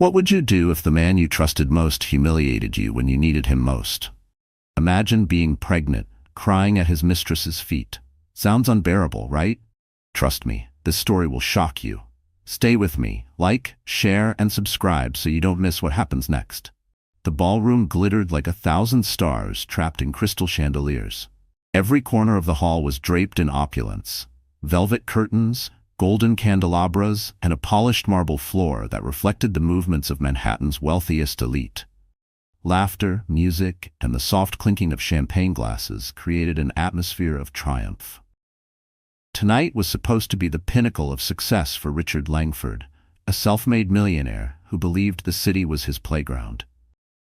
What would you do if the man you trusted most humiliated you when you needed him most? Imagine being pregnant, crying at his mistress's feet. Sounds unbearable, right? Trust me, this story will shock you. Stay with me, like, share, and subscribe so you don't miss what happens next. The ballroom glittered like 1,000 stars trapped in crystal chandeliers. Every corner of the hall was draped in opulence. Velvet curtains, golden candelabras, and a polished marble floor that reflected the movements of Manhattan's wealthiest elite. Laughter, music, and the soft clinking of champagne glasses created an atmosphere of triumph. Tonight was supposed to be the pinnacle of success for Richard Langford, a self-made millionaire who believed the city was his playground.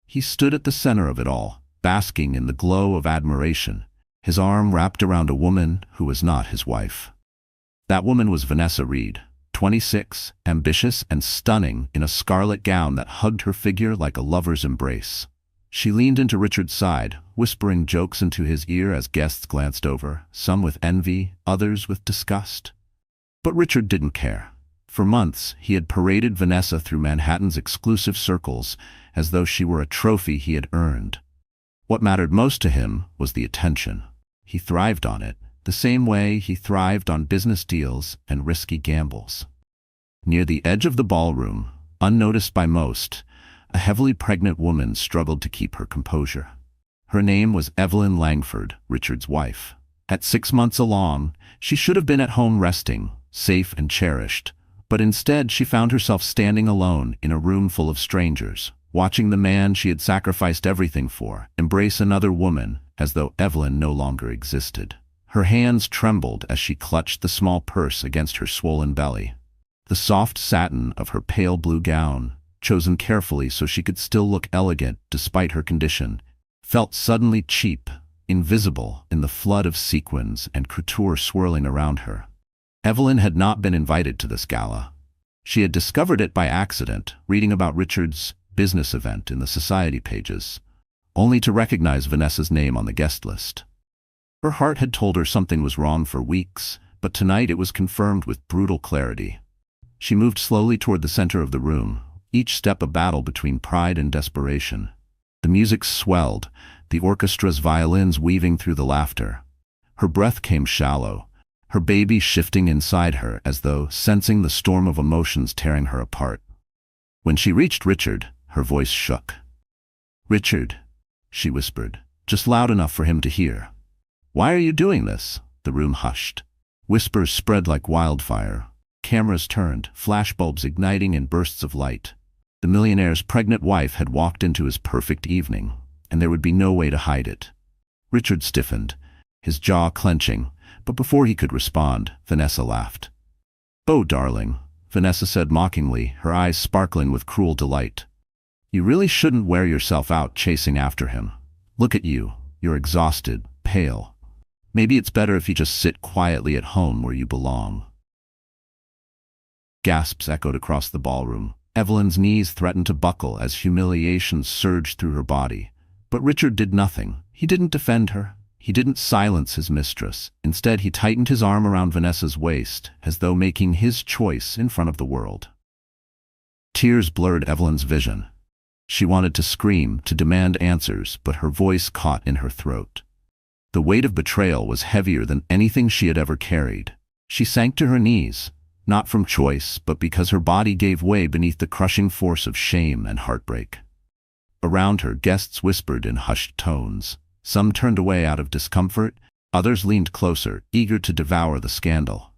He stood at the center of it all, basking in the glow of admiration, his arm wrapped around a woman who was not his wife. That woman was Vanessa Reed, 26, ambitious and stunning in a scarlet gown that hugged her figure like a lover's embrace. She leaned into Richard's side, whispering jokes into his ear as guests glanced over, some with envy, others with disgust. But Richard didn't care. For months, he had paraded Vanessa through Manhattan's exclusive circles as though she were a trophy he had earned. What mattered most to him was the attention. He thrived on it, the same way he thrived on business deals and risky gambles. Near the edge of the ballroom, unnoticed by most, a heavily pregnant woman struggled to keep her composure. Her name was Evelyn Langford, Richard's wife. At 6 months along, she should have been at home resting, safe and cherished, but instead she found herself standing alone in a room full of strangers, watching the man she had sacrificed everything for embrace another woman as though Evelyn no longer existed. Her hands trembled as she clutched the small purse against her swollen belly. The soft satin of her pale blue gown, chosen carefully so she could still look elegant despite her condition, felt suddenly cheap, invisible in the flood of sequins and couture swirling around her. Evelyn had not been invited to this gala. She had discovered it by accident, reading about Richard's business event in the society pages, only to recognize Vanessa's name on the guest list. Her heart had told her something was wrong for weeks, but tonight it was confirmed with brutal clarity. She moved slowly toward the center of the room, each step a battle between pride and desperation. The music swelled, the orchestra's violins weaving through the laughter. Her breath came shallow, her baby shifting inside her as though sensing the storm of emotions tearing her apart. When she reached Richard, her voice shook. "Richard," she whispered, just loud enough for him to hear. "Why are you doing this?" The room hushed. Whispers spread like wildfire. Cameras turned, flashbulbs igniting in bursts of light. The millionaire's pregnant wife had walked into his perfect evening, and there would be no way to hide it. Richard stiffened, his jaw clenching, but before he could respond, Vanessa laughed. "Oh, darling," Vanessa said mockingly, her eyes sparkling with cruel delight. "You really shouldn't wear yourself out chasing after him. Look at you, you're exhausted, pale. Maybe it's better if you just sit quietly at home where you belong." Gasps echoed across the ballroom. Evelyn's knees threatened to buckle as humiliation surged through her body. But Richard did nothing. He didn't defend her. He didn't silence his mistress. Instead, he tightened his arm around Vanessa's waist, as though making his choice in front of the world. Tears blurred Evelyn's vision. She wanted to scream, to demand answers, but her voice caught in her throat. The weight of betrayal was heavier than anything she had ever carried. She sank to her knees, not from choice, but because her body gave way beneath the crushing force of shame and heartbreak. Around her, guests whispered in hushed tones. Some turned away out of discomfort, others leaned closer, eager to devour the scandal.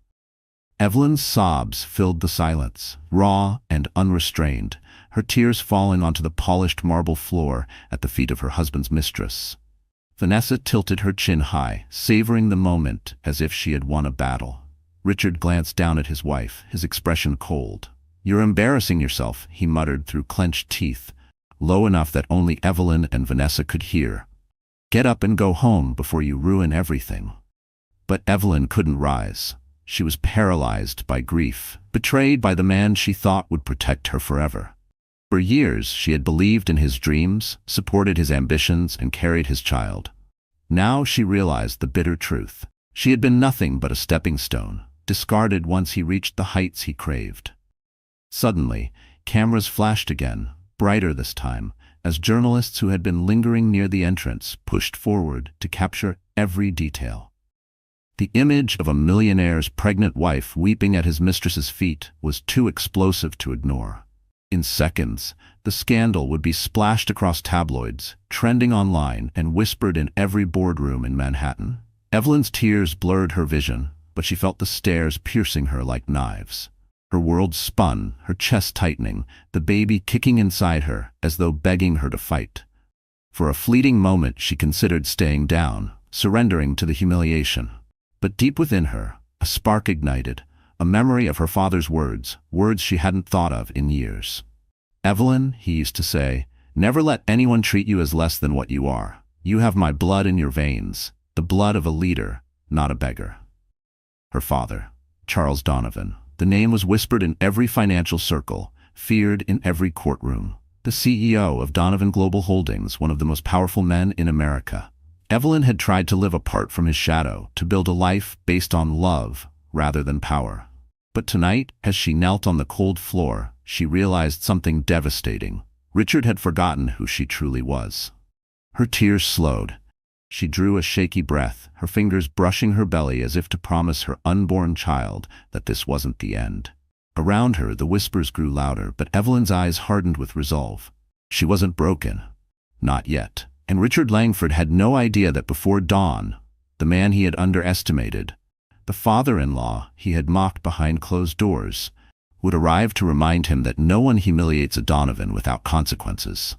Evelyn's sobs filled the silence, raw and unrestrained, her tears falling onto the polished marble floor at the feet of her husband's mistress. Vanessa tilted her chin high, savoring the moment as if she had won a battle. Richard glanced down at his wife, his expression cold. "You're embarrassing yourself," he muttered through clenched teeth, low enough that only Evelyn and Vanessa could hear. "Get up and go home before you ruin everything." But Evelyn couldn't rise. She was paralyzed by grief, betrayed by the man she thought would protect her forever. For years, she had believed in his dreams, supported his ambitions, and carried his child. Now she realized the bitter truth. She had been nothing but a stepping stone, discarded once he reached the heights he craved. Suddenly, Cameras flashed again, brighter this time, as journalists who had been lingering near the entrance pushed forward to capture every detail. The image of a millionaire's pregnant wife weeping at his mistress's feet was too explosive to ignore. In seconds, the scandal would be splashed across tabloids, trending online, and whispered in every boardroom in Manhattan. Evelyn's tears blurred her vision, but she felt the stares piercing her like knives. Her world spun, her chest tightening, the baby kicking inside her as though begging her to fight. For a fleeting moment she considered staying down, surrendering to the humiliation. But deep within her, a spark ignited, a memory of her father's words she hadn't thought of in years. "Evelyn," he used to say, "never let anyone treat you as less than what you are. You have my blood in your veins, the blood of a leader, not a beggar." Her father, Charles Donovan. The name was whispered in every financial circle, feared in every courtroom. The CEO of Donovan Global Holdings, one of the most powerful men in America. Evelyn had tried to live apart from his shadow, to build a life based on love rather than power. But tonight, as she knelt on the cold floor, she realized something devastating. Richard had forgotten who she truly was. Her tears slowed. She drew a shaky breath, her fingers brushing her belly as if to promise her unborn child that this wasn't the end. Around her, the whispers grew louder, but Evelyn's eyes hardened with resolve. She wasn't broken. Not yet. And Richard Langford had no idea that before dawn, the man he had underestimated, the father-in-law he had mocked behind closed doors, would arrive to remind him that no one humiliates a Donovan without consequences.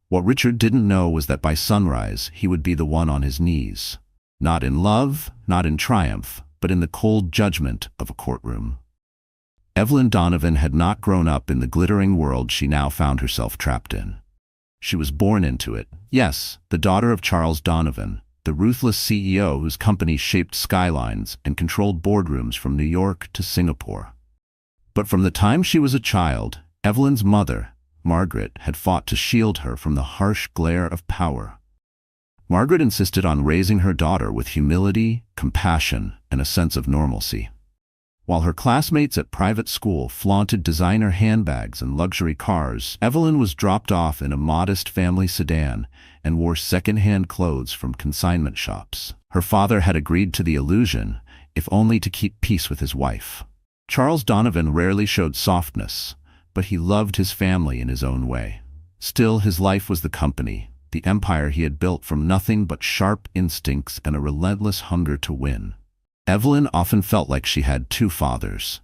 What Richard didn't know was that by sunrise he would be the one on his knees. Not in love, not in triumph, but in the cold judgment of a courtroom. Evelyn Donovan had not grown up in the glittering world she now found herself trapped in. She was born into it. Yes, the daughter of Charles Donovan, the ruthless CEO whose company shaped skylines and controlled boardrooms from New York to Singapore. But from the time she was a child, Evelyn's mother, Margaret, had fought to shield her from the harsh glare of power. Margaret insisted on raising her daughter with humility, compassion, and a sense of normalcy. While her classmates at private school flaunted designer handbags and luxury cars, Evelyn was dropped off in a modest family sedan and wore second-hand clothes from consignment shops. Her father had agreed to the illusion, if only to keep peace with his wife. Charles Donovan rarely showed softness, but he loved his family in his own way. Still, his life was the company, the empire he had built from nothing but sharp instincts and a relentless hunger to win. Evelyn often felt like she had two fathers.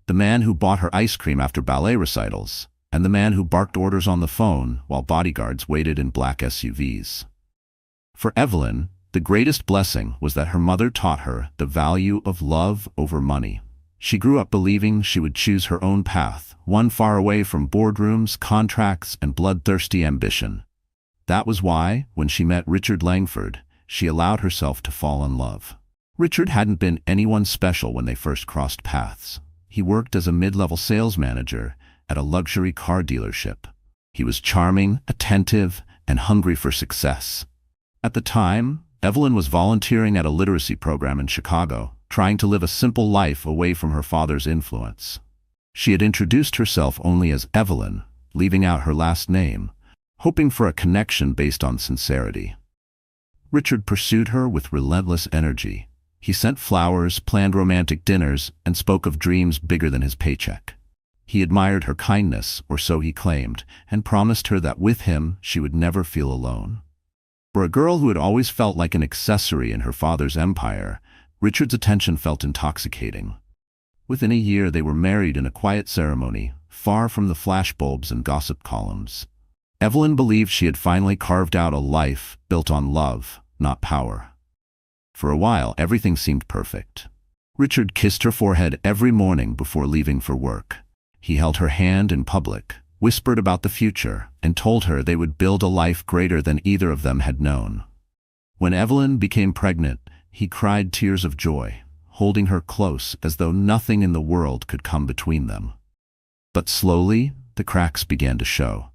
The man who bought her ice cream after ballet recitals, and the man who barked orders on the phone while bodyguards waited in black SUVs. For Evelyn, the greatest blessing was that her mother taught her the value of love over money. She grew up believing she would choose her own path, one far away from boardrooms, contracts, and bloodthirsty ambition. That was why, when she met Richard Langford, she allowed herself to fall in love. Richard hadn't been anyone special when they first crossed paths. He worked as a mid-level sales manager at a luxury car dealership. He was charming, attentive, and hungry for success. At the time, Evelyn was volunteering at a literacy program in Chicago, trying to live a simple life away from her father's influence. She had introduced herself only as Evelyn, leaving out her last name, hoping for a connection based on sincerity. Richard pursued her with relentless energy. He sent flowers, planned romantic dinners, and spoke of dreams bigger than his paycheck. He admired her kindness, or so he claimed, and promised her that with him she would never feel alone. For a girl who had always felt like an accessory in her father's empire, Richard's attention felt intoxicating. Within a year they were married in a quiet ceremony, far from the flashbulbs and gossip columns. Evelyn believed she had finally carved out a life built on love, not power. For a while, everything seemed perfect. Richard kissed her forehead every morning before leaving for work. He held her hand in public, whispered about the future, and told her they would build a life greater than either of them had known. When Evelyn became pregnant, he cried tears of joy, holding her close as though nothing in the world could come between them. But slowly, the cracks began to show.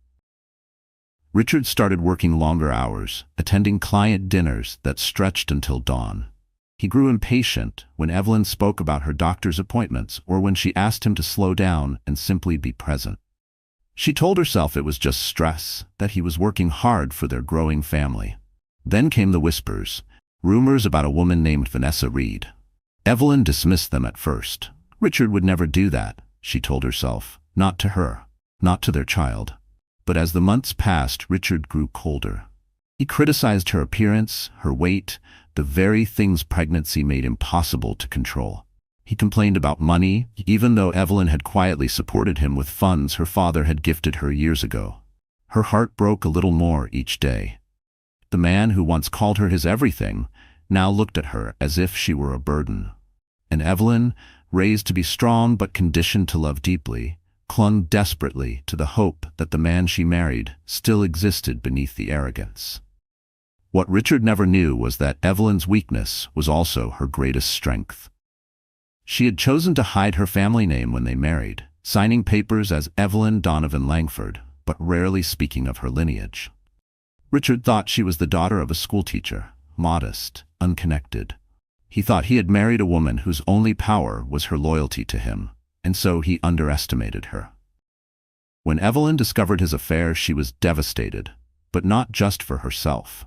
Richard started working longer hours, attending client dinners that stretched until dawn. He grew impatient when Evelyn spoke about her doctor's appointments or when she asked him to slow down and simply be present. She told herself it was just stress, that he was working hard for their growing family. Then came the whispers, rumors about a woman named Vanessa Reed. Evelyn dismissed them at first. Richard would never do that, she told herself. Not to her, not to their child. But as the months passed, Richard grew colder. He criticized her appearance, her weight, the very things pregnancy made impossible to control. He complained about money, even though Evelyn had quietly supported him with funds her father had gifted her years ago. Her heart broke a little more each day. The man who once called her his everything now looked at her as if she were a burden. And Evelyn, raised to be strong but conditioned to love deeply, clung desperately to the hope that the man she married still existed beneath the arrogance. What Richard never knew was that Evelyn's weakness was also her greatest strength. She had chosen to hide her family name when they married, signing papers as Evelyn Donovan Langford, but rarely speaking of her lineage. Richard thought she was the daughter of a schoolteacher, modest, unconnected. He thought he had married a woman whose only power was her loyalty to him, and so he underestimated her. When Evelyn discovered his affair, she was devastated, but not just for herself.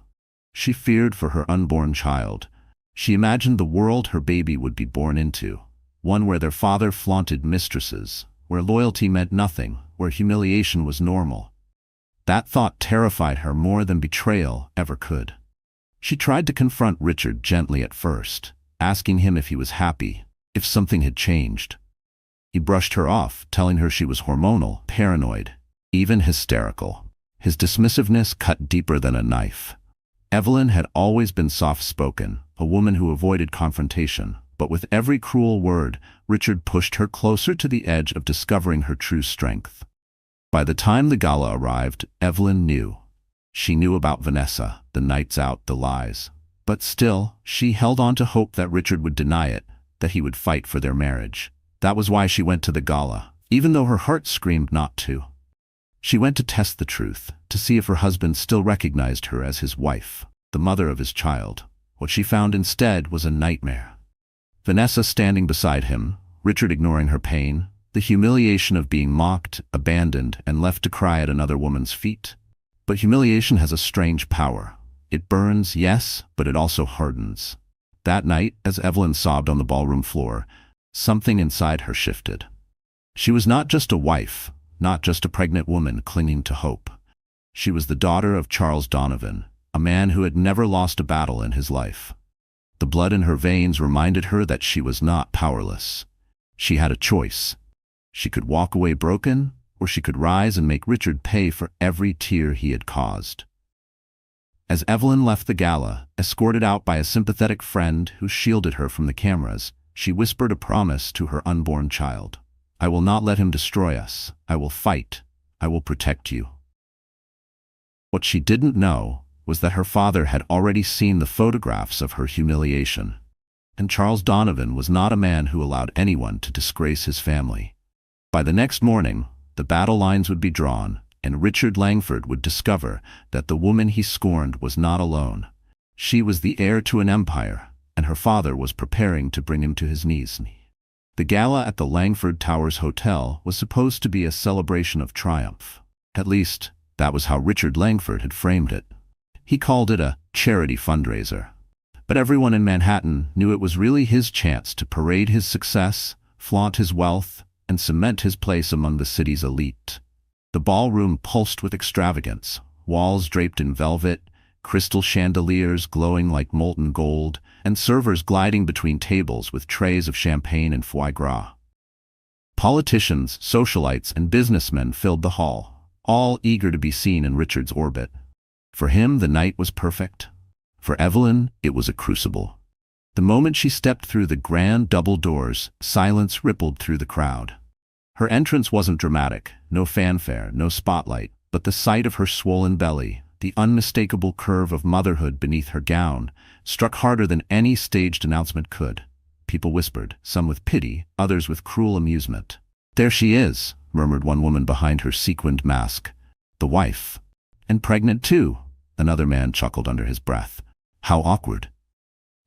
She feared for her unborn child. She imagined the world her baby would be born into, one where their father flaunted mistresses, where loyalty meant nothing, where humiliation was normal. That thought terrified her more than betrayal ever could. She tried to confront Richard gently at first, asking him if he was happy, if something had changed. He brushed her off, telling her she was hormonal, paranoid, even hysterical. His dismissiveness cut deeper than a knife. Evelyn had always been soft-spoken, a woman who avoided confrontation, but with every cruel word, Richard pushed her closer to the edge of discovering her true strength. By the time the gala arrived, Evelyn knew. She knew about Vanessa, the nights out, the lies. But still, she held on to hope that Richard would deny it, that he would fight for their marriage. That was why she went to the gala, even though her heart screamed not to. She went to test the truth, to see if her husband still recognized her as his wife, the mother of his child. What she found instead was a nightmare. Vanessa standing beside him, Richard ignoring her pain, the humiliation of being mocked, abandoned, and left to cry at another woman's feet. But humiliation has a strange power. It burns, yes, but it also hardens. That night, as Evelyn sobbed on the ballroom floor, something inside her shifted. She was not just a wife, not just a pregnant woman clinging to hope. She was the daughter of Charles Donovan, a man who had never lost a battle in his life. The blood in her veins reminded her that she was not powerless. She had a choice. She could walk away broken, or she could rise and make Richard pay for every tear he had caused. As Evelyn left the gala, escorted out by a sympathetic friend who shielded her from the cameras, she whispered a promise to her unborn child. "I will not let him destroy us. I will fight. I will protect you." What she didn't know was that her father had already seen the photographs of her humiliation. And Charles Donovan was not a man who allowed anyone to disgrace his family. By the next morning, the battle lines would be drawn, and Richard Langford would discover that the woman he scorned was not alone. She was the heir to an empire, and her father was preparing to bring him to his knees. The gala at the Langford Towers Hotel was supposed to be a celebration of triumph. At least, that was how Richard Langford had framed it. He called it a charity fundraiser. But everyone in Manhattan knew it was really his chance to parade his success, flaunt his wealth, and cement his place among the city's elite. The ballroom pulsed with extravagance, walls draped in velvet, crystal chandeliers glowing like molten gold, and servers gliding between tables with trays of champagne and foie gras. Politicians, socialites, and businessmen filled the hall, all eager to be seen in Richard's orbit. For him, the night was perfect. For Evelyn, it was a crucible. The moment she stepped through the grand double doors, silence rippled through the crowd. Her entrance wasn't dramatic, no fanfare, no spotlight, but the sight of her swollen belly, the unmistakable curve of motherhood beneath her gown, struck harder than any staged announcement could. People whispered, some with pity, others with cruel amusement. "There she is," murmured one woman behind her sequined mask. "The wife. And pregnant too," another man chuckled under his breath. "How awkward."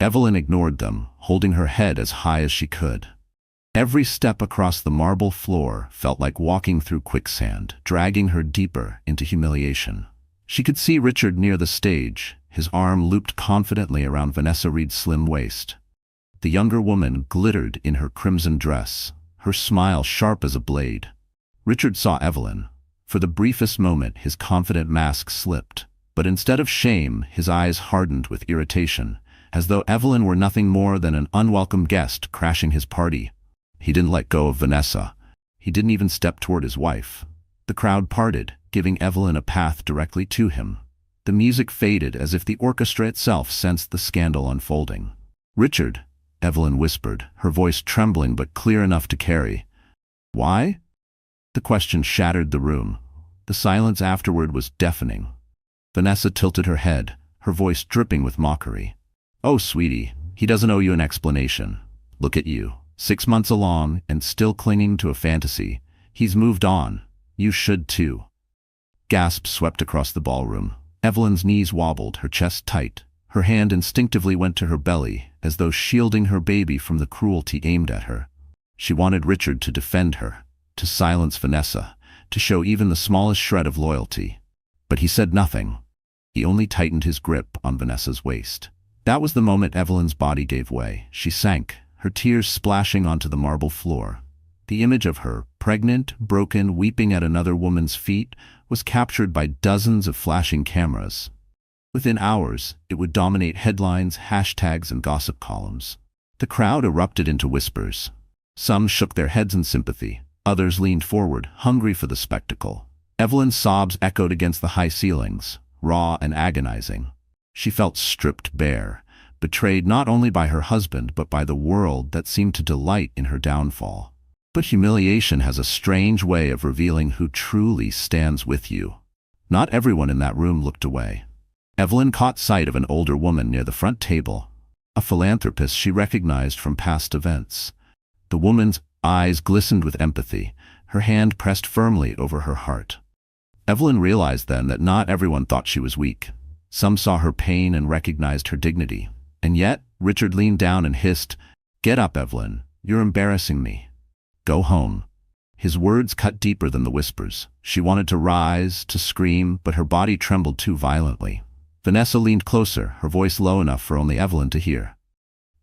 Evelyn ignored them, holding her head as high as she could. Every step across the marble floor felt like walking through quicksand, dragging her deeper into humiliation. She could see Richard near the stage, his arm looped confidently around Vanessa Reed's slim waist. The younger woman glittered in her crimson dress, her smile sharp as a blade. Richard saw Evelyn. For the briefest moment, his confident mask slipped, but instead of shame, his eyes hardened with irritation, as though Evelyn were nothing more than an unwelcome guest crashing his party. He didn't let go of Vanessa. He didn't even step toward his wife. The crowd parted, giving Evelyn a path directly to him. The music faded as if the orchestra itself sensed the scandal unfolding. "Richard," Evelyn whispered, her voice trembling but clear enough to carry. "Why?" The question shattered the room. The silence afterward was deafening. Vanessa tilted her head, her voice dripping with mockery. "Oh, sweetie, he doesn't owe you an explanation. Look at you. 6 months along and still clinging to a fantasy. He's moved on. You should too." Gasps swept across the ballroom. Evelyn's knees wobbled, her chest tight. Her hand instinctively went to her belly, as though shielding her baby from the cruelty aimed at her. She wanted Richard to defend her, to silence Vanessa, to show even the smallest shred of loyalty. But he said nothing. He only tightened his grip on Vanessa's waist. That was the moment Evelyn's body gave way. She sank, her tears splashing onto the marble floor. The image of her, pregnant, broken, weeping at another woman's feet, was captured by dozens of flashing cameras. Within hours, it would dominate headlines, hashtags, and gossip columns. The crowd erupted into whispers. Some shook their heads in sympathy. Others leaned forward, hungry for the spectacle. Evelyn's sobs echoed against the high ceilings, raw and agonizing. She felt stripped bare, betrayed not only by her husband but by the world that seemed to delight in her downfall. But humiliation has a strange way of revealing who truly stands with you. Not everyone in that room looked away. Evelyn caught sight of an older woman near the front table, a philanthropist she recognized from past events. The woman's eyes glistened with empathy, her hand pressed firmly over her heart. Evelyn realized then that not everyone thought she was weak. Some saw her pain and recognized her dignity. And yet, Richard leaned down and hissed, "Get up, Evelyn. You're embarrassing me. Go home." His words cut deeper than the whispers. She wanted to rise, to scream, but her body trembled too violently. Vanessa leaned closer, her voice low enough for only Evelyn to hear.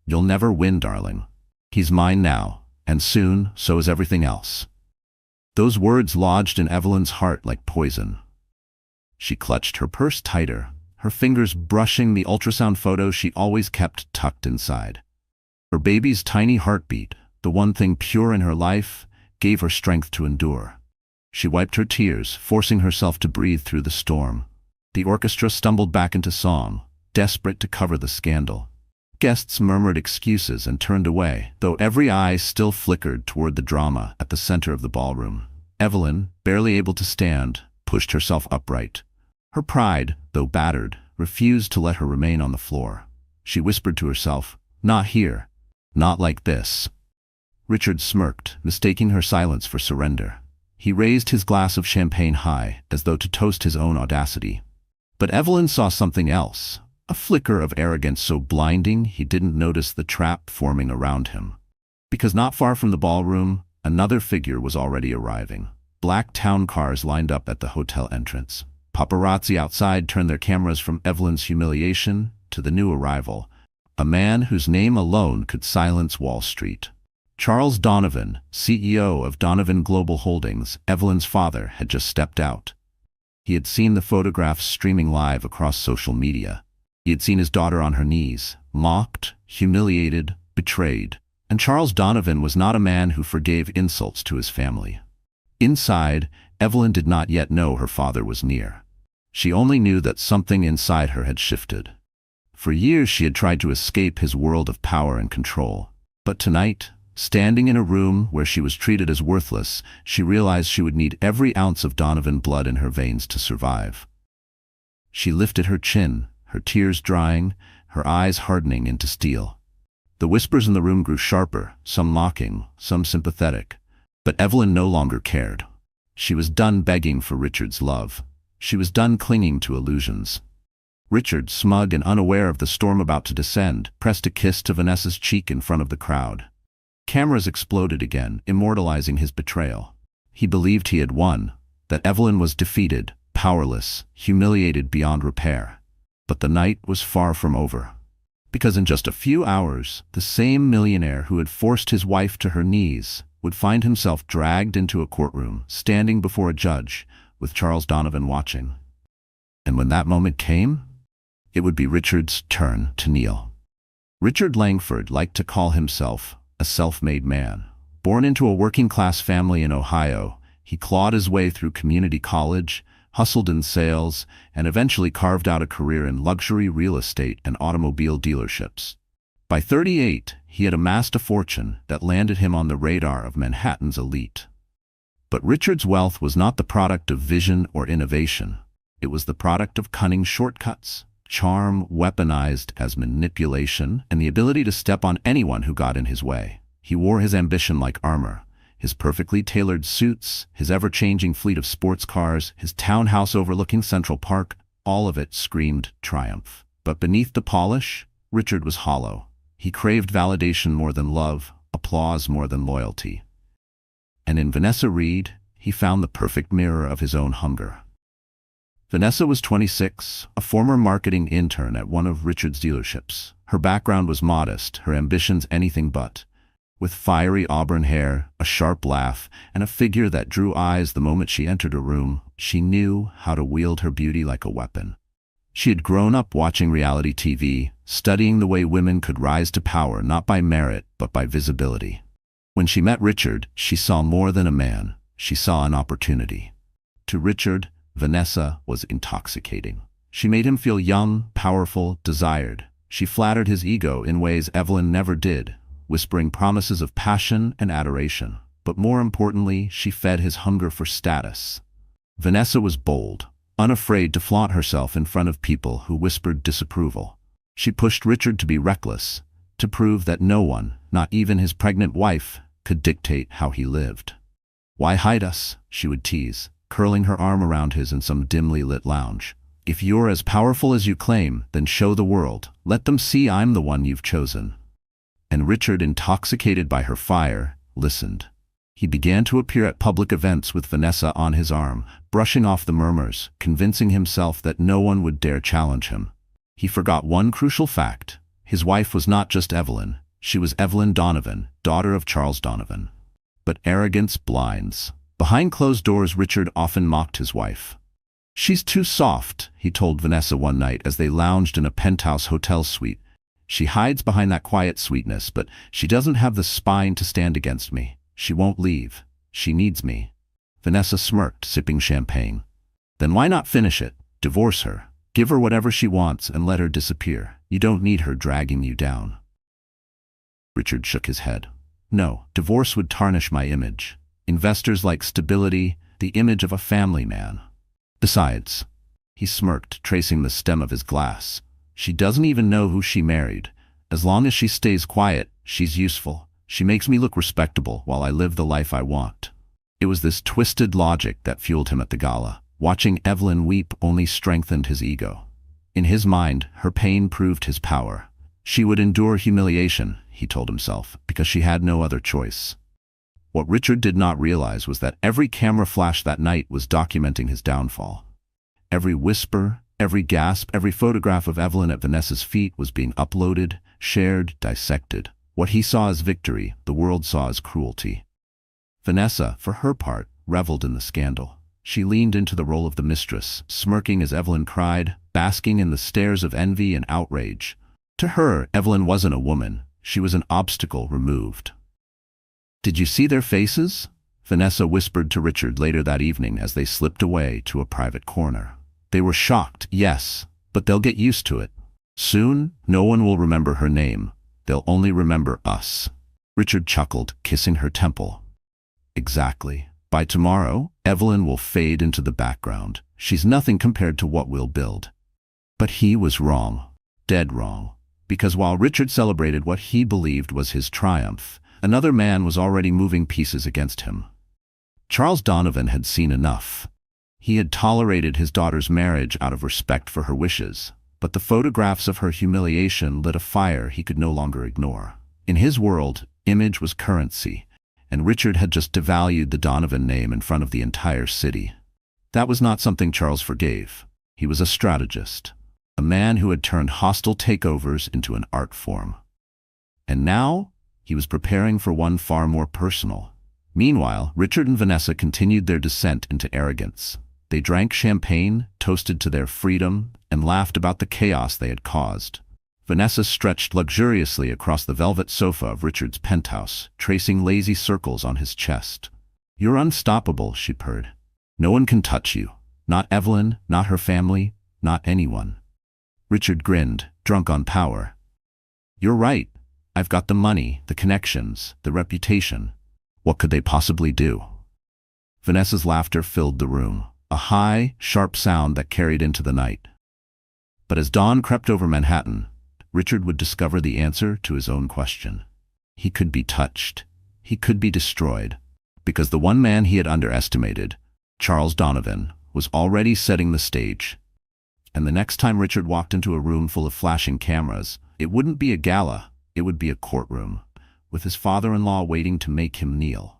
"You'll never win, darling. He's mine now, and soon, so is everything else." Those words lodged in Evelyn's heart like poison. She clutched her purse tighter, her fingers brushing the ultrasound photo she always kept tucked inside. Her baby's tiny heartbeat, the one thing pure in her life, gave her strength to endure. She wiped her tears, forcing herself to breathe through the storm. The orchestra stumbled back into song, desperate to cover the scandal. Guests murmured excuses and turned away, though every eye still flickered toward the drama at the center of the ballroom. Evelyn, barely able to stand, pushed herself upright. Her pride, though battered, refused to let her remain on the floor. She whispered to herself, "Not here. Not like this." Richard smirked, mistaking her silence for surrender. He raised his glass of champagne high, as though to toast his own audacity. But Evelyn saw something else, a flicker of arrogance so blinding he didn't notice the trap forming around him. Because not far from the ballroom, another figure was already arriving. Black town cars lined up at the hotel entrance. Paparazzi outside turned their cameras from Evelyn's humiliation to the new arrival, a man whose name alone could silence Wall Street. Charles Donovan, CEO of Donovan Global Holdings, Evelyn's father, had just stepped out. He had seen the photographs streaming live across social media. He had seen his daughter on her knees, mocked, humiliated, betrayed. And Charles Donovan was not a man who forgave insults to his family. Inside, Evelyn did not yet know her father was near. She only knew that something inside her had shifted. For years she had tried to escape his world of power and control. But tonight, standing in a room where she was treated as worthless, she realized she would need every ounce of Donovan blood in her veins to survive. She lifted her chin, her tears drying, her eyes hardening into steel. The whispers in the room grew sharper, some mocking, some sympathetic. But Evelyn no longer cared. She was done begging for Richard's love. She was done clinging to illusions. Richard, smug and unaware of the storm about to descend, pressed a kiss to Vanessa's cheek in front of the crowd. Cameras exploded again, immortalizing his betrayal. He believed he had won, that Evelyn was defeated, powerless, humiliated beyond repair. But the night was far from over. Because in just a few hours, the same millionaire who had forced his wife to her knees would find himself dragged into a courtroom, standing before a judge, with Charles Donovan watching. And when that moment came, it would be Richard's turn to kneel. Richard Langford liked to call himself a self-made man. Born into a working-class family in Ohio, he clawed his way through community college, hustled in sales, and eventually carved out a career in luxury real estate and automobile dealerships. By 38, he had amassed a fortune that landed him on the radar of Manhattan's elite. But Richard's wealth was not the product of vision or innovation. It was the product of cunning shortcuts, charm weaponized as manipulation, and the ability to step on anyone who got in his way. He wore his ambition like armor. His perfectly tailored suits, his ever-changing fleet of sports cars, his townhouse overlooking Central Park, all of it screamed triumph. But beneath the polish, Richard was hollow. He craved validation more than love, applause more than loyalty. And in Vanessa Reed, he found the perfect mirror of his own hunger. Vanessa was 26, a former marketing intern at one of Richard's dealerships. Her background was modest, her ambitions anything but. With fiery auburn hair, a sharp laugh, and a figure that drew eyes the moment she entered a room, she knew how to wield her beauty like a weapon. She had grown up watching reality TV, studying the way women could rise to power not by merit but by visibility. When she met Richard, she saw more than a man. She saw an opportunity. To Richard, Vanessa was intoxicating. She made him feel young, powerful, desired. She flattered his ego in ways Evelyn never did, whispering promises of passion and adoration. But more importantly, she fed his hunger for status. Vanessa was bold, unafraid to flaunt herself in front of people who whispered disapproval. She pushed Richard to be reckless, to prove that no one, not even his pregnant wife, could dictate how he lived. "Why hide us?" she would tease, curling her arm around his in some dimly lit lounge. "If you're as powerful as you claim, then show the world. Let them see I'm the one you've chosen." And Richard, intoxicated by her fire, listened. He began to appear at public events with Vanessa on his arm, brushing off the murmurs, convincing himself that no one would dare challenge him. He forgot one crucial fact. His wife was not just Evelyn. She was Evelyn Donovan, daughter of Charles Donovan. But arrogance blinds. Behind closed doors, Richard often mocked his wife. "She's too soft," he told Vanessa one night as they lounged in a penthouse hotel suite. "She hides behind that quiet sweetness, but she doesn't have the spine to stand against me. She won't leave. She needs me." Vanessa smirked, sipping champagne. "Then why not finish it? Divorce her. Give her whatever she wants and let her disappear. You don't need her dragging you down." Richard shook his head. "No, divorce would tarnish my image. Investors like stability, the image of a family man. Besides," he smirked, tracing the stem of his glass, "she doesn't even know who she married. As long as she stays quiet, she's useful. She makes me look respectable while I live the life I want." It was this twisted logic that fueled him at the gala. Watching Evelyn weep only strengthened his ego. In his mind, her pain proved his power. She would endure humiliation, he told himself, because she had no other choice. What Richard did not realize was that every camera flash that night was documenting his downfall. Every whisper, every gasp, every photograph of Evelyn at Vanessa's feet was being uploaded, shared, dissected. What he saw as victory, the world saw as cruelty. Vanessa, for her part, reveled in the scandal. She leaned into the role of the mistress, smirking as Evelyn cried, basking in the stares of envy and outrage. To her, Evelyn wasn't a woman. She was an obstacle removed. "Did you see their faces?" Vanessa whispered to Richard later that evening as they slipped away to a private corner. "They were shocked, yes, but they'll get used to it. Soon, no one will remember her name. They'll only remember us." Richard chuckled, kissing her temple. "Exactly. By tomorrow, Evelyn will fade into the background. She's nothing compared to what we'll build." But he was wrong. Dead wrong. Because while Richard celebrated what he believed was his triumph, another man was already moving pieces against him. Charles Donovan had seen enough. He had tolerated his daughter's marriage out of respect for her wishes, but the photographs of her humiliation lit a fire he could no longer ignore. In his world, Image was currency, and Richard had just devalued the Donovan name in front of the entire city. That was not something Charles forgave. He was a strategist, a man who had turned hostile takeovers into an art form. And now, he was preparing for one far more personal. Meanwhile, Richard and Vanessa continued their descent into arrogance. They drank champagne, toasted to their freedom, and laughed about the chaos they had caused. Vanessa stretched luxuriously across the velvet sofa of Richard's penthouse, tracing lazy circles on his chest. "You're unstoppable," she purred. "No one can touch you. Not Evelyn, not her family, not anyone." Richard grinned, drunk on power. "You're right. I've got the money, the connections, the reputation. What could they possibly do?" Vanessa's laughter filled the room, a high, sharp sound that carried into the night. But as dawn crept over Manhattan, Richard would discover the answer to his own question. He could be touched. He could be destroyed. Because the one man he had underestimated, Charles Donovan, was already setting the stage. And the next time Richard walked into a room full of flashing cameras, it wouldn't be a gala, it would be a courtroom, with his father-in-law waiting to make him kneel.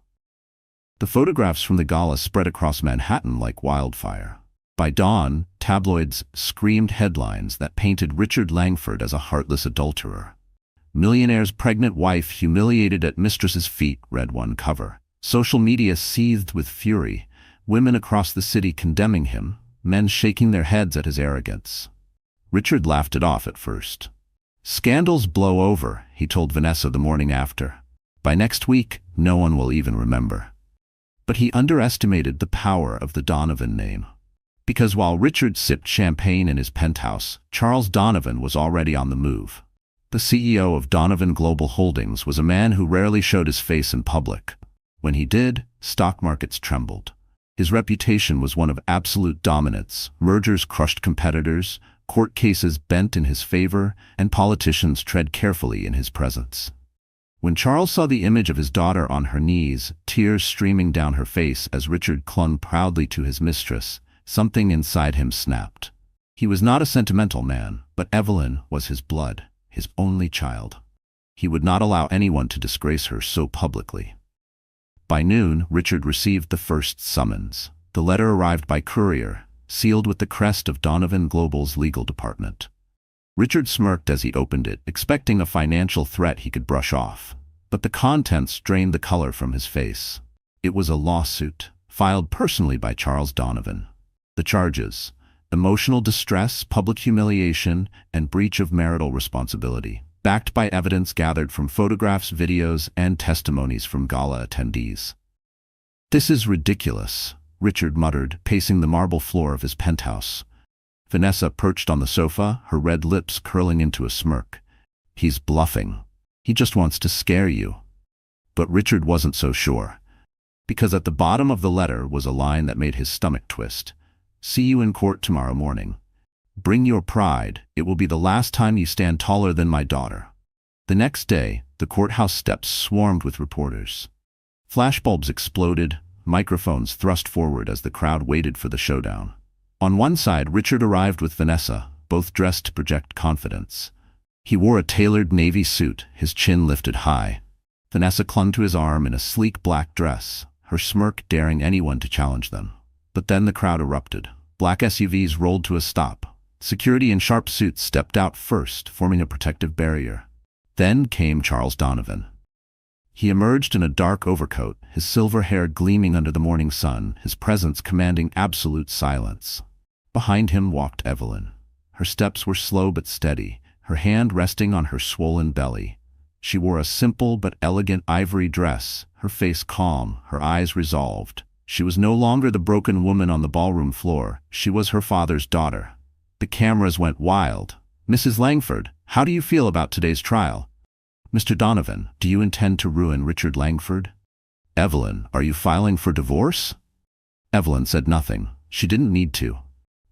The photographs from the gala spread across Manhattan like wildfire. By dawn, tabloids screamed headlines that painted Richard Langford as a heartless adulterer. "Millionaire's pregnant wife humiliated at Mistress's feet," read one cover. Social media seethed with fury, women across the city condemning him, men shaking their heads at his arrogance. Richard laughed it off at first. "Scandals blow over," he told Vanessa the morning after. "By next week, no one will even remember." But he underestimated the power of the Donovan name. Because while Richard sipped champagne in his penthouse, Charles Donovan was already on the move. The CEO of Donovan Global Holdings was a man who rarely showed his face in public. When he did, stock markets trembled. His reputation was one of absolute dominance. Mergers crushed competitors, court cases bent in his favor, and politicians tread carefully in his presence. When Charles saw the image of his daughter on her knees, tears streaming down her face as Richard clung proudly to his mistress, something inside him snapped. He was not a sentimental man, but Evelyn was his blood, his only child. He would not allow anyone to disgrace her so publicly. By noon, Richard received the first summons. The letter arrived by courier, sealed with the crest of Donovan Global's legal department. Richard smirked as he opened it, expecting a financial threat he could brush off. But the contents drained the color from his face. It was a lawsuit, filed personally by Charles Donovan. The charges: emotional distress, public humiliation, and breach of marital responsibility, backed by evidence gathered from photographs, videos, and testimonies from gala attendees. "This is ridiculous," Richard muttered, pacing the marble floor of his penthouse. Vanessa perched on the sofa, her red lips curling into a smirk. "He's bluffing. He just wants to scare you." But Richard wasn't so sure. Because at the bottom of the letter was a line that made his stomach twist. "See you in court tomorrow morning. Bring your pride. It will be the last time you stand taller than my daughter." The next day, the courthouse steps swarmed with reporters. Flashbulbs exploded, microphones thrust forward as the crowd waited for the showdown. On one side, Richard arrived with Vanessa, both dressed to project confidence. He wore a tailored navy suit, his chin lifted high. Vanessa clung to his arm in a sleek black dress, her smirk daring anyone to challenge them. But then the crowd erupted. Black SUVs rolled to a stop. Security in sharp suits stepped out first, forming a protective barrier. Then came Charles Donovan. He emerged in a dark overcoat, his silver hair gleaming under the morning sun, his presence commanding absolute silence. Behind him walked Evelyn. Her steps were slow but steady, her hand resting on her swollen belly. She wore a simple but elegant ivory dress, her face calm, her eyes resolved. She was no longer the broken woman on the ballroom floor. She was her father's daughter. The cameras went wild. "Mrs. Langford, how do you feel about today's trial?" "Mr. Donovan, do you intend to ruin Richard Langford?" "Evelyn, are you filing for divorce?" Evelyn said nothing. She didn't need to.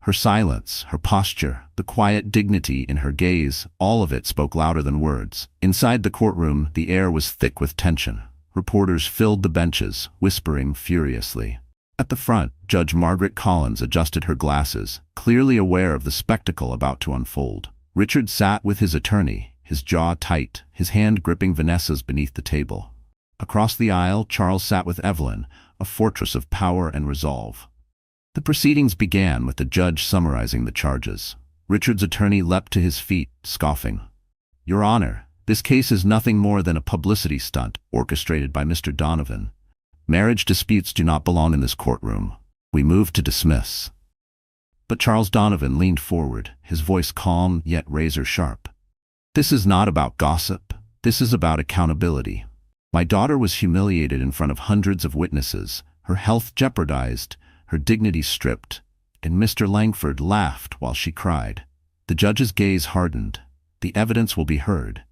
Her silence, her posture, the quiet dignity in her gaze, all of it spoke louder than words. Inside the courtroom, the air was thick with tension. Reporters filled the benches, whispering furiously. At the front, Judge Margaret Collins adjusted her glasses, clearly aware of the spectacle about to unfold. Richard sat with his attorney, his jaw tight, his hand gripping Vanessa's beneath the table. Across the aisle, Charles sat with Evelyn, a fortress of power and resolve. The proceedings began with the judge summarizing the charges. Richard's attorney leapt to his feet, scoffing. "Your Honor, this case is nothing more than a publicity stunt orchestrated by Mr. Donovan. Marriage disputes do not belong in this courtroom. We move to dismiss." But Charles Donovan leaned forward, his voice calm yet razor-sharp. "This is not about gossip. This is about accountability. My daughter was humiliated in front of hundreds of witnesses, her health jeopardized, her dignity stripped, and Mr. Langford laughed while she cried." The judge's gaze hardened. "The evidence will be heard."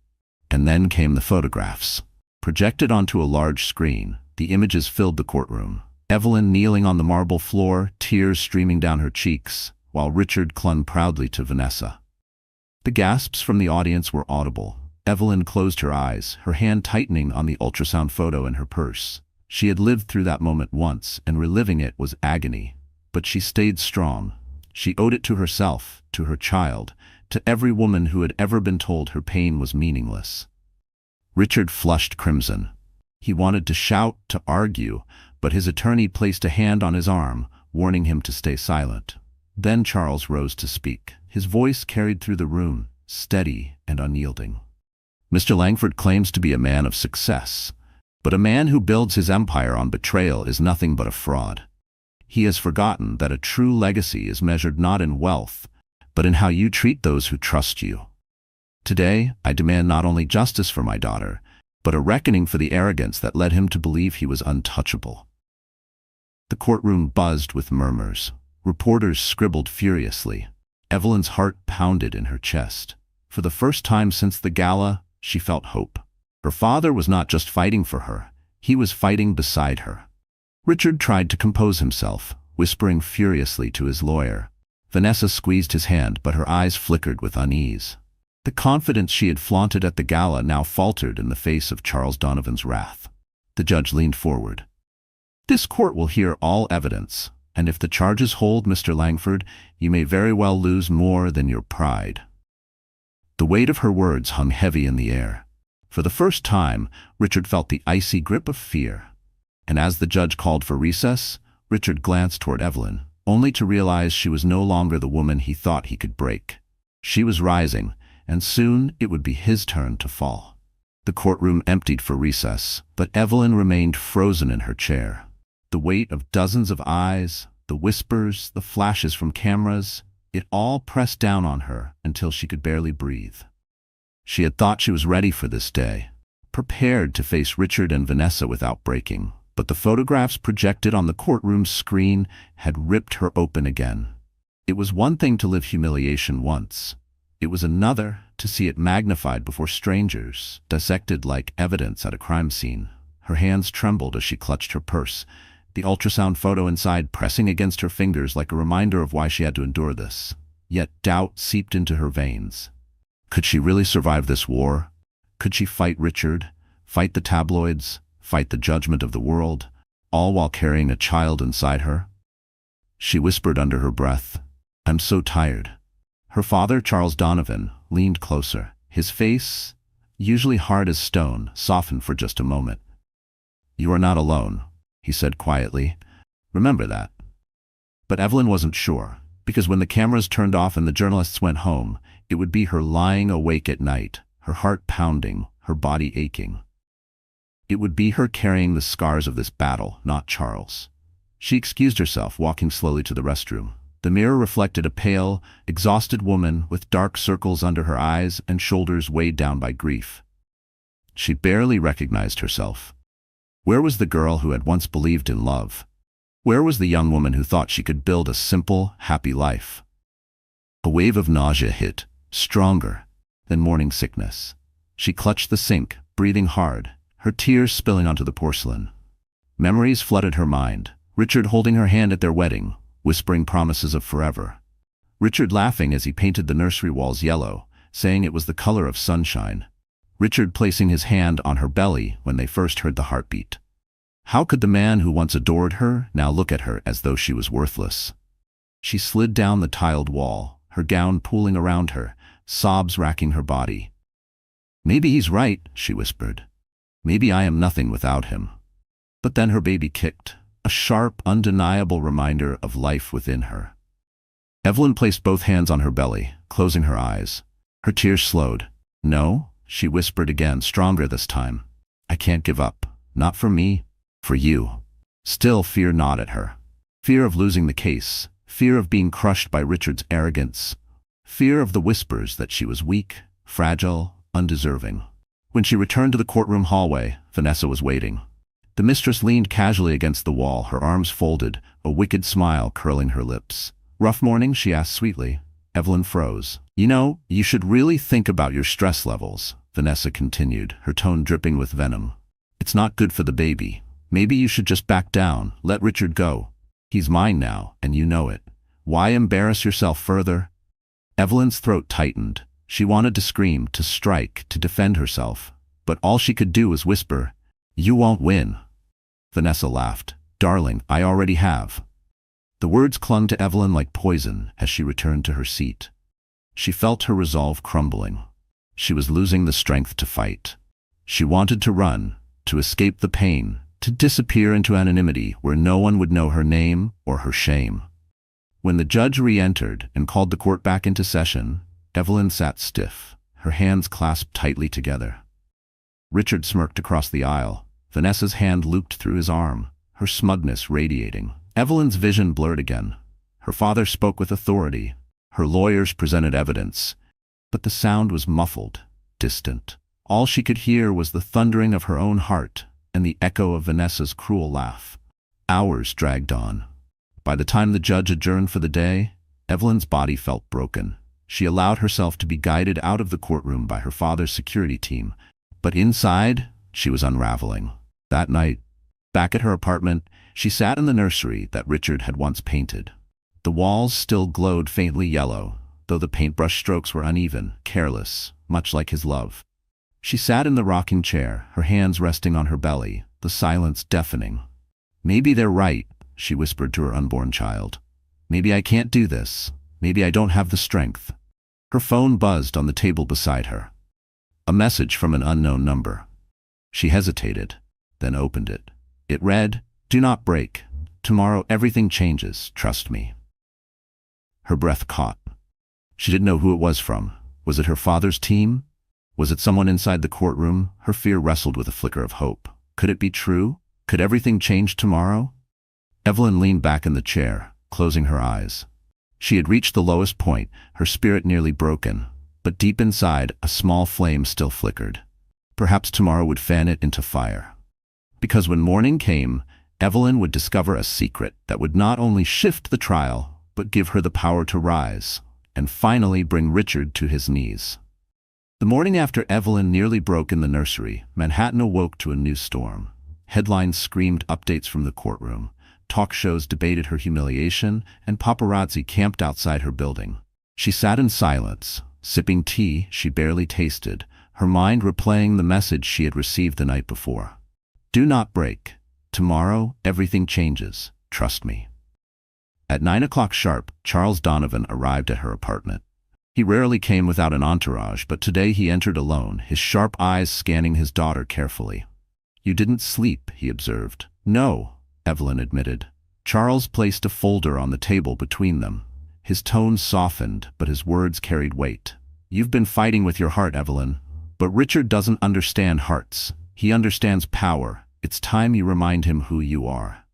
And then came the photographs. Projected onto a large screen, the images filled the courtroom. Evelyn kneeling on the marble floor, tears streaming down her cheeks, while Richard clung proudly to Vanessa. The gasps from the audience were audible. Evelyn closed her eyes, her hand tightening on the ultrasound photo in her purse. She had lived through that moment once, and reliving it was agony. But she stayed strong. She owed it to herself, to her child, to every woman who had ever been told her pain was meaningless. Richard flushed crimson. He wanted to shout, to argue, but his attorney placed a hand on his arm, warning him to stay silent. Then Charles rose to speak. His voice carried through the room, steady and unyielding. "Mr. Langford claims to be a man of success, but a man who builds his empire on betrayal is nothing but a fraud. He has forgotten that a true legacy is measured not in wealth, but in how you treat those who trust you. Today, I demand not only justice for my daughter, but a reckoning for the arrogance that led him to believe he was untouchable." The courtroom buzzed with murmurs. Reporters scribbled furiously. Evelyn's heart pounded in her chest. For the first time since the gala, she felt hope. Her father was not just fighting for her, he was fighting beside her. Richard tried to compose himself, whispering furiously to his lawyer. Vanessa squeezed his hand, but her eyes flickered with unease. The confidence she had flaunted at the gala now faltered in the face of Charles Donovan's wrath. The judge leaned forward. "This court will hear all evidence, and if the charges hold, Mr. Langford, you may very well lose more than your pride." The weight of her words hung heavy in the air. For the first time, Richard felt the icy grip of fear. And as the judge called for recess, Richard glanced toward Evelyn, only to realize she was no longer the woman he thought he could break. She was rising, and soon it would be his turn to fall. The courtroom emptied for recess, but Evelyn remained frozen in her chair. The weight of dozens of eyes, the whispers, the flashes from cameras, it all pressed down on her until she could barely breathe. She had thought she was ready for this day, prepared to face Richard and Vanessa without breaking, but the photographs projected on the courtroom screen had ripped her open again. It was one thing to live humiliation once. It was another to see it magnified before strangers, dissected like evidence at a crime scene. Her hands trembled as she clutched her purse, the ultrasound photo inside pressing against her fingers like a reminder of why she had to endure this. Yet doubt seeped into her veins. Could she really survive this war? Could she fight Richard, fight the tabloids, fight the judgment of the world, all while carrying a child inside her? She whispered under her breath, "I'm so tired." Her father, Charles Donovan, leaned closer. His face, usually hard as stone, softened for just a moment. "You are not alone," he said quietly. "Remember that." But Evelyn wasn't sure, because when the cameras turned off and the journalists went home, it would be her lying awake at night, her heart pounding, her body aching. It would be her carrying the scars of this battle, not Charles. She excused herself, walking slowly to the restroom. The mirror reflected a pale, exhausted woman with dark circles under her eyes and shoulders weighed down by grief. She barely recognized herself. Where was the girl who had once believed in love? Where was the young woman who thought she could build a simple, happy life? A wave of nausea hit, stronger than morning sickness. She clutched the sink, breathing hard, her tears spilling onto the porcelain. Memories flooded her mind. Richard holding her hand at their wedding, whispering promises of forever. Richard laughing as he painted the nursery walls yellow, saying it was the color of sunshine. Richard placing his hand on her belly when they first heard the heartbeat. How could the man who once adored her now look at her as though she was worthless? She slid down the tiled wall, her gown pooling around her, sobs racking her body. Maybe he's right, she whispered. Maybe I am nothing without him. But then her baby kicked, a sharp, undeniable reminder of life within her. Evelyn placed both hands on her belly, closing her eyes. Her tears slowed. No, she whispered again, stronger this time. I can't give up. Not for me, for you. Still, fear gnawed at her. Fear of losing the case. Fear of being crushed by Richard's arrogance. Fear of the whispers that she was weak, fragile, undeserving. When she returned to the courtroom hallway, Vanessa was waiting. The mistress leaned casually against the wall, her arms folded, a wicked smile curling her lips. Rough morning, she asked sweetly. Evelyn froze. You know, you should really think about your stress levels, Vanessa continued, her tone dripping with venom. It's not good for the baby. Maybe you should just back down, let Richard go. He's mine now, and you know it. Why embarrass yourself further? Evelyn's throat tightened. She wanted to scream, to strike, to defend herself. But all she could do was whisper, "You won't win." Vanessa laughed. Darling, I already have. The words clung to Evelyn like poison as she returned to her seat. She felt her resolve crumbling. She was losing the strength to fight. She wanted to run, to escape the pain, to disappear into anonymity where no one would know her name or her shame. When the judge re-entered and called the court back into session, Evelyn sat stiff, her hands clasped tightly together. Richard smirked across the aisle. Vanessa's hand looped through his arm, her smugness radiating. Evelyn's vision blurred again. Her father spoke with authority. Her lawyers presented evidence. But the sound was muffled, distant. All she could hear was the thundering of her own heart and the echo of Vanessa's cruel laugh. Hours dragged on. By the time the judge adjourned for the day, Evelyn's body felt broken. She allowed herself to be guided out of the courtroom by her father's security team. But inside, she was unraveling. That night, back at her apartment, she sat in the nursery that Richard had once painted. The walls still glowed faintly yellow, though the paintbrush strokes were uneven, careless, much like his love. She sat in the rocking chair, her hands resting on her belly, the silence deafening. Maybe they're right, she whispered to her unborn child. Maybe I can't do this. Maybe I don't have the strength. Her phone buzzed on the table beside her. A message from an unknown number. She hesitated, then opened it. It read, "Do not break. Tomorrow everything changes, trust me." Her breath caught. She didn't know who it was from. Was it her father's team? Was it someone inside the courtroom? Her fear wrestled with a flicker of hope. Could it be true? Could everything change tomorrow? Evelyn leaned back in the chair, closing her eyes. She had reached the lowest point, her spirit nearly broken, but deep inside, a small flame still flickered. Perhaps tomorrow would fan it into fire. Because when morning came, Evelyn would discover a secret that would not only shift the trial, but give her the power to rise, and finally bring Richard to his knees. The morning after Evelyn nearly broke in the nursery, Manhattan awoke to a new storm. Headlines screamed updates from the courtroom. Talk shows debated her humiliation, and paparazzi camped outside her building. She sat in silence, sipping tea she barely tasted, her mind replaying the message she had received the night before. Do not break. Tomorrow, everything changes. Trust me. At 9 o'clock sharp, Charles Donovan arrived at her apartment. He rarely came without an entourage, but today he entered alone, his sharp eyes scanning his daughter carefully. You didn't sleep, he observed. No, Evelyn admitted. Charles placed a folder on the table between them. His tone softened, but his words carried weight. You've been fighting with your heart, Evelyn. But Richard doesn't understand hearts. He understands power. It's time you remind him who you are.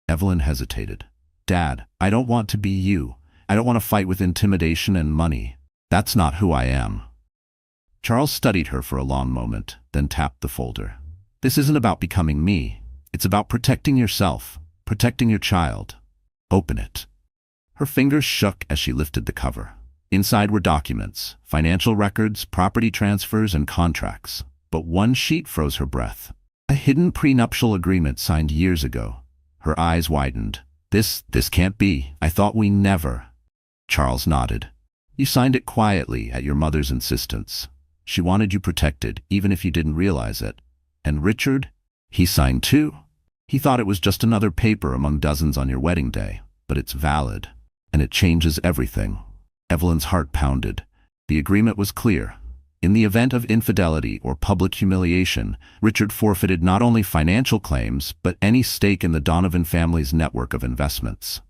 Evelyn hesitated. Dad, I don't want to be you. I don't want to fight with intimidation and money. That's not who I am. Charles studied her for a long moment, then tapped the folder. This isn't about becoming me. It's about protecting yourself, protecting your child. Open it. Her fingers shook as she lifted the cover. Inside were documents, financial records, property transfers, and contracts. But one sheet froze her breath. A hidden prenuptial agreement signed years ago. Her eyes widened. This can't be. I thought we never. Charles nodded. You signed it quietly at your mother's insistence. She wanted you protected, even if you didn't realize it. And Richard? He signed too. He thought it was just another paper among dozens on your wedding day. But it's valid. And it changes everything. Evelyn's heart pounded. The agreement was clear. In the event of infidelity or public humiliation, Richard forfeited not only financial claims, but any stake in the Donovan family's network of investments.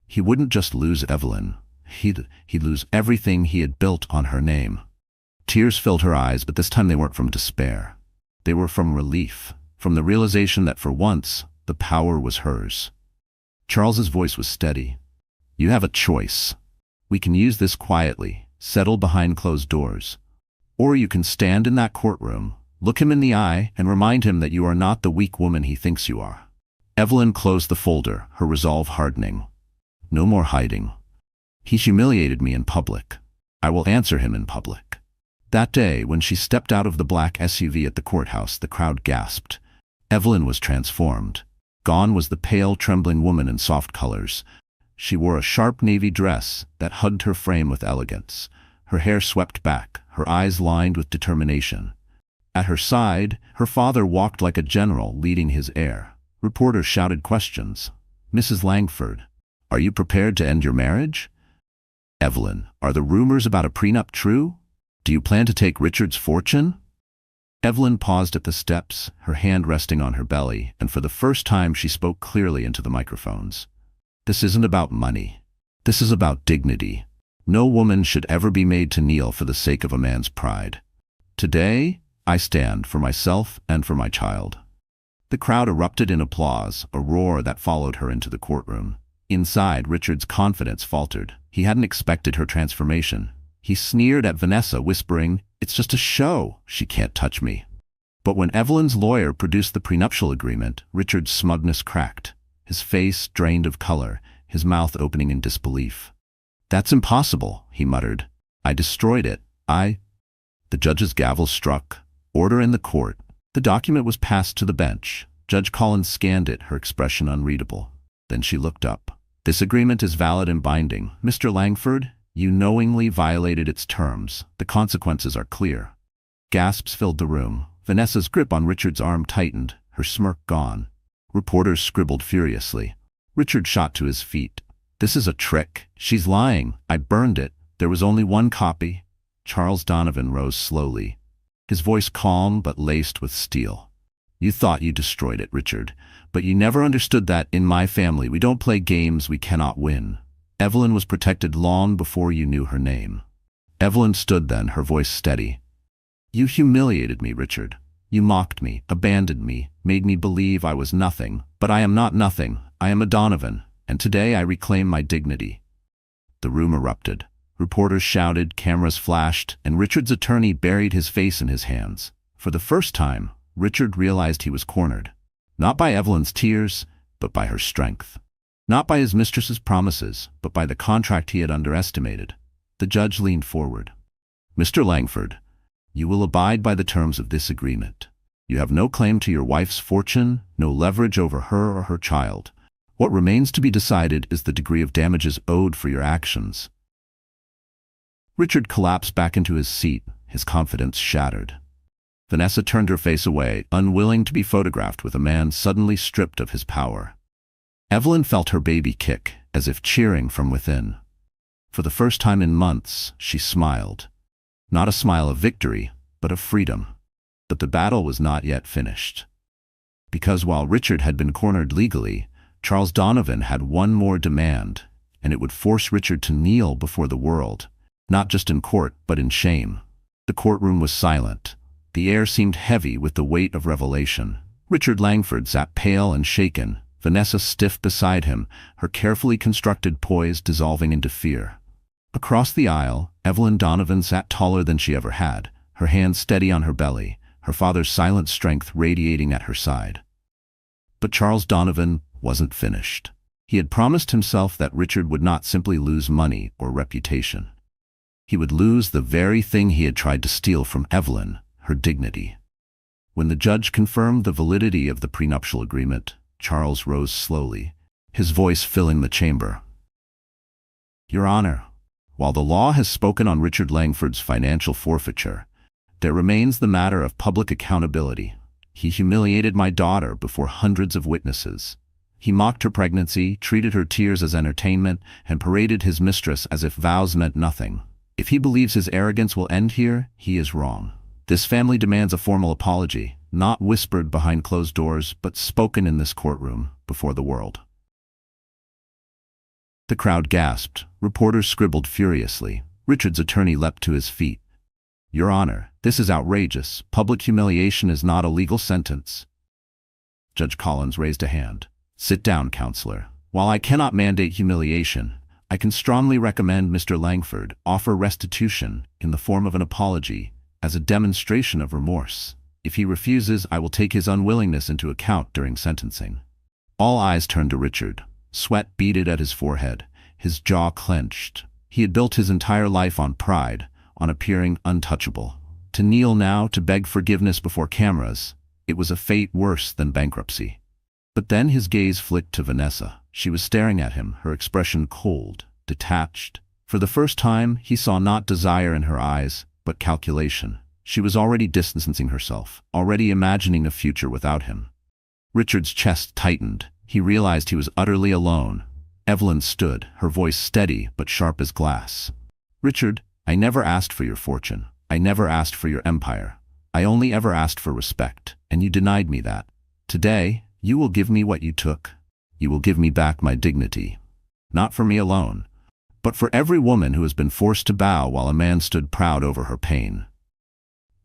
He wouldn't just lose Evelyn. He'd lose everything he had built on her name. Tears filled her eyes, but this time they weren't from despair. They were from relief, from the realization that for once, the power was hers. Charles's voice was steady. You have a choice. We can use this quietly, settle behind closed doors. Or you can stand in that courtroom, look him in the eye, and remind him that you are not the weak woman he thinks you are. Evelyn closed the folder, her resolve hardening. No more hiding. He humiliated me in public. I will answer him in public. That day, when she stepped out of the black SUV at the courthouse, the crowd gasped. Evelyn was transformed. Gone was the pale, trembling woman in soft colors. She wore a sharp navy dress that hugged her frame with elegance. Her hair swept back, her eyes lined with determination. At her side, her father walked like a general leading his heir. Reporters shouted questions. Mrs. Langford, are you prepared to end your marriage? Evelyn, are the rumors about a prenup true? Do you plan to take Richard's fortune? Evelyn paused at the steps, her hand resting on her belly, and for the first time she spoke clearly into the microphones. This isn't about money. This is about dignity. No woman should ever be made to kneel for the sake of a man's pride. Today, I stand for myself and for my child. The crowd erupted in applause, a roar that followed her into the courtroom. Inside, Richard's confidence faltered. He hadn't expected her transformation. He sneered at Vanessa, whispering, "It's just a show. She can't touch me." But when Evelyn's lawyer produced the prenuptial agreement, Richard's smugness cracked. His face drained of color, his mouth opening in disbelief. "That's impossible," he muttered. "I destroyed it. The judge's gavel struck. Order in the court. The document was passed to the bench. Judge Collins scanned it, her expression unreadable. Then she looked up. "This agreement is valid and binding. Mr. Langford, you knowingly violated its terms. The consequences are clear." Gasps filled the room. Vanessa's grip on Richard's arm tightened, her smirk gone. Reporters scribbled furiously. Richard shot to his feet. "This is a trick. She's lying. I burned it. There was only one copy." Charles Donovan rose slowly, his voice calm but laced with steel. "You thought you destroyed it, Richard, but you never understood that in my family we don't play games we cannot win. Evelyn was protected long before you knew her name." Evelyn stood then, her voice steady. "You humiliated me, Richard. You mocked me, abandoned me, made me believe I was nothing. But I am not nothing. I am a Donovan, and today I reclaim my dignity." The room erupted. Reporters shouted, cameras flashed, and Richard's attorney buried his face in his hands. For the first time, Richard realized he was cornered. Not by Evelyn's tears, but by her strength. Not by his mistress's promises, but by the contract he had underestimated. The judge leaned forward. "Mr. Langford, you will abide by the terms of this agreement. You have no claim to your wife's fortune, no leverage over her or her child. What remains to be decided is the degree of damages owed for your actions." Richard collapsed back into his seat, his confidence shattered. Vanessa turned her face away, unwilling to be photographed with a man suddenly stripped of his power. Evelyn felt her baby kick, as if cheering from within. For the first time in months, she smiled. Not a smile of victory, but of freedom. But the battle was not yet finished. Because while Richard had been cornered legally, Charles Donovan had one more demand, and it would force Richard to kneel before the world, not just in court, but in shame. The courtroom was silent. The air seemed heavy with the weight of revelation. Richard Langford sat pale and shaken, Vanessa stiff beside him, her carefully constructed poise dissolving into fear. Across the aisle, Evelyn Donovan sat taller than she ever had, her hands steady on her belly, her father's silent strength radiating at her side. But Charles Donovan wasn't finished. He had promised himself that Richard would not simply lose money or reputation. He would lose the very thing he had tried to steal from Evelyn, her dignity. When the judge confirmed the validity of the prenuptial agreement, Charles rose slowly, his voice filling the chamber. "Your Honor, while the law has spoken on Richard Langford's financial forfeiture, there remains the matter of public accountability. He humiliated my daughter before hundreds of witnesses. He mocked her pregnancy, treated her tears as entertainment, and paraded his mistress as if vows meant nothing. If he believes his arrogance will end here, he is wrong. This family demands a formal apology, not whispered behind closed doors, but spoken in this courtroom, before the world. The crowd gasped. Reporters scribbled furiously. Richard's attorney leapt to his feet. Your Honor, this is outrageous. Public humiliation is not a legal sentence. Judge Collins raised a hand. Sit down, counselor. While I cannot mandate humiliation, I can strongly recommend Mr. Langford offer restitution in the form of an apology as a demonstration of remorse. If he refuses, I will take his unwillingness into account during sentencing. All eyes turned to Richard. Sweat beaded at his forehead. His jaw clenched. He had built his entire life on pride, on appearing untouchable. To kneel now, to beg forgiveness before cameras, it was a fate worse than bankruptcy. But then his gaze flicked to Vanessa. She was staring at him, her expression cold, detached. For the first time, he saw not desire in her eyes, but calculation. She was already distancing herself, already imagining a future without him. Richard's chest tightened. He realized he was utterly alone. Evelyn stood, her voice steady but sharp as glass. Richard, I never asked for your fortune. I never asked for your empire. I only ever asked for respect, and you denied me that. Today, you will give me what you took. You will give me back my dignity. Not for me alone, but for every woman who has been forced to bow while a man stood proud over her pain.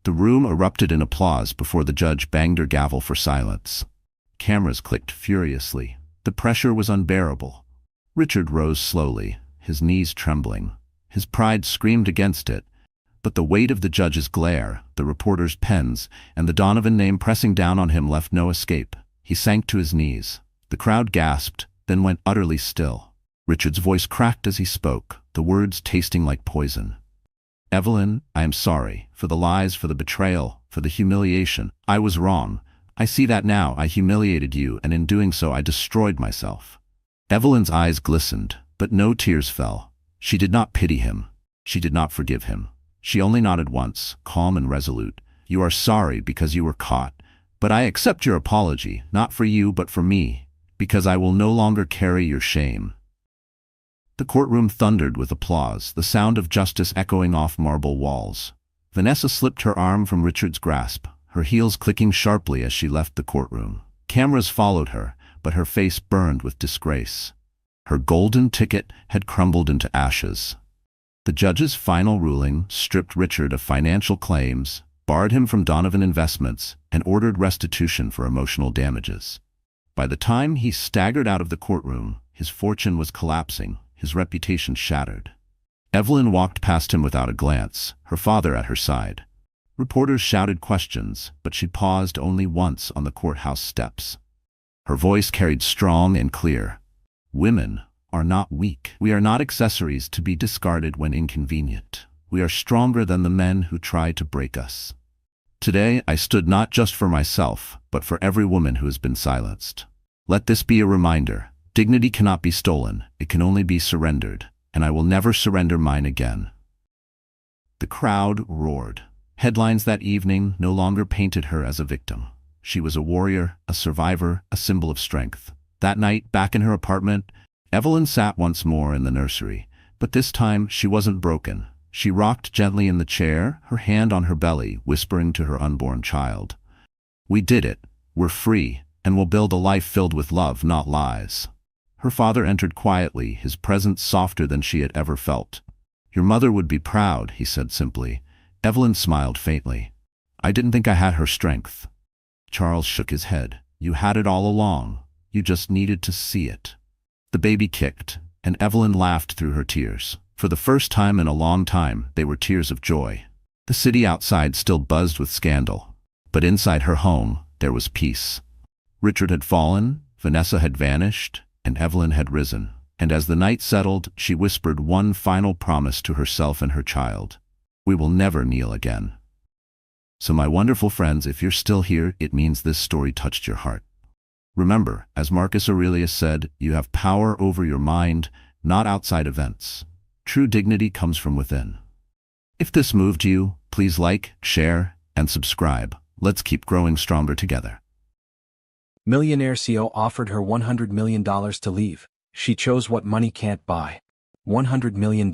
The room erupted in applause before the judge banged her gavel for silence. Cameras clicked furiously. The pressure was unbearable. Richard rose slowly, his knees trembling. His pride screamed against it, but the weight of the judge's glare, the reporters' pens, and the Donovan name pressing down on him left no escape. He sank to his knees. The crowd gasped, then went utterly still. Richard's voice cracked as he spoke, the words tasting like poison. Evelyn, I am sorry, for the lies, for the betrayal, for the humiliation. I was wrong. I see that now. I humiliated you, and in doing so I destroyed myself. Evelyn's eyes glistened, but no tears fell. She did not pity him. She did not forgive him. She only nodded once, calm and resolute. You are sorry because you were caught, but I accept your apology, not for you but for me, because I will no longer carry your shame. The courtroom thundered with applause, the sound of justice echoing off marble walls. Vanessa slipped her arm from Richard's grasp, her heels clicking sharply as she left the courtroom. Cameras followed her, but her face burned with disgrace. Her golden ticket had crumbled into ashes. The judge's final ruling stripped Richard of financial claims, barred him from Donovan Investments, and ordered restitution for emotional damages. By the time he staggered out of the courtroom, his fortune was collapsing, his reputation shattered. Evelyn walked past him without a glance, her father at her side. Reporters shouted questions, but she paused only once on the courthouse steps. Her voice carried strong and clear. Women are not weak. We are not accessories to be discarded when inconvenient. We are stronger than the men who try to break us. Today, I stood not just for myself, but for every woman who has been silenced. Let this be a reminder. Dignity cannot be stolen. It can only be surrendered, and I will never surrender mine again. The crowd roared. Headlines that evening no longer painted her as a victim. She was a warrior, a survivor, a symbol of strength. That night, back in her apartment, Evelyn sat once more in the nursery, but this time she wasn't broken. She rocked gently in the chair, her hand on her belly, whispering to her unborn child. We did it. We're free, and we'll build a life filled with love, not lies. Her father entered quietly, his presence softer than she had ever felt. Your mother would be proud, he said simply. Evelyn smiled faintly. I didn't think I had her strength. Charles shook his head. You had it all along. You just needed to see it. The baby kicked, and Evelyn laughed through her tears. For the first time in a long time, they were tears of joy. The city outside still buzzed with scandal, but inside her home, there was peace. Richard had fallen, Vanessa had vanished, and Evelyn had risen. And as the night settled, she whispered one final promise to herself and her child. We will never kneel again. So my wonderful friends, if you're still here, it means this story touched your heart. Remember, as Marcus Aurelius said, you have power over your mind, not outside events. True dignity comes from within. If this moved you, please like, share, and subscribe. Let's keep growing stronger together. Millionaire CEO offered her $100 million to leave. She chose what money can't buy. $100 million.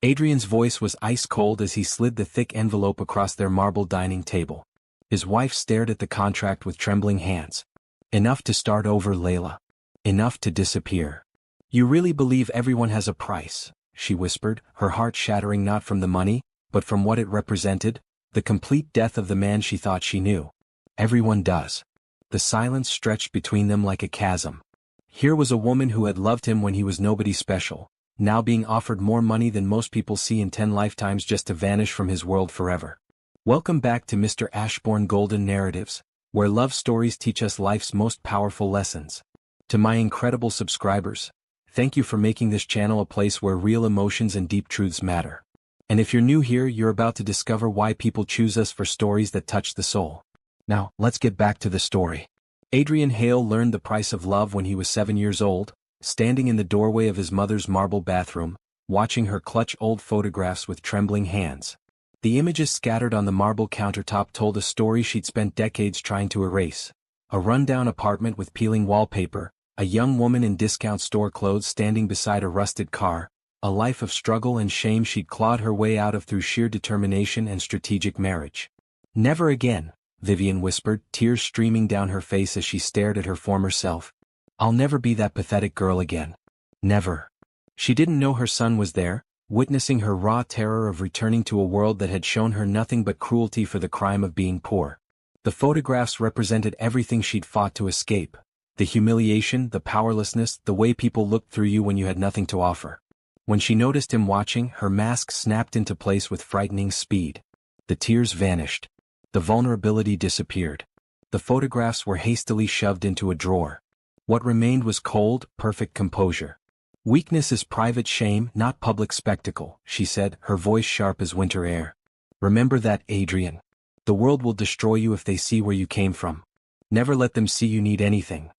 Adrian's voice was ice cold as he slid the thick envelope across their marble dining table. His wife stared at the contract with trembling hands. Enough to start over, Layla. Enough to disappear. You really believe everyone has a price, she whispered, her heart shattering not from the money, but from what it represented, the complete death of the man she thought she knew. Everyone does. The silence stretched between them like a chasm. Here was a woman who had loved him when he was nobody special, now being offered more money than most people see in 10 lifetimes just to vanish from his world forever. Welcome back to Mr. Ashbourne Golden Narratives, where love stories teach us life's most powerful lessons. To my incredible subscribers, thank you for making this channel a place where real emotions and deep truths matter. And if you're new here, you're about to discover why people choose us for stories that touch the soul. Now, let's get back to the story. Adrian Hale learned the price of love when he was 7 years old, standing in the doorway of his mother's marble bathroom, watching her clutch old photographs with trembling hands. The images scattered on the marble countertop told a story she'd spent decades trying to erase. A rundown apartment with peeling wallpaper, a young woman in discount store clothes standing beside a rusted car, a life of struggle and shame she'd clawed her way out of through sheer determination and strategic marriage. Never again, Vivian whispered, tears streaming down her face as she stared at her former self. I'll never be that pathetic girl again. Never. She didn't know her son was there, witnessing her raw terror of returning to a world that had shown her nothing but cruelty for the crime of being poor. The photographs represented everything she'd fought to escape. The humiliation, the powerlessness, the way people looked through you when you had nothing to offer. When she noticed him watching, her mask snapped into place with frightening speed. The tears vanished. The vulnerability disappeared. The photographs were hastily shoved into a drawer. What remained was cold, perfect composure. Weakness is private shame, not public spectacle, she said, her voice sharp as winter air. Remember that, Adrian. The world will destroy you if they see where you came from. Never let them see you need anything.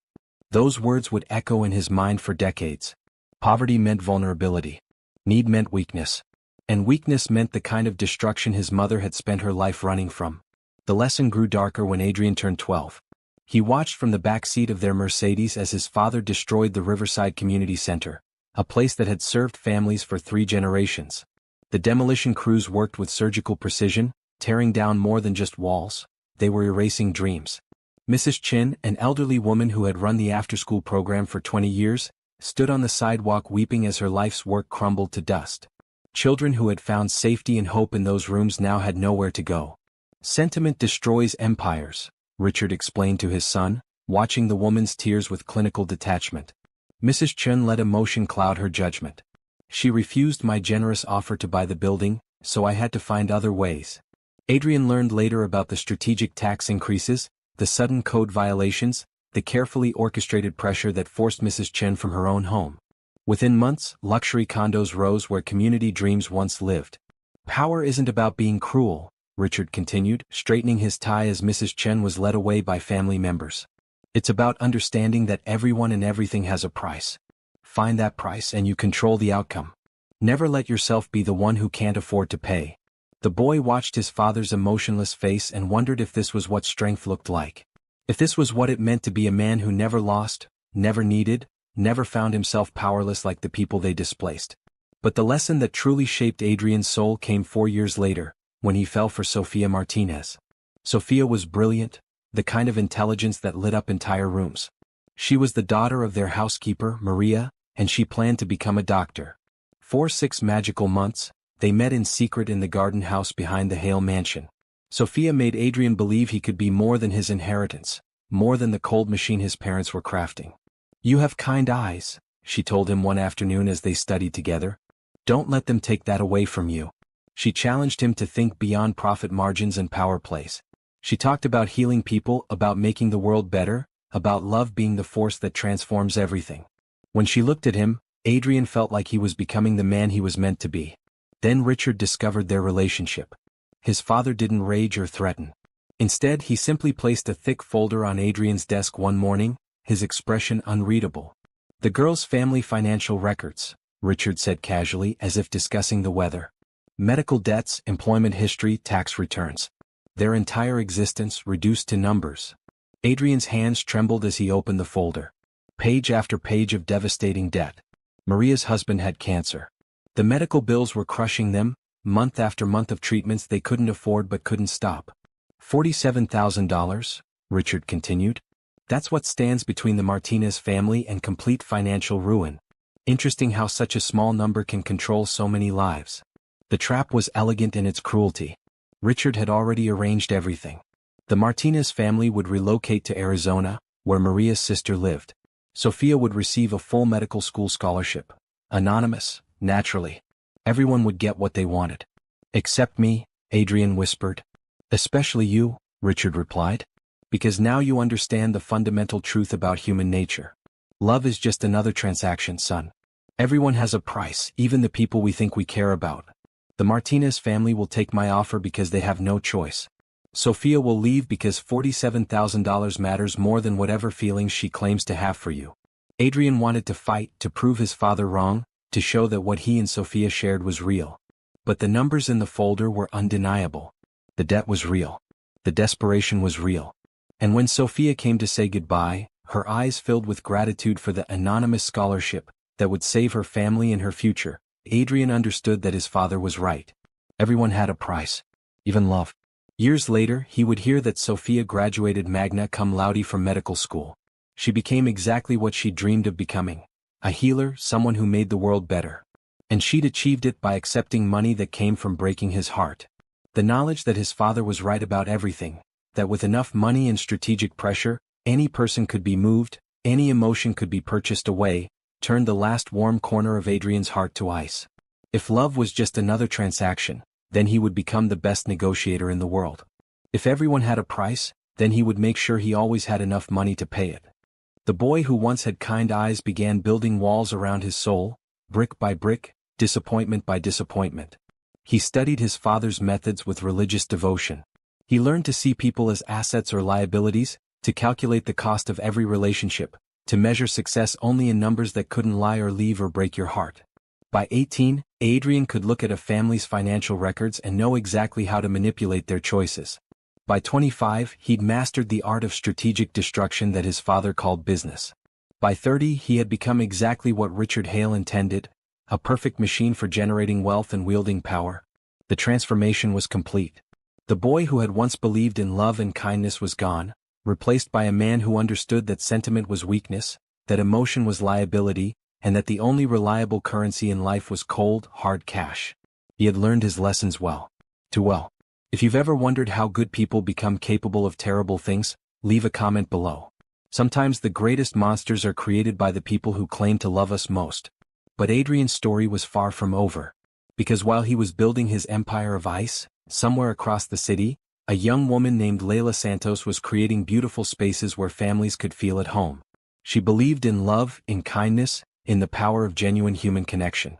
Those words would echo in his mind for decades. Poverty meant vulnerability. Need meant weakness. And weakness meant the kind of destruction his mother had spent her life running from. The lesson grew darker when Adrian turned 12. He watched from the back seat of their Mercedes as his father destroyed the Riverside Community Center, a place that had served families for 3 generations. The demolition crews worked with surgical precision, tearing down more than just walls. They were erasing dreams. Mrs. Chin, an elderly woman who had run the after-school program for 20 years, stood on the sidewalk weeping as her life's work crumbled to dust. Children who had found safety and hope in those rooms now had nowhere to go. Sentiment destroys empires, Richard explained to his son, watching the woman's tears with clinical detachment. Mrs. Chun let emotion cloud her judgment. She refused my generous offer to buy the building, so I had to find other ways. Adrian learned later about the strategic tax increases, the sudden code violations, the carefully orchestrated pressure that forced Mrs. Chen from her own home. Within months, luxury condos rose where community dreams once lived. Power isn't about being cruel, Richard continued, straightening his tie as Mrs. Chen was led away by family members. It's about understanding that everyone and everything has a price. Find that price and you control the outcome. Never let yourself be the one who can't afford to pay. The boy watched his father's emotionless face and wondered if this was what strength looked like. If this was what it meant to be a man who never lost, never needed, never found himself powerless like the people they displaced. But the lesson that truly shaped Adrian's soul came 4 years later, when he fell for Sophia Martinez. Sophia was brilliant, the kind of intelligence that lit up entire rooms. She was the daughter of their housekeeper, Maria, and she planned to become a doctor. For 6 magical months, they met in secret in the garden house behind the Hale mansion. Sophia made Adrian believe he could be more than his inheritance, more than the cold machine his parents were crafting. You have kind eyes, she told him one afternoon as they studied together. Don't let them take that away from you. She challenged him to think beyond profit margins and power plays. She talked about healing people, about making the world better, about love being the force that transforms everything. When she looked at him, Adrian felt like he was becoming the man he was meant to be. Then Richard discovered their relationship. His father didn't rage or threaten. Instead, he simply placed a thick folder on Adrian's desk one morning, his expression unreadable. The girl's family financial records, Richard said casually as if discussing the weather. Medical debts, employment history, tax returns. Their entire existence reduced to numbers. Adrian's hands trembled as he opened the folder. Page after page of devastating debt. Maria's husband had cancer. The medical bills were crushing them, month after month of treatments they couldn't afford but couldn't stop. $47,000, Richard continued. That's what stands between the Martinez family and complete financial ruin. Interesting how such a small number can control so many lives. The trap was elegant in its cruelty. Richard had already arranged everything. The Martinez family would relocate to Arizona, where Maria's sister lived. Sophia would receive a full medical school scholarship. Anonymous, naturally. Everyone would get what they wanted. Except me, Adrian whispered. Especially you, Richard replied. Because now you understand the fundamental truth about human nature. Love is just another transaction, son. Everyone has a price, even the people we think we care about. The Martinez family will take my offer because they have no choice. Sophia will leave because $47,000 matters more than whatever feelings she claims to have for you. Adrian wanted to fight, to prove his father wrong, to show that what he and Sophia shared was real. But the numbers in the folder were undeniable. The debt was real. The desperation was real. And when Sophia came to say goodbye, her eyes filled with gratitude for the anonymous scholarship that would save her family and her future, Adrian understood that his father was right. Everyone had a price. Even love. Years later, he would hear that Sophia graduated magna cum laude from medical school. She became exactly what she dreamed of becoming. A healer, someone who made the world better. And she'd achieved it by accepting money that came from breaking his heart. The knowledge that his father was right about everything, that with enough money and strategic pressure, any person could be moved, any emotion could be purchased away, turned the last warm corner of Adrian's heart to ice. If love was just another transaction, then he would become the best negotiator in the world. If everyone had a price, then he would make sure he always had enough money to pay it. The boy who once had kind eyes began building walls around his soul, brick by brick, disappointment by disappointment. He studied his father's methods with religious devotion. He learned to see people as assets or liabilities, to calculate the cost of every relationship, to measure success only in numbers that couldn't lie or leave or break your heart. By 18, Adrian could look at a family's financial records and know exactly how to manipulate their choices. By 25, he'd mastered the art of strategic destruction that his father called business. By 30, he had become exactly what Richard Hale intended, a perfect machine for generating wealth and wielding power. The transformation was complete. The boy who had once believed in love and kindness was gone, replaced by a man who understood that sentiment was weakness, that emotion was liability, and that the only reliable currency in life was cold, hard cash. He had learned his lessons well. Too well. If you've ever wondered how good people become capable of terrible things, leave a comment below. Sometimes the greatest monsters are created by the people who claim to love us most. But Adrian's story was far from over. Because while he was building his empire of ice, somewhere across the city, a young woman named Leila Santos was creating beautiful spaces where families could feel at home. She believed in love, in kindness, in the power of genuine human connection.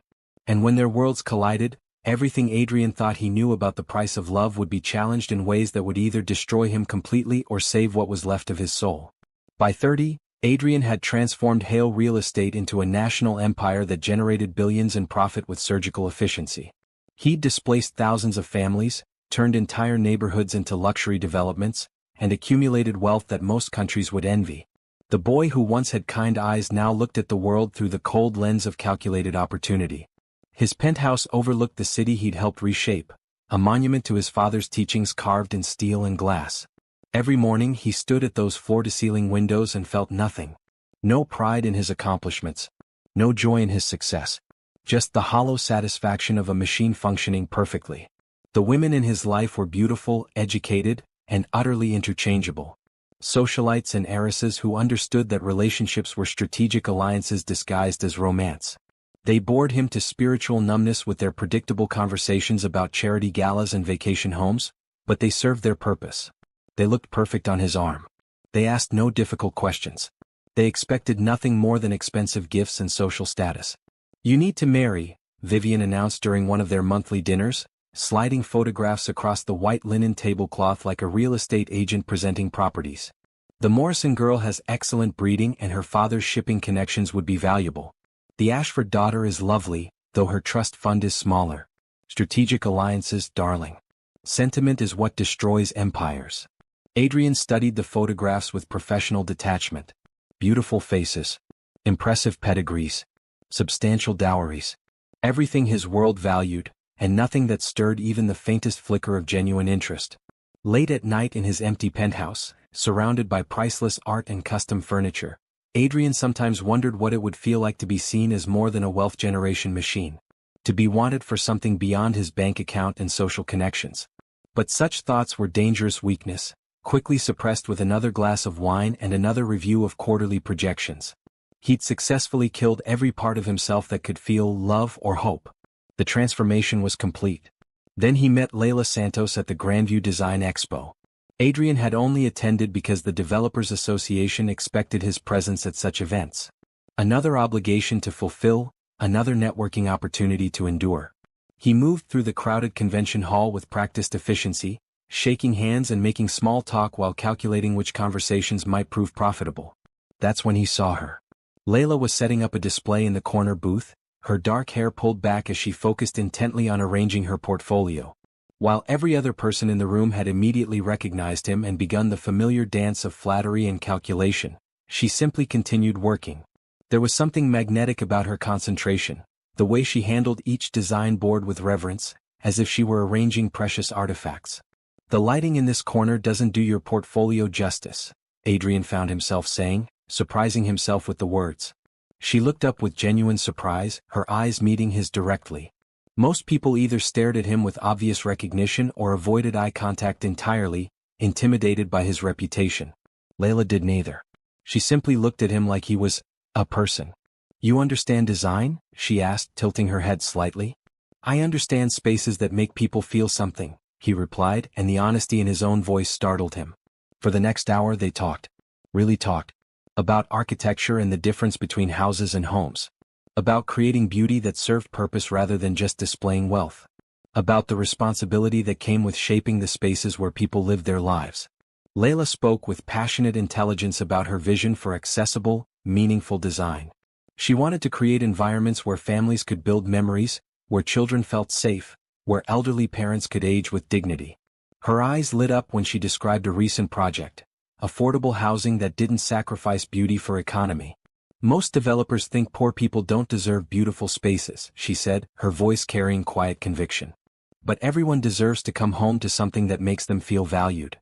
And when their worlds collided, everything Adrian thought he knew about the price of love would be challenged in ways that would either destroy him completely or save what was left of his soul. By 30, Adrian had transformed Hale real estate into a national empire that generated billions in profit with surgical efficiency. He'd displaced thousands of families, turned entire neighborhoods into luxury developments, and accumulated wealth that most countries would envy. The boy who once had kind eyes now looked at the world through the cold lens of calculated opportunity. His penthouse overlooked the city he'd helped reshape, a monument to his father's teachings carved in steel and glass. Every morning he stood at those floor-to-ceiling windows and felt nothing. No pride in his accomplishments. No joy in his success. Just the hollow satisfaction of a machine functioning perfectly. The women in his life were beautiful, educated, and utterly interchangeable. Socialites and heiresses who understood that relationships were strategic alliances disguised as romance. They bored him to spiritual numbness with their predictable conversations about charity galas and vacation homes, but they served their purpose. They looked perfect on his arm. They asked no difficult questions. They expected nothing more than expensive gifts and social status. "You need to marry," Vivian announced during one of their monthly dinners, sliding photographs across the white linen tablecloth like a real estate agent presenting properties. "The Morrison girl has excellent breeding and her father's shipping connections would be valuable. The Ashford daughter is lovely, though her trust fund is smaller. Strategic alliances, darling. Sentiment is what destroys empires." Adrian studied the photographs with professional detachment. Beautiful faces. Impressive pedigrees. Substantial dowries. everything his world valued, and nothing that stirred even the faintest flicker of genuine interest. Late at night in his empty penthouse, surrounded by priceless art and custom furniture, Adrian sometimes wondered what it would feel like to be seen as more than a wealth generation machine, to be wanted for something beyond his bank account and social connections. But such thoughts were dangerous weakness, quickly suppressed with another glass of wine and another review of quarterly projections. He'd successfully killed every part of himself that could feel love or hope. The transformation was complete. Then he met Leila Santos at the Grandview Design Expo. Adrian had only attended because the Developers Association expected his presence at such events. Another obligation to fulfill, another networking opportunity to endure. He moved through the crowded convention hall with practiced efficiency, shaking hands and making small talk while calculating which conversations might prove profitable. That's when he saw her. Leila was setting up a display in the corner booth, her dark hair pulled back as she focused intently on arranging her portfolio. While every other person in the room had immediately recognized him and begun the familiar dance of flattery and calculation, she simply continued working. There was something magnetic about her concentration, the way she handled each design board with reverence, as if she were arranging precious artifacts. The lighting in this corner doesn't do your portfolio justice, Adrian found himself saying, surprising himself with the words. She looked up with genuine surprise, her eyes meeting his directly. Most people either stared at him with obvious recognition or avoided eye contact entirely, intimidated by his reputation. Leila did neither. She simply looked at him like he was a person. "You understand design?" she asked, tilting her head slightly. "I understand spaces that make people feel something," he replied, and the honesty in his own voice startled him. For the next hour they talked. Really talked. About architecture and the difference between houses and homes. About creating beauty that served purpose rather than just displaying wealth. About the responsibility that came with shaping the spaces where people lived their lives. Leila spoke with passionate intelligence about her vision for accessible, meaningful design. She wanted to create environments where families could build memories, where children felt safe, where elderly parents could age with dignity. Her eyes lit up when she described a recent project, affordable housing that didn't sacrifice beauty for economy. "Most developers think poor people don't deserve beautiful spaces," she said, her voice carrying quiet conviction. "But everyone deserves to come home to something that makes them feel valued."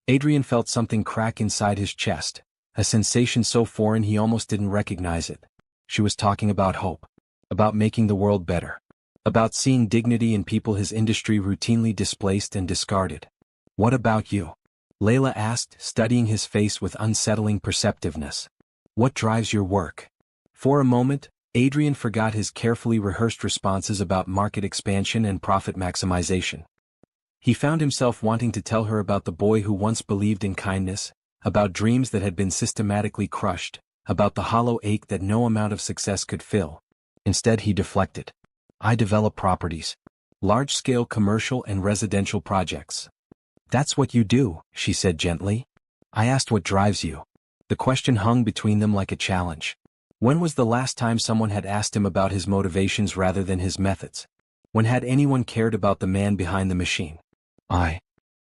Adrian felt something crack inside his chest, a sensation so foreign he almost didn't recognize it. She was talking about hope. About making the world better. About seeing dignity in people his industry routinely displaced and discarded. "What about you?" Leila asked, studying his face with unsettling perceptiveness. "What drives your work?" For a moment, Adrian forgot his carefully rehearsed responses about market expansion and profit maximization. He found himself wanting to tell her about the boy who once believed in kindness, about dreams that had been systematically crushed, about the hollow ache that no amount of success could fill. Instead he deflected. "I develop properties. Large-scale commercial and residential projects." "That's what you do," she said gently. "I asked what drives you." The question hung between them like a challenge. When was the last time someone had asked him about his motivations rather than his methods? When had anyone cared about the man behind the machine?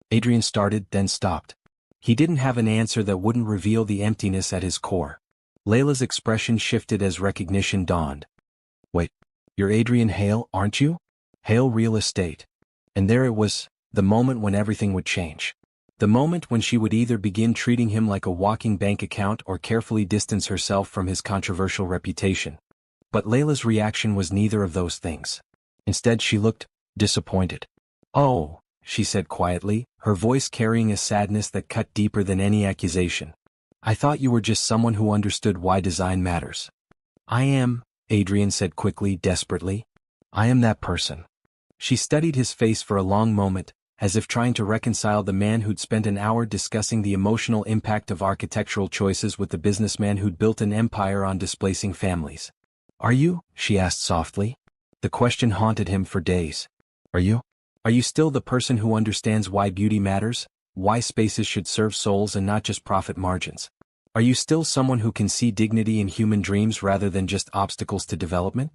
Adrian started, then stopped. He didn't have an answer that wouldn't reveal the emptiness at his core. Leila's expression shifted as recognition dawned. "Wait, you're Adrian Hale, aren't you? Hale Real Estate." And there it was, the moment when everything would change. The moment when she would either begin treating him like a walking bank account or carefully distance herself from his controversial reputation. But Leila's reaction was neither of those things. Instead she looked disappointed. "Oh," she said quietly, her voice carrying a sadness that cut deeper than any accusation. "I thought you were just someone who understood why design matters." "I am," Adrian said quickly, desperately. "I am that person." She studied his face for a long moment, as if trying to reconcile the man who'd spent an hour discussing the emotional impact of architectural choices with the businessman who'd built an empire on displacing families. "Are you?" she asked softly. The question haunted him for days. "Are you? Are you still the person who understands why beauty matters, why spaces should serve souls and not just profit margins? Are you still someone who can see dignity in human dreams rather than just obstacles to development?"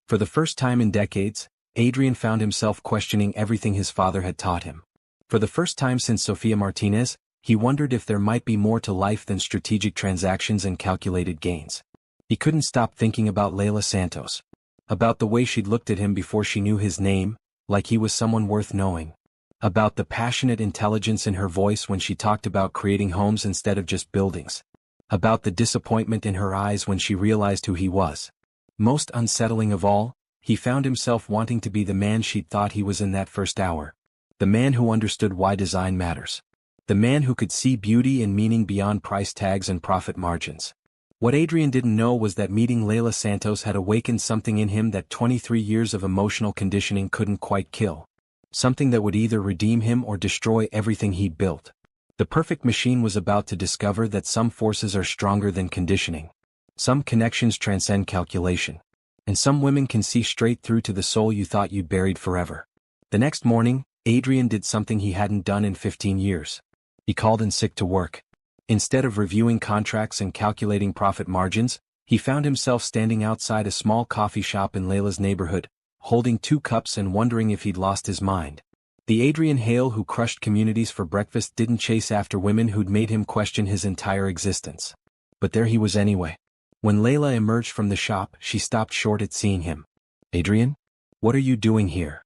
For the first time in decades, Adrian found himself questioning everything his father had taught him. For the first time since Sofia Martinez, he wondered if there might be more to life than strategic transactions and calculated gains. He couldn't stop thinking about Leila Santos. About the way she'd looked at him before she knew his name, like he was someone worth knowing. About the passionate intelligence in her voice when she talked about creating homes instead of just buildings. About the disappointment in her eyes when she realized who he was. Most unsettling of all, he found himself wanting to be the man she'd thought he was in that first hour. The man who understood why design matters. The man who could see beauty and meaning beyond price tags and profit margins. What Adrian didn't know was that meeting Leila Santos had awakened something in him that 23 years of emotional conditioning couldn't quite kill. Something that would either redeem him or destroy everything he'd built. The perfect machine was about to discover that some forces are stronger than conditioning. Some connections transcend calculation. And some women can see straight through to the soul you thought you'd buried forever. The next morning, Adrian did something he hadn't done in 15 years. He called in sick to work. Instead of reviewing contracts and calculating profit margins, he found himself standing outside a small coffee shop in Leila's neighborhood, holding 2 cups and wondering if he'd lost his mind. The Adrian Hale who crushed communities for breakfast didn't chase after women who'd made him question his entire existence. But there he was anyway. When Leila emerged from the shop, she stopped short at seeing him. "Adrian? What are you doing here?"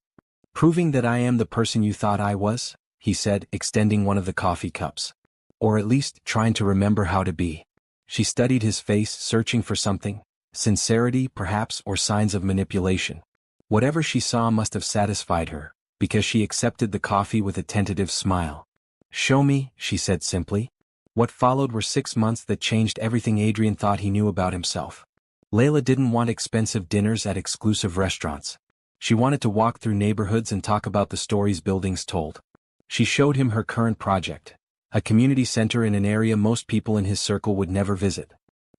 "Proving that I am the person you thought I was," he said, extending one of the coffee cups. "Or at least, trying to remember how to be." She studied his face, searching for something. Sincerity, perhaps, or signs of manipulation. Whatever she saw must have satisfied her, because she accepted the coffee with a tentative smile. "Show me," she said simply. What followed were 6 months that changed everything Adrian thought he knew about himself. Leila didn't want expensive dinners at exclusive restaurants. She wanted to walk through neighborhoods and talk about the stories buildings told. She showed him her current project, a community center in an area most people in his circle would never visit.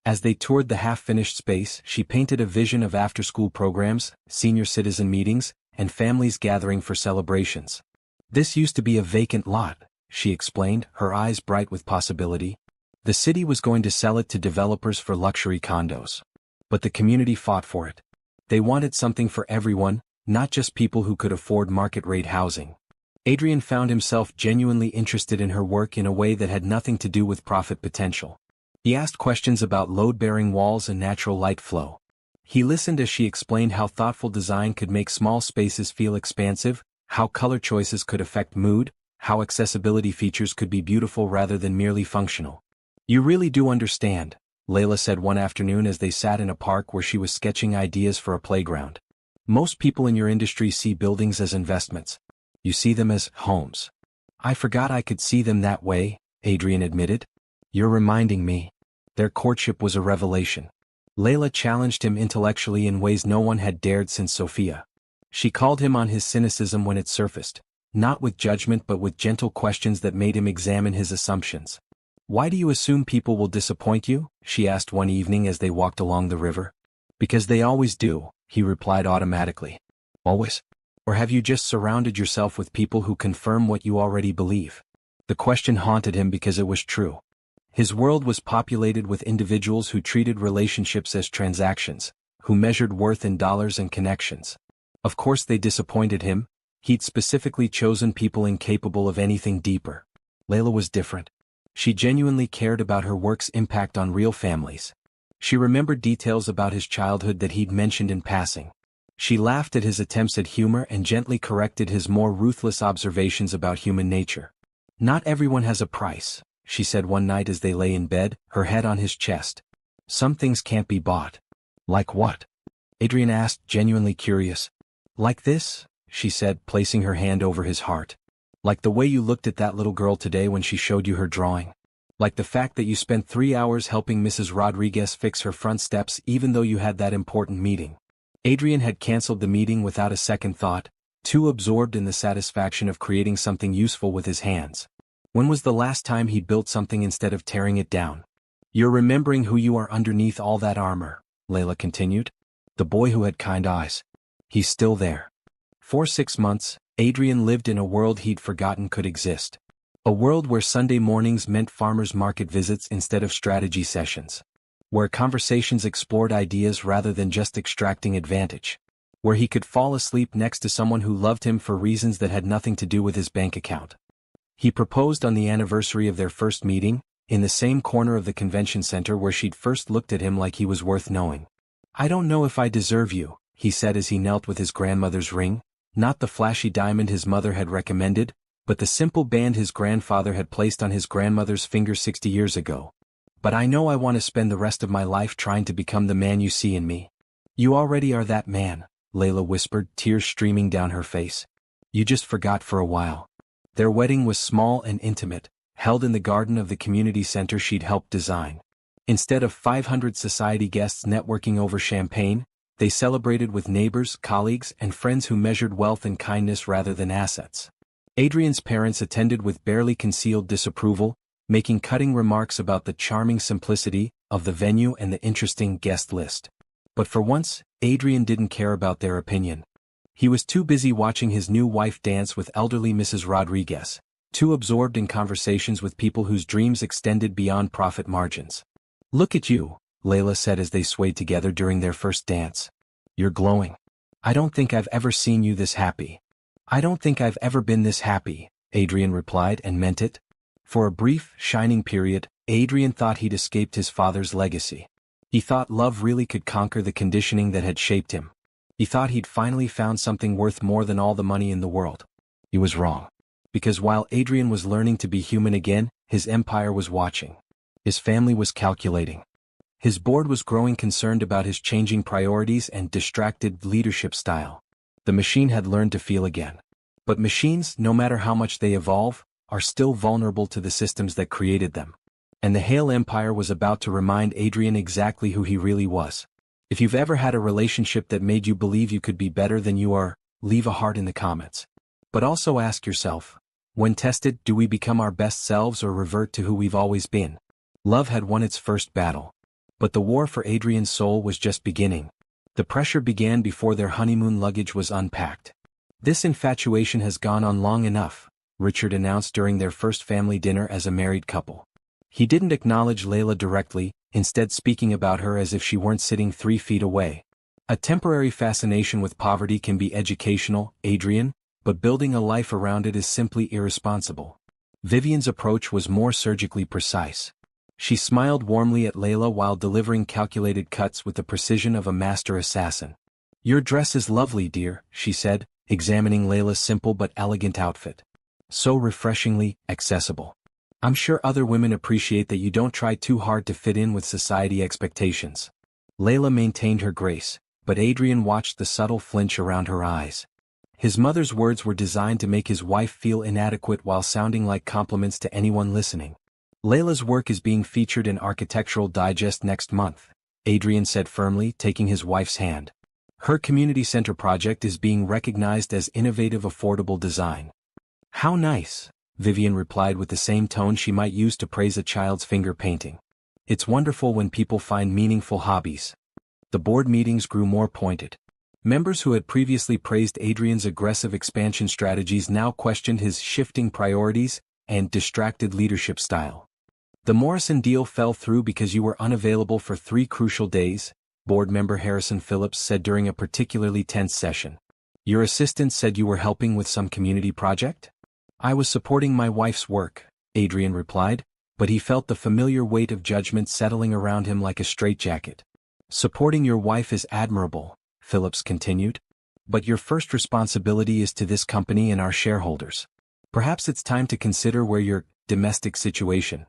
As they toured the half-finished space, she painted a vision of after-school programs, senior citizen meetings, and families gathering for celebrations. "This used to be a vacant lot," she explained, her eyes bright with possibility. The city was going to sell it to developers for luxury condos. But the community fought for it. They wanted something for everyone, not just people who could afford market-rate housing. Adrian found himself genuinely interested in her work in a way that had nothing to do with profit potential. He asked questions about load-bearing walls and natural light flow. He listened as she explained how thoughtful design could make small spaces feel expansive, how color choices could affect mood, how accessibility features could be beautiful rather than merely functional. "You really do understand," Leila said one afternoon as they sat in a park where she was sketching ideas for a playground. "Most people in your industry see buildings as investments. You see them as homes." "I forgot I could see them that way," Adrian admitted. "You're reminding me." Their courtship was a revelation. Leila challenged him intellectually in ways no one had dared since Sophia. She called him on his cynicism when it surfaced, not with judgment but with gentle questions that made him examine his assumptions. "Why do you assume people will disappoint you?" she asked one evening as they walked along the river. "Because they always do," he replied automatically. "Always? Or have you just surrounded yourself with people who confirm what you already believe?" The question haunted him because it was true. His world was populated with individuals who treated relationships as transactions, who measured worth in dollars and connections. Of course they disappointed him. He'd specifically chosen people incapable of anything deeper. Leila was different. She genuinely cared about her work's impact on real families. She remembered details about his childhood that he'd mentioned in passing. She laughed at his attempts at humor and gently corrected his more ruthless observations about human nature. "Not everyone has a price," she said one night as they lay in bed, her head on his chest. "Some things can't be bought." "Like what?" Adrian asked, genuinely curious. "Like this," she said, placing her hand over his heart. "Like the way you looked at that little girl today when she showed you her drawing. Like the fact that you spent 3 hours helping Mrs. Rodriguez fix her front steps even though you had that important meeting." Adrian had canceled the meeting without a second thought, too absorbed in the satisfaction of creating something useful with his hands. When was the last time he built something instead of tearing it down? "You're remembering who you are underneath all that armor," Leila continued. "The boy who had kind eyes. He's still there." For 6 months, Adrian lived in a world he'd forgotten could exist. A world where Sunday mornings meant farmers' market visits instead of strategy sessions. Where conversations explored ideas rather than just extracting advantage. Where he could fall asleep next to someone who loved him for reasons that had nothing to do with his bank account. He proposed on the anniversary of their first meeting, in the same corner of the convention center where she'd first looked at him like he was worth knowing. "I don't know if I deserve you," he said as he knelt with his grandmother's ring, not the flashy diamond his mother had recommended, but the simple band his grandfather had placed on his grandmother's finger 60 years ago. But I know I want to spend the rest of my life trying to become the man you see in me. You already are that man, Layla whispered, tears streaming down her face. You just forgot for a while. Their wedding was small and intimate, held in the garden of the community center she'd helped design. Instead of 500 society guests networking over champagne, they celebrated with neighbors, colleagues, and friends who measured wealth and kindness rather than assets. Adrian's parents attended with barely concealed disapproval, making cutting remarks about the charming simplicity of the venue and the interesting guest list. But for once, Adrian didn't care about their opinion. He was too busy watching his new wife dance with elderly Mrs. Rodriguez, too absorbed in conversations with people whose dreams extended beyond profit margins. Look at you, Layla said as they swayed together during their first dance. You're glowing. I don't think I've ever seen you this happy. I don't think I've ever been this happy, Adrian replied and meant it. For a brief, shining period, Adrian thought he'd escaped his father's legacy. He thought love really could conquer the conditioning that had shaped him. He thought he'd finally found something worth more than all the money in the world. He was wrong. Because while Adrian was learning to be human again, his empire was watching. His family was calculating. His board was growing concerned about his changing priorities and distracted leadership style. The machine had learned to feel again. But machines, no matter how much they evolve, are still vulnerable to the systems that created them. And the Hale Empire was about to remind Adrian exactly who he really was. If you've ever had a relationship that made you believe you could be better than you are, leave a heart in the comments. But also ask yourself, when tested, do we become our best selves or revert to who we've always been? Love had won its first battle. But the war for Adrian's soul was just beginning. The pressure began before their honeymoon luggage was unpacked. This infatuation has gone on long enough, Richard announced during their first family dinner as a married couple. He didn't acknowledge Layla directly, instead speaking about her as if she weren't sitting 3 feet away. A temporary fascination with poverty can be educational, Adrian, but building a life around it is simply irresponsible. Vivian's approach was more surgically precise. She smiled warmly at Layla while delivering calculated cuts with the precision of a master assassin. Your dress is lovely, dear, she said, examining Layla's simple but elegant outfit. So refreshingly accessible. I'm sure other women appreciate that you don't try too hard to fit in with society expectations. Layla maintained her grace, but Adrian watched the subtle flinch around her eyes. His mother's words were designed to make his wife feel inadequate while sounding like compliments to anyone listening. Layla's work is being featured in Architectural Digest next month, Adrian said firmly, taking his wife's hand. Her community center project is being recognized as innovative, affordable design. How nice, Vivian replied with the same tone she might use to praise a child's finger painting. It's wonderful when people find meaningful hobbies. The board meetings grew more pointed. Members who had previously praised Adrian's aggressive expansion strategies now questioned his shifting priorities and distracted leadership style. The Morrison deal fell through because you were unavailable for 3 crucial days, board member Harrison Phillips said during a particularly tense session. Your assistant said you were helping with some community project? I was supporting my wife's work, Adrian replied, but he felt the familiar weight of judgment settling around him like a straitjacket. Supporting your wife is admirable, Phillips continued. But your first responsibility is to this company and our shareholders. Perhaps it's time to consider where your domestic situation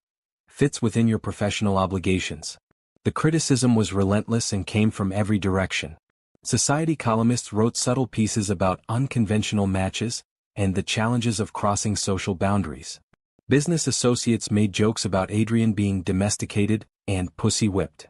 fits within your professional obligations. The criticism was relentless and came from every direction. Society columnists wrote subtle pieces about unconventional matches and the challenges of crossing social boundaries. Business associates made jokes about Adrian being domesticated and pussy-whipped.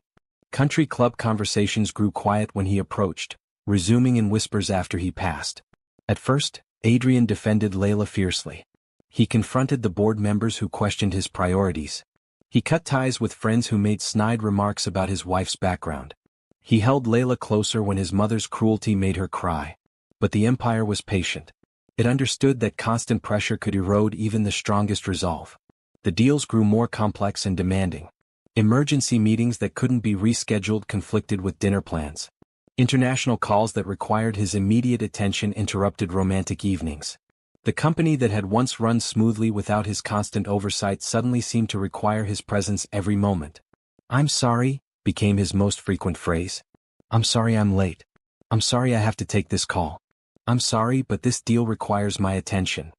Country club conversations grew quiet when he approached, resuming in whispers after he passed. At first, Adrian defended Layla fiercely. He confronted the board members who questioned his priorities. He cut ties with friends who made snide remarks about his wife's background. He held Layla closer when his mother's cruelty made her cry. But the empire was patient. It understood that constant pressure could erode even the strongest resolve. The deals grew more complex and demanding. Emergency meetings that couldn't be rescheduled conflicted with dinner plans. International calls that required his immediate attention interrupted romantic evenings. The company that had once run smoothly without his constant oversight suddenly seemed to require his presence every moment. "I'm sorry," became his most frequent phrase. "I'm sorry I'm late." I'm sorry I have to take this call. I'm sorry, but this deal requires my attention.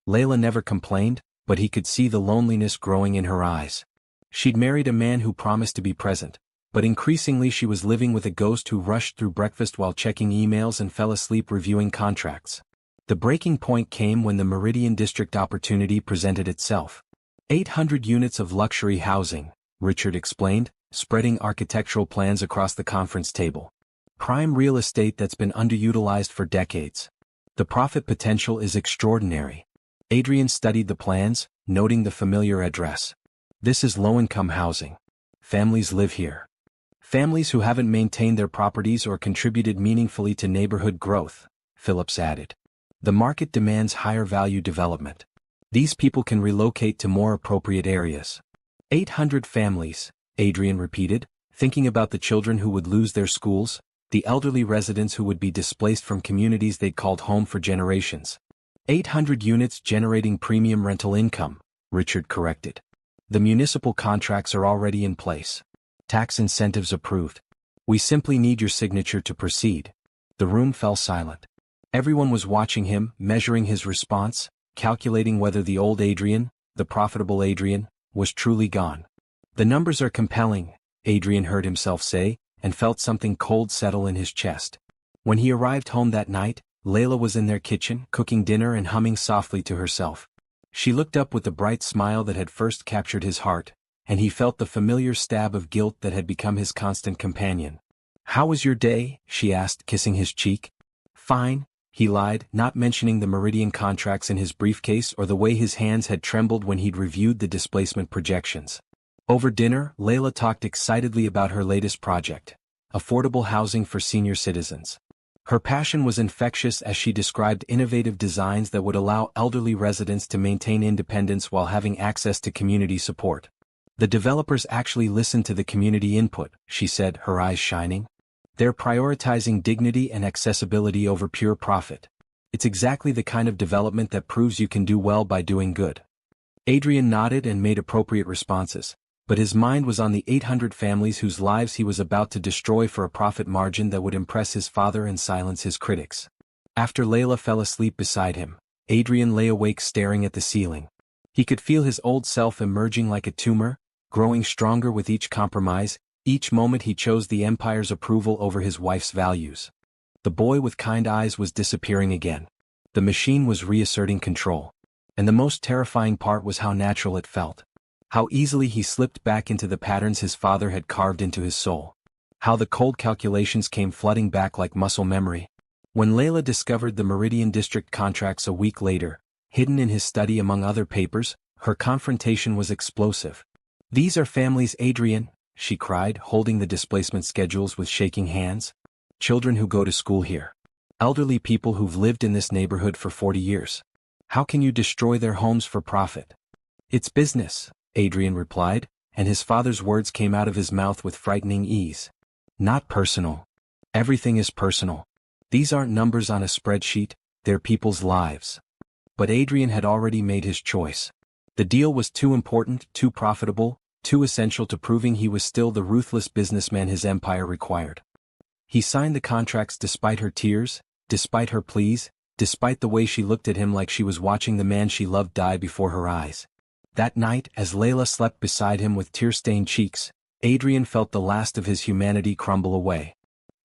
Layla never complained, but he could see the loneliness growing in her eyes. She'd married a man who promised to be present, but increasingly she was living with a ghost who rushed through breakfast while checking emails and fell asleep reviewing contracts. The breaking point came when the Meridian District opportunity presented itself. 800 units of luxury housing, Richard explained, spreading architectural plans across the conference table. Prime real estate that's been underutilized for decades. The profit potential is extraordinary. Adrian studied the plans, noting the familiar address. This is low-income housing. Families live here. Families who haven't maintained their properties or contributed meaningfully to neighborhood growth, Phillips added. The market demands higher value development. These people can relocate to more appropriate areas. 800 families, Adrian repeated, thinking about the children who would lose their schools, the elderly residents who would be displaced from communities they'd called home for generations. 800 units generating premium rental income, Richard corrected. The municipal contracts are already in place. Tax incentives approved. We simply need your signature to proceed. The room fell silent. Everyone was watching him, measuring his response, calculating whether the old Adrian, the profitable Adrian, was truly gone. The numbers are compelling, Adrian heard himself say, and felt something cold settle in his chest. When he arrived home that night, Layla was in their kitchen, cooking dinner and humming softly to herself. She looked up with the bright smile that had first captured his heart, and he felt the familiar stab of guilt that had become his constant companion. "How was your day?" she asked, kissing his cheek. "Fine," he lied, not mentioning the Meridian contracts in his briefcase or the way his hands had trembled when he'd reviewed the displacement projections. Over dinner, Layla talked excitedly about her latest project, affordable housing for senior citizens. Her passion was infectious as she described innovative designs that would allow elderly residents to maintain independence while having access to community support. The developers actually listened to the community input, she said, her eyes shining. They're prioritizing dignity and accessibility over pure profit. It's exactly the kind of development that proves you can do well by doing good. Adrian nodded and made appropriate responses, but his mind was on the 800 families whose lives he was about to destroy for a profit margin that would impress his father and silence his critics. After Layla fell asleep beside him, Adrian lay awake staring at the ceiling. He could feel his old self emerging like a tumor, growing stronger with each compromise. Each moment he chose the Empire's approval over his wife's values. The boy with kind eyes was disappearing again. The machine was reasserting control. And the most terrifying part was how natural it felt. How easily he slipped back into the patterns his father had carved into his soul. How the cold calculations came flooding back like muscle memory. When Layla discovered the Meridian District contracts a week later, hidden in his study among other papers, her confrontation was explosive. "These are families, Adrian," she cried, holding the displacement schedules with shaking hands. "Children who go to school here. Elderly people who've lived in this neighborhood for 40 years. How can you destroy their homes for profit?" "It's business," Adrian replied, and his father's words came out of his mouth with frightening ease. "Not personal. Everything is personal. These aren't numbers on a spreadsheet, they're people's lives." But Adrian had already made his choice. The deal was too important, too profitable, too essential to proving he was still the ruthless businessman his empire required. He signed the contracts despite her tears, despite her pleas, despite the way she looked at him like she was watching the man she loved die before her eyes. That night, as Layla slept beside him with tear-stained cheeks, Adrian felt the last of his humanity crumble away.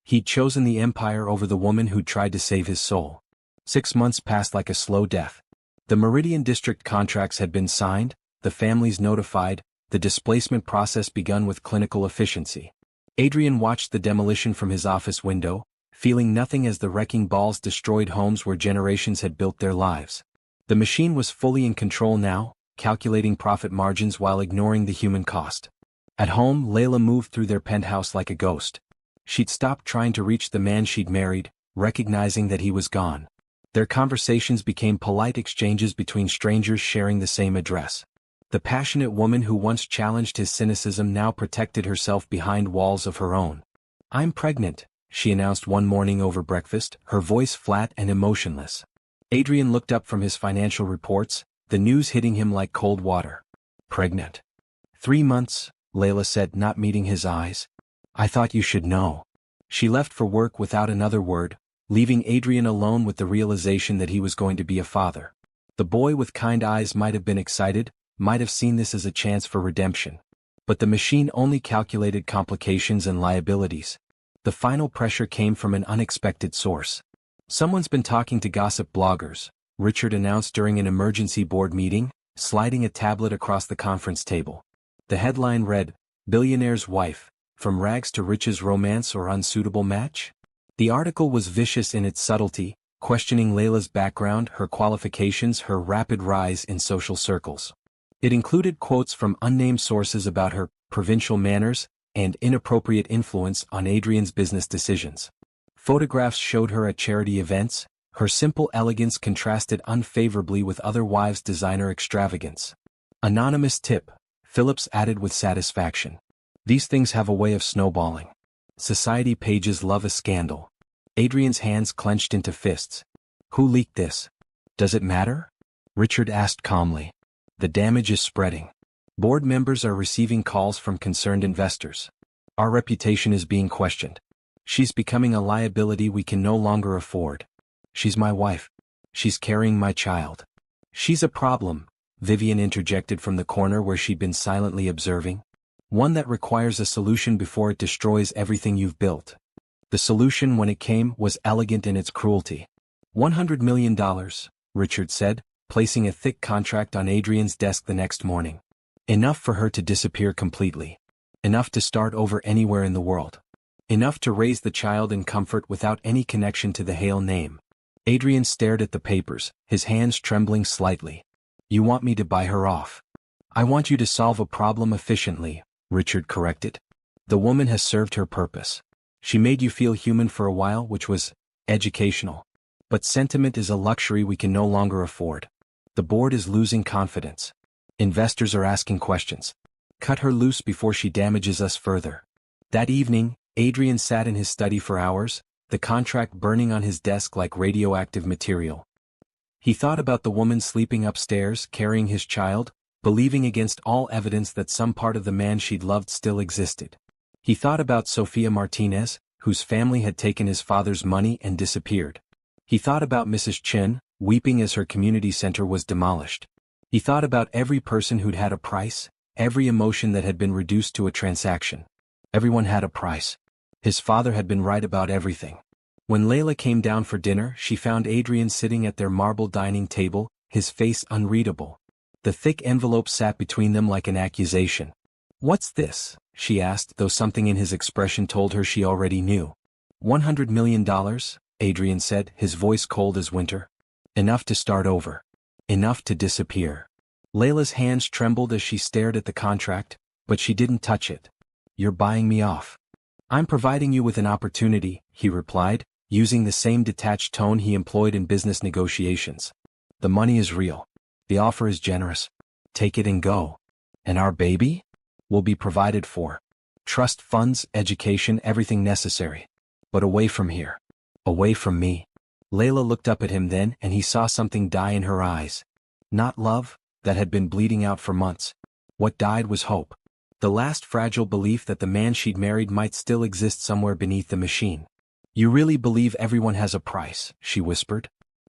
He'd chosen the empire over the woman who'd tried to save his soul. 6 months passed like a slow death. The Meridian District contracts had been signed, the families notified, the displacement process begun with clinical efficiency. Adrian watched the demolition from his office window, feeling nothing as the wrecking balls destroyed homes where generations had built their lives. The machine was fully in control now, calculating profit margins while ignoring the human cost. At home, Layla moved through their penthouse like a ghost. She'd stopped trying to reach the man she'd married, recognizing that he was gone. Their conversations became polite exchanges between strangers sharing the same address. The passionate woman who once challenged his cynicism now protected herself behind walls of her own. "I'm pregnant," she announced one morning over breakfast, her voice flat and emotionless. Adrian looked up from his financial reports, the news hitting him like cold water. "Pregnant? 3 months," Layla said, not meeting his eyes. "I thought you should know." She left for work without another word, leaving Adrian alone with the realization that he was going to be a father. The boy with kind eyes might have been excited, might have seen this as a chance for redemption. But the machine only calculated complications and liabilities. The final pressure came from an unexpected source. "Someone's been talking to gossip bloggers," Richard announced during an emergency board meeting, sliding a tablet across the conference table. The headline read, "Billionaire's Wife, From Rags to Riches Romance or Unsuitable Match?" The article was vicious in its subtlety, questioning Layla's background, her qualifications, her rapid rise in social circles. It included quotes from unnamed sources about her provincial manners and inappropriate influence on Adrian's business decisions. Photographs showed her at charity events, her simple elegance contrasted unfavorably with other wives' designer extravagance. Anonymous tip, Phillips added with satisfaction. These things have a way of snowballing. Society pages love a scandal. Adrian's hands clenched into fists. Who leaked this? Does it matter? Richard asked calmly. The damage is spreading. Board members are receiving calls from concerned investors. Our reputation is being questioned. She's becoming a liability we can no longer afford. She's my wife. She's carrying my child. She's a problem, Vivian interjected from the corner where she'd been silently observing. One that requires a solution before it destroys everything you've built. The solution, when it came, was elegant in its cruelty. $100 million, Richard said, placing a thick contract on Adrian's desk the next morning. Enough for her to disappear completely. Enough to start over anywhere in the world. Enough to raise the child in comfort without any connection to the Hale name. Adrian stared at the papers, his hands trembling slightly. You want me to buy her off? I want you to solve a problem efficiently, Richard corrected. The woman has served her purpose. She made you feel human for a while, which was educational. But sentiment is a luxury we can no longer afford. The board is losing confidence. Investors are asking questions. Cut her loose before she damages us further. That evening, Adrian sat in his study for hours, the contract burning on his desk like radioactive material. He thought about the woman sleeping upstairs, carrying his child, believing against all evidence that some part of the man she'd loved still existed. He thought about Sofia Martinez, whose family had taken his father's money and disappeared. He thought about Mrs. Chen, weeping as her community center was demolished. He thought about every person who'd had a price, every emotion that had been reduced to a transaction. Everyone had a price. His father had been right about everything. When Layla came down for dinner, she found Adrian sitting at their marble dining table, his face unreadable. The thick envelope sat between them like an accusation. What's this? She asked, though something in his expression told her she already knew. $100 million, Adrian said, his voice cold as winter. Enough to start over. Enough to disappear. Layla's hands trembled as she stared at the contract, but she didn't touch it. You're buying me off. I'm providing you with an opportunity, he replied, using the same detached tone he employed in business negotiations. The money is real. The offer is generous. Take it and go. And our baby? Will be provided for. Trust funds, education, everything necessary. But away from here. Away from me. Layla looked up at him then, and he saw something die in her eyes. Not love, that had been bleeding out for months. What died was hope. The last fragile belief that the man she'd married might still exist somewhere beneath the machine. You really believe everyone has a price, she whispered.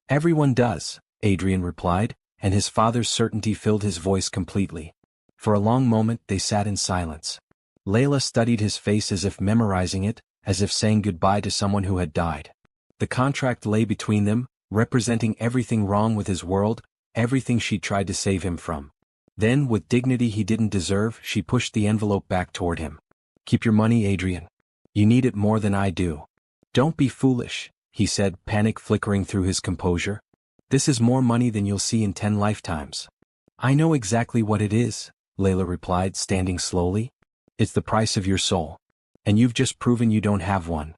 Everyone does, Adrian replied, and his father's certainty filled his voice completely. For a long moment they sat in silence. Layla studied his face as if memorizing it, as if saying goodbye to someone who had died. The contract lay between them, representing everything wrong with his world, everything she'd tried to save him from. Then, with dignity he didn't deserve, she pushed the envelope back toward him. Keep your money, Adrian. You need it more than I do. Don't be foolish, he said, panic flickering through his composure. This is more money than you'll see in 10 lifetimes. I know exactly what it is, Layla replied, standing slowly. It's the price of your soul. And you've just proven you don't have one.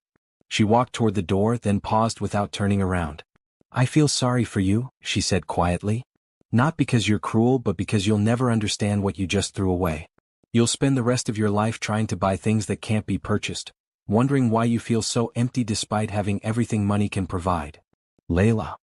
She walked toward the door, then paused without turning around. I feel sorry for you, she said quietly. Not because you're cruel, but because you'll never understand what you just threw away. You'll spend the rest of your life trying to buy things that can't be purchased, wondering why you feel so empty despite having everything money can provide. Layla.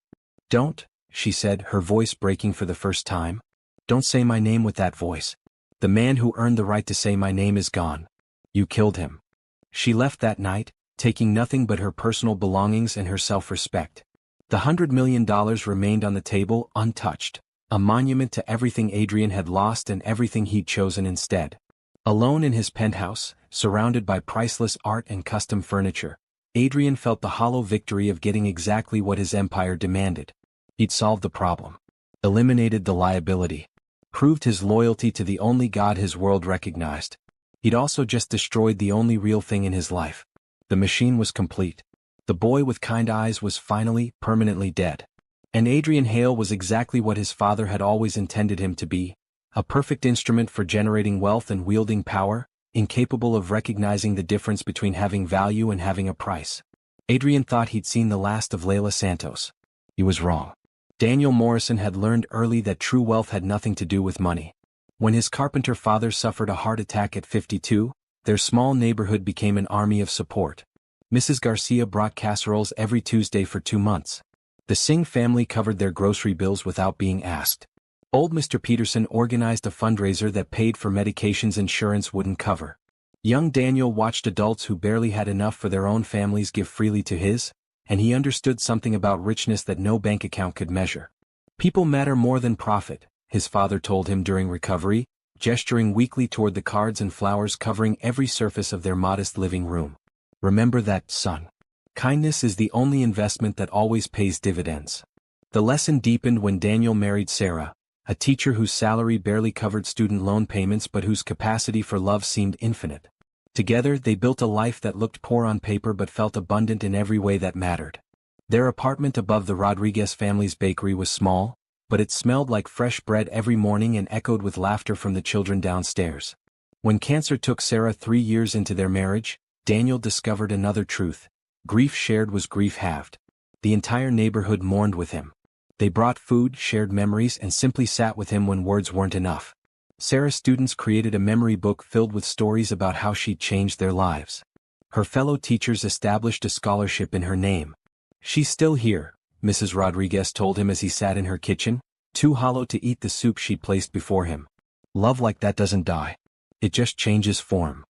Don't, she said, her voice breaking for the first time. Don't say my name with that voice. The man who earned the right to say my name is gone. You killed him. She left that night, taking nothing but her personal belongings and her self-respect. The $100 million remained on the table untouched, a monument to everything Adrian had lost and everything he'd chosen instead. Alone in his penthouse, surrounded by priceless art and custom furniture, Adrian felt the hollow victory of getting exactly what his empire demanded. He'd solved the problem, eliminated the liability, proved his loyalty to the only God his world recognized. He'd also just destroyed the only real thing in his life. The machine was complete. The boy with kind eyes was finally, permanently dead. And Adrian Hale was exactly what his father had always intended him to be, a perfect instrument for generating wealth and wielding power, incapable of recognizing the difference between having value and having a price. Adrian thought he'd seen the last of Layla Santos. He was wrong. Daniel Morrison had learned early that true wealth had nothing to do with money. When his carpenter father suffered a heart attack at 52, their small neighborhood became an army of support. Mrs. Garcia brought casseroles every Tuesday for 2 months. The Singh family covered their grocery bills without being asked. Old Mr. Peterson organized a fundraiser that paid for medications insurance wouldn't cover. Young Daniel watched adults who barely had enough for their own families give freely to his, and he understood something about richness that no bank account could measure. People matter more than profit, his father told him during recovery, gesturing weakly toward the cards and flowers covering every surface of their modest living room. Remember that, son. Kindness is the only investment that always pays dividends. The lesson deepened when Daniel married Sarah, a teacher whose salary barely covered student loan payments but whose capacity for love seemed infinite. Together they built a life that looked poor on paper but felt abundant in every way that mattered. Their apartment above the Rodriguez family's bakery was small, but it smelled like fresh bread every morning and echoed with laughter from the children downstairs. When cancer took Sarah 3 years into their marriage, Daniel discovered another truth. Grief shared was grief halved. The entire neighborhood mourned with him. They brought food, shared memories, and simply sat with him when words weren't enough. Sarah's students created a memory book filled with stories about how she'd changed their lives. Her fellow teachers established a scholarship in her name. "She's still here," Mrs. Rodriguez told him as he sat in her kitchen, too hollow to eat the soup she'd placed before him. "Love like that doesn't die. It just changes form."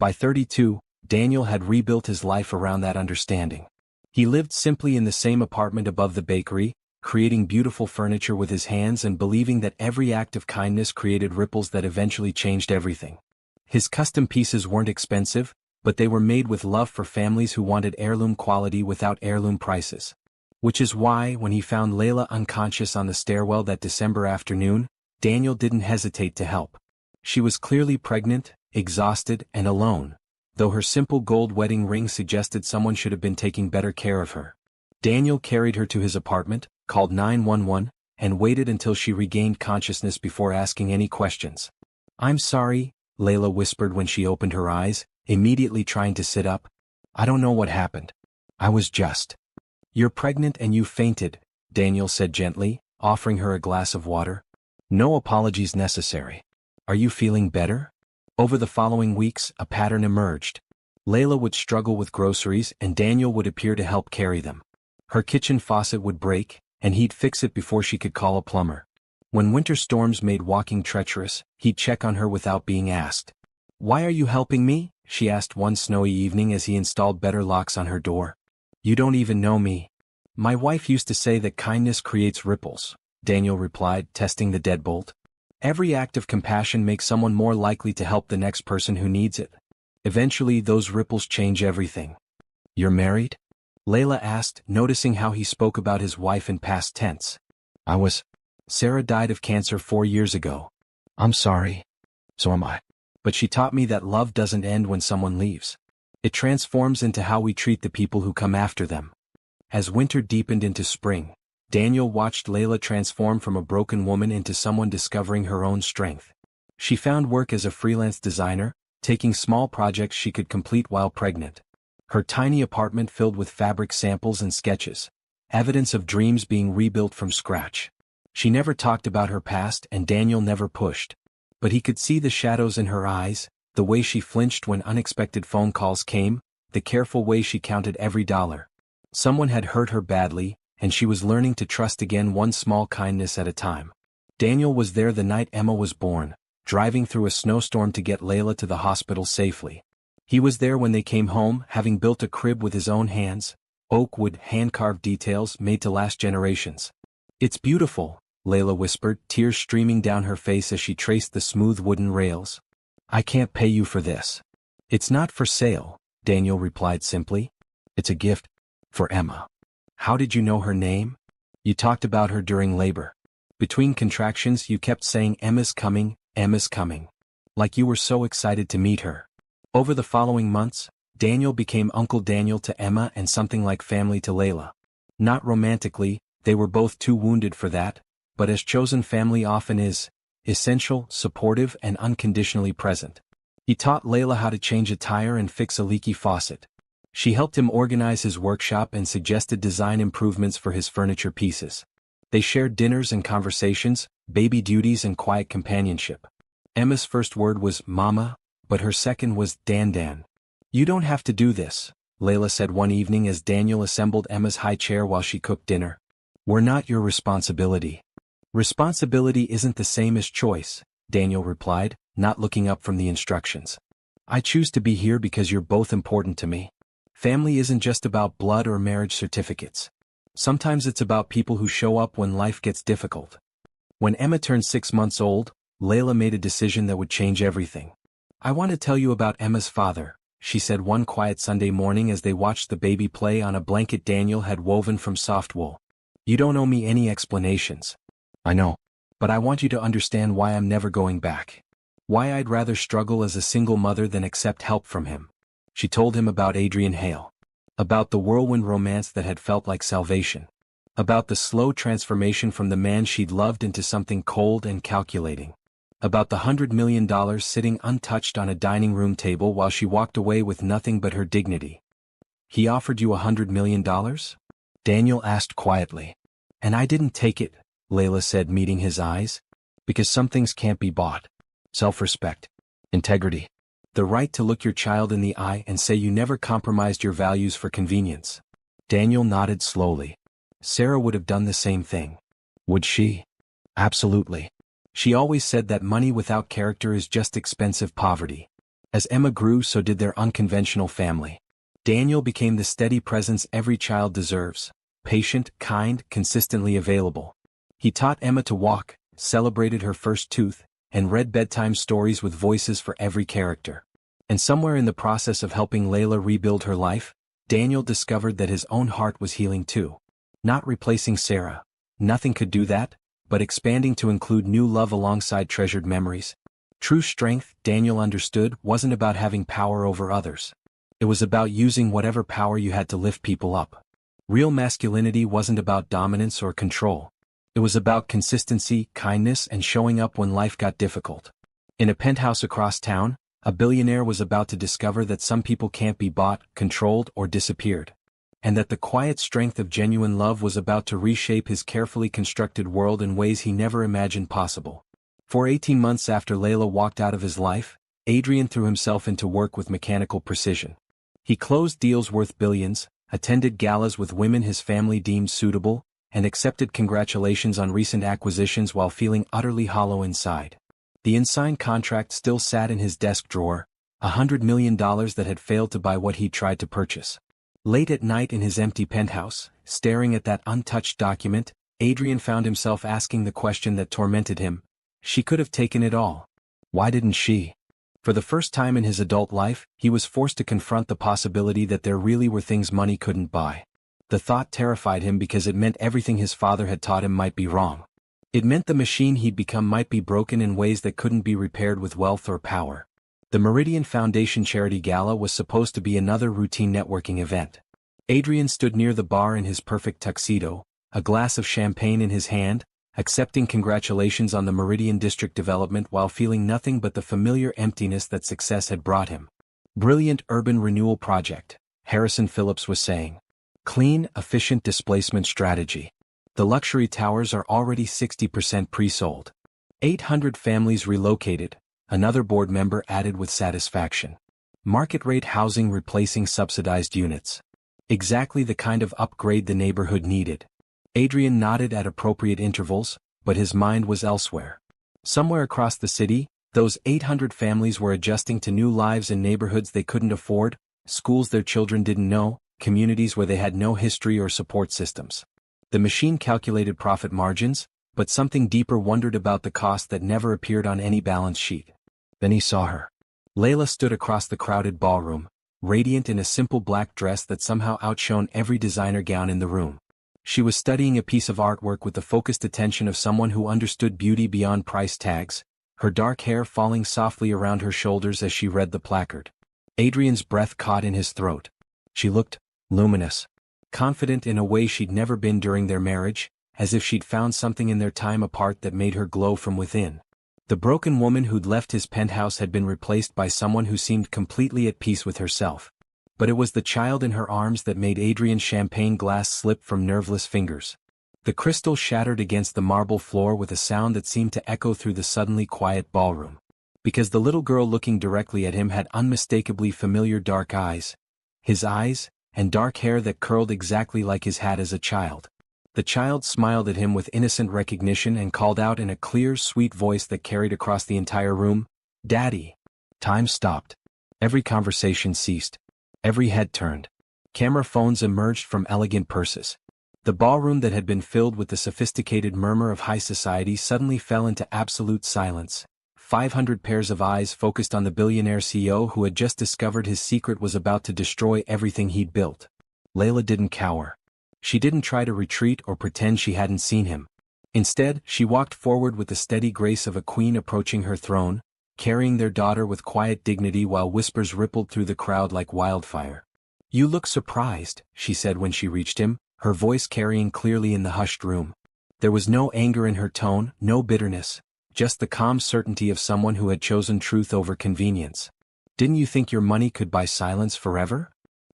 By 32, Daniel had rebuilt his life around that understanding. He lived simply in the same apartment above the bakery, creating beautiful furniture with his hands and believing that every act of kindness created ripples that eventually changed everything. His custom pieces weren't expensive, but they were made with love for families who wanted heirloom quality without heirloom prices. Which is why, when he found Layla unconscious on the stairwell that December afternoon, Daniel didn't hesitate to help. She was clearly pregnant, exhausted, and alone, though her simple gold wedding ring suggested someone should have been taking better care of her. Daniel carried her to his apartment, called 911, and waited until she regained consciousness before asking any questions. "I'm sorry," Layla whispered when she opened her eyes, immediately trying to sit up. "I don't know what happened. I was just—" "You're pregnant and you fainted," Daniel said gently, offering her a glass of water. "No apologies necessary. Are you feeling better?" Over the following weeks, a pattern emerged. Layla would struggle with groceries and Daniel would appear to help carry them. Her kitchen faucet would break, and he'd fix it before she could call a plumber. When winter storms made walking treacherous, he'd check on her without being asked. "Why are you helping me?" she asked one snowy evening as he installed better locks on her door. "You don't even know me." "My wife used to say that kindness creates ripples," Daniel replied, testing the deadbolt. "Every act of compassion makes someone more likely to help the next person who needs it. Eventually, those ripples change everything." "You're married?" Layla asked, noticing how he spoke about his wife in past tense. "I was. Sarah died of cancer 4 years ago." "I'm sorry." "So am I. But she taught me that love doesn't end when someone leaves. It transforms into how we treat the people who come after them." As winter deepened into spring, Daniel watched Layla transform from a broken woman into someone discovering her own strength. She found work as a freelance designer, taking small projects she could complete while pregnant. Her tiny apartment filled with fabric samples and sketches, evidence of dreams being rebuilt from scratch. She never talked about her past and Daniel never pushed. But he could see the shadows in her eyes, the way she flinched when unexpected phone calls came, the careful way she counted every dollar. Someone had hurt her badly, and she was learning to trust again, one small kindness at a time. Daniel was there the night Emma was born, driving through a snowstorm to get Layla to the hospital safely. He was there when they came home, having built a crib with his own hands, oak wood, hand-carved details made to last generations. "It's beautiful," Layla whispered, tears streaming down her face as she traced the smooth wooden rails. "I can't pay you for this." "It's not for sale," Daniel replied simply. "It's a gift. For Emma." "How did you know her name?" "You talked about her during labor. Between contractions you kept saying Emma's coming, Emma's coming. Like you were so excited to meet her." Over the following months, Daniel became Uncle Daniel to Emma and something like family to Layla. Not romantically, they were both too wounded for that, but as chosen family often is, essential, supportive, and unconditionally present. He taught Layla how to change a tire and fix a leaky faucet. She helped him organize his workshop and suggested design improvements for his furniture pieces. They shared dinners and conversations, baby duties and quiet companionship. Emma's first word was "Mama," but her second was "Dan." "You don't have to do this," Layla said one evening as Daniel assembled Emma's high chair while she cooked dinner. "We're not your responsibility." "Responsibility isn't the same as choice," Daniel replied, not looking up from the instructions. "I choose to be here because you're both important to me. Family isn't just about blood or marriage certificates. Sometimes it's about people who show up when life gets difficult." When Emma turned 6 months old, Layla made a decision that would change everything. "I want to tell you about Emma's father," she said one quiet Sunday morning as they watched the baby play on a blanket Daniel had woven from soft wool. "You don't owe me any explanations." "I know. But I want you to understand why I'm never going back. Why I'd rather struggle as a single mother than accept help from him." She told him about Adrian Hale. About the whirlwind romance that had felt like salvation. About the slow transformation from the man she'd loved into something cold and calculating. About the $100 million sitting untouched on a dining room table while she walked away with nothing but her dignity. "He offered you $100 million? Daniel asked quietly. "And I didn't take it," Layla said, meeting his eyes. "Because some things can't be bought. Self-respect. Integrity. The right to look your child in the eye and say you never compromised your values for convenience." Daniel nodded slowly. "Sarah would have done the same thing." "Would she?" "Absolutely. She always said that money without character is just expensive poverty." As Emma grew, so did their unconventional family. Daniel became the steady presence every child deserves. Patient, kind, consistently available. He taught Emma to walk, celebrated her first tooth, and read bedtime stories with voices for every character. And somewhere in the process of helping Layla rebuild her life, Daniel discovered that his own heart was healing too. Not replacing Sarah. Nothing could do that, but expanding to include new love alongside treasured memories. True strength, Daniel understood, wasn't about having power over others. It was about using whatever power you had to lift people up. Real masculinity wasn't about dominance or control. It was about consistency, kindness, and showing up when life got difficult. In a penthouse across town, a billionaire was about to discover that some people can't be bought, controlled, or disappeared. And that the quiet strength of genuine love was about to reshape his carefully constructed world in ways he never imagined possible. For 18 months after Layla walked out of his life, Adrian threw himself into work with mechanical precision. He closed deals worth billions, attended galas with women his family deemed suitable, and accepted congratulations on recent acquisitions while feeling utterly hollow inside. The unsigned contract still sat in his desk drawer, $100 million that had failed to buy what he'd tried to purchase. Late at night in his empty penthouse, staring at that untouched document, Adrian found himself asking the question that tormented him. She could have taken it all. Why didn't she? For the first time in his adult life, he was forced to confront the possibility that there really were things money couldn't buy. The thought terrified him because it meant everything his father had taught him might be wrong. It meant the machine he'd become might be broken in ways that couldn't be repaired with wealth or power. The Meridian Foundation Charity Gala was supposed to be another routine networking event. Adrian stood near the bar in his perfect tuxedo, a glass of champagne in his hand, accepting congratulations on the Meridian District development while feeling nothing but the familiar emptiness that success had brought him. "Brilliant urban renewal project," Harrison Phillips was saying. "Clean, efficient displacement strategy. The luxury towers are already 60% pre-sold. 800 families relocated," another board member added with satisfaction. "Market-rate housing replacing subsidized units. Exactly the kind of upgrade the neighborhood needed." Adrian nodded at appropriate intervals, but his mind was elsewhere. Somewhere across the city, Those 800 families were adjusting to new lives in neighborhoods they couldn't afford, schools their children didn't know, communities where they had no history or support systems. The machine calculated profit margins, but something deeper wondered about the cost that never appeared on any balance sheet. Then he saw her. Layla stood across the crowded ballroom, radiant in a simple black dress that somehow outshone every designer gown in the room. She was studying a piece of artwork with the focused attention of someone who understood beauty beyond price tags, her dark hair falling softly around her shoulders as she read the placard. Adrian's breath caught in his throat. She looked luminous, confident in a way she'd never been during their marriage, as if she'd found something in their time apart that made her glow from within. The broken woman who'd left his penthouse had been replaced by someone who seemed completely at peace with herself. But it was the child in her arms that made Adrian's champagne glass slip from nerveless fingers. The crystal shattered against the marble floor with a sound that seemed to echo through the suddenly quiet ballroom. Because the little girl looking directly at him had unmistakably familiar dark eyes. His eyes, and dark hair that curled exactly like his hat as a child. The child smiled at him with innocent recognition and called out in a clear, sweet voice that carried across the entire room, "Daddy!" Time stopped. Every conversation ceased. Every head turned. Camera phones emerged from elegant purses. The ballroom that had been filled with the sophisticated murmur of high society suddenly fell into absolute silence. 500 pairs of eyes focused on the billionaire CEO who had just discovered his secret was about to destroy everything he'd built. Layla didn't cower. She didn't try to retreat or pretend she hadn't seen him. Instead, she walked forward with the steady grace of a queen approaching her throne, carrying their daughter with quiet dignity while whispers rippled through the crowd like wildfire. "You look surprised," she said when she reached him, her voice carrying clearly in the hushed room. There was no anger in her tone, no bitterness, just the calm certainty of someone who had chosen truth over convenience. "Didn't you think your money could buy silence forever?"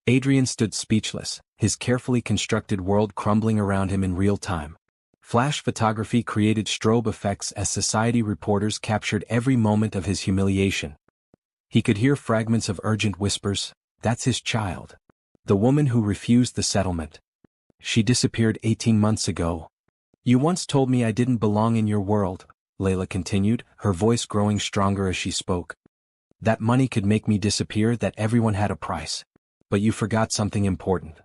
Adrian stood speechless, his carefully constructed world crumbling around him in real time. Flash photography created strobe effects as society reporters captured every moment of his humiliation. He could hear fragments of urgent whispers, "That's his child. The woman who refused the settlement. She disappeared 18 months ago. You once told me I didn't belong in your world," Layla continued, her voice growing stronger as she spoke. "That money could make me disappear, that everyone had a price. But you forgot something important."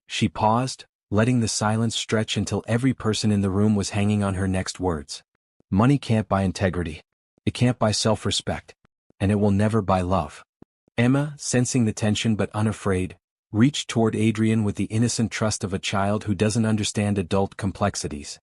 She paused, letting the silence stretch until every person in the room was hanging on her next words. "Money can't buy integrity. It can't buy self-respect. And it will never buy love." Emma, sensing the tension but unafraid, reached toward Adrian with the innocent trust of a child who doesn't understand adult complexities.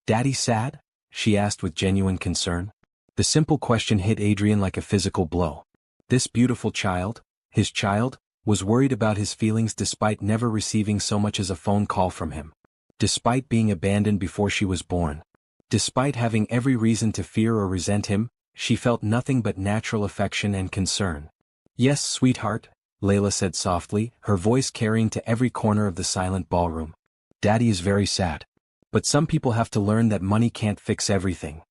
"Daddy sad?" she asked with genuine concern. The simple question hit Adrian like a physical blow. This beautiful child, his child, was worried about his feelings despite never receiving so much as a phone call from him. Despite being abandoned before she was born. Despite having every reason to fear or resent him, she felt nothing but natural affection and concern. "Yes, sweetheart," Layla said softly, her voice carrying to every corner of the silent ballroom. "Daddy is very sad. But some people have to learn that money can't fix everything."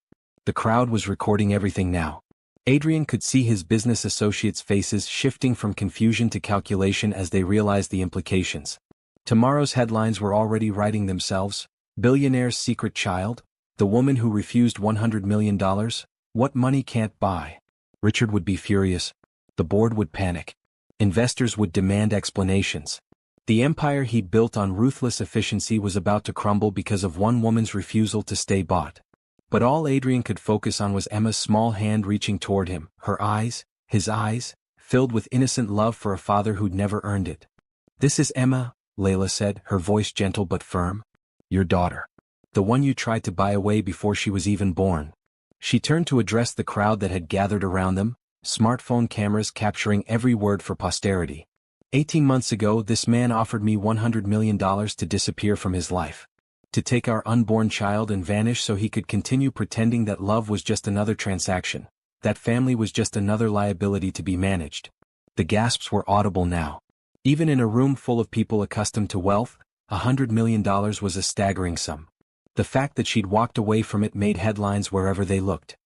The crowd was recording everything now. Adrian could see his business associates' faces shifting from confusion to calculation as they realized the implications. Tomorrow's headlines were already writing themselves. "Billionaire's secret child? The woman who refused $100 million? What money can't buy?" Richard would be furious. The board would panic. Investors would demand explanations. The empire he'd built on ruthless efficiency was about to crumble because of one woman's refusal to stay bought. But all Adrian could focus on was Emma's small hand reaching toward him, her eyes, his eyes, filled with innocent love for a father who'd never earned it. "This is Emma," Layla said, her voice gentle but firm. "Your daughter. The one you tried to buy away before she was even born." She turned to address the crowd that had gathered around them, smartphone cameras capturing every word for posterity. 18 months ago, this man offered me $100 million to disappear from his life. To take our unborn child and vanish so he could continue pretending that love was just another transaction, that family was just another liability to be managed. The gasps were audible now. Even in a room full of people accustomed to wealth, $100 million was a staggering sum. The fact that she'd walked away from it made headlines wherever they looked.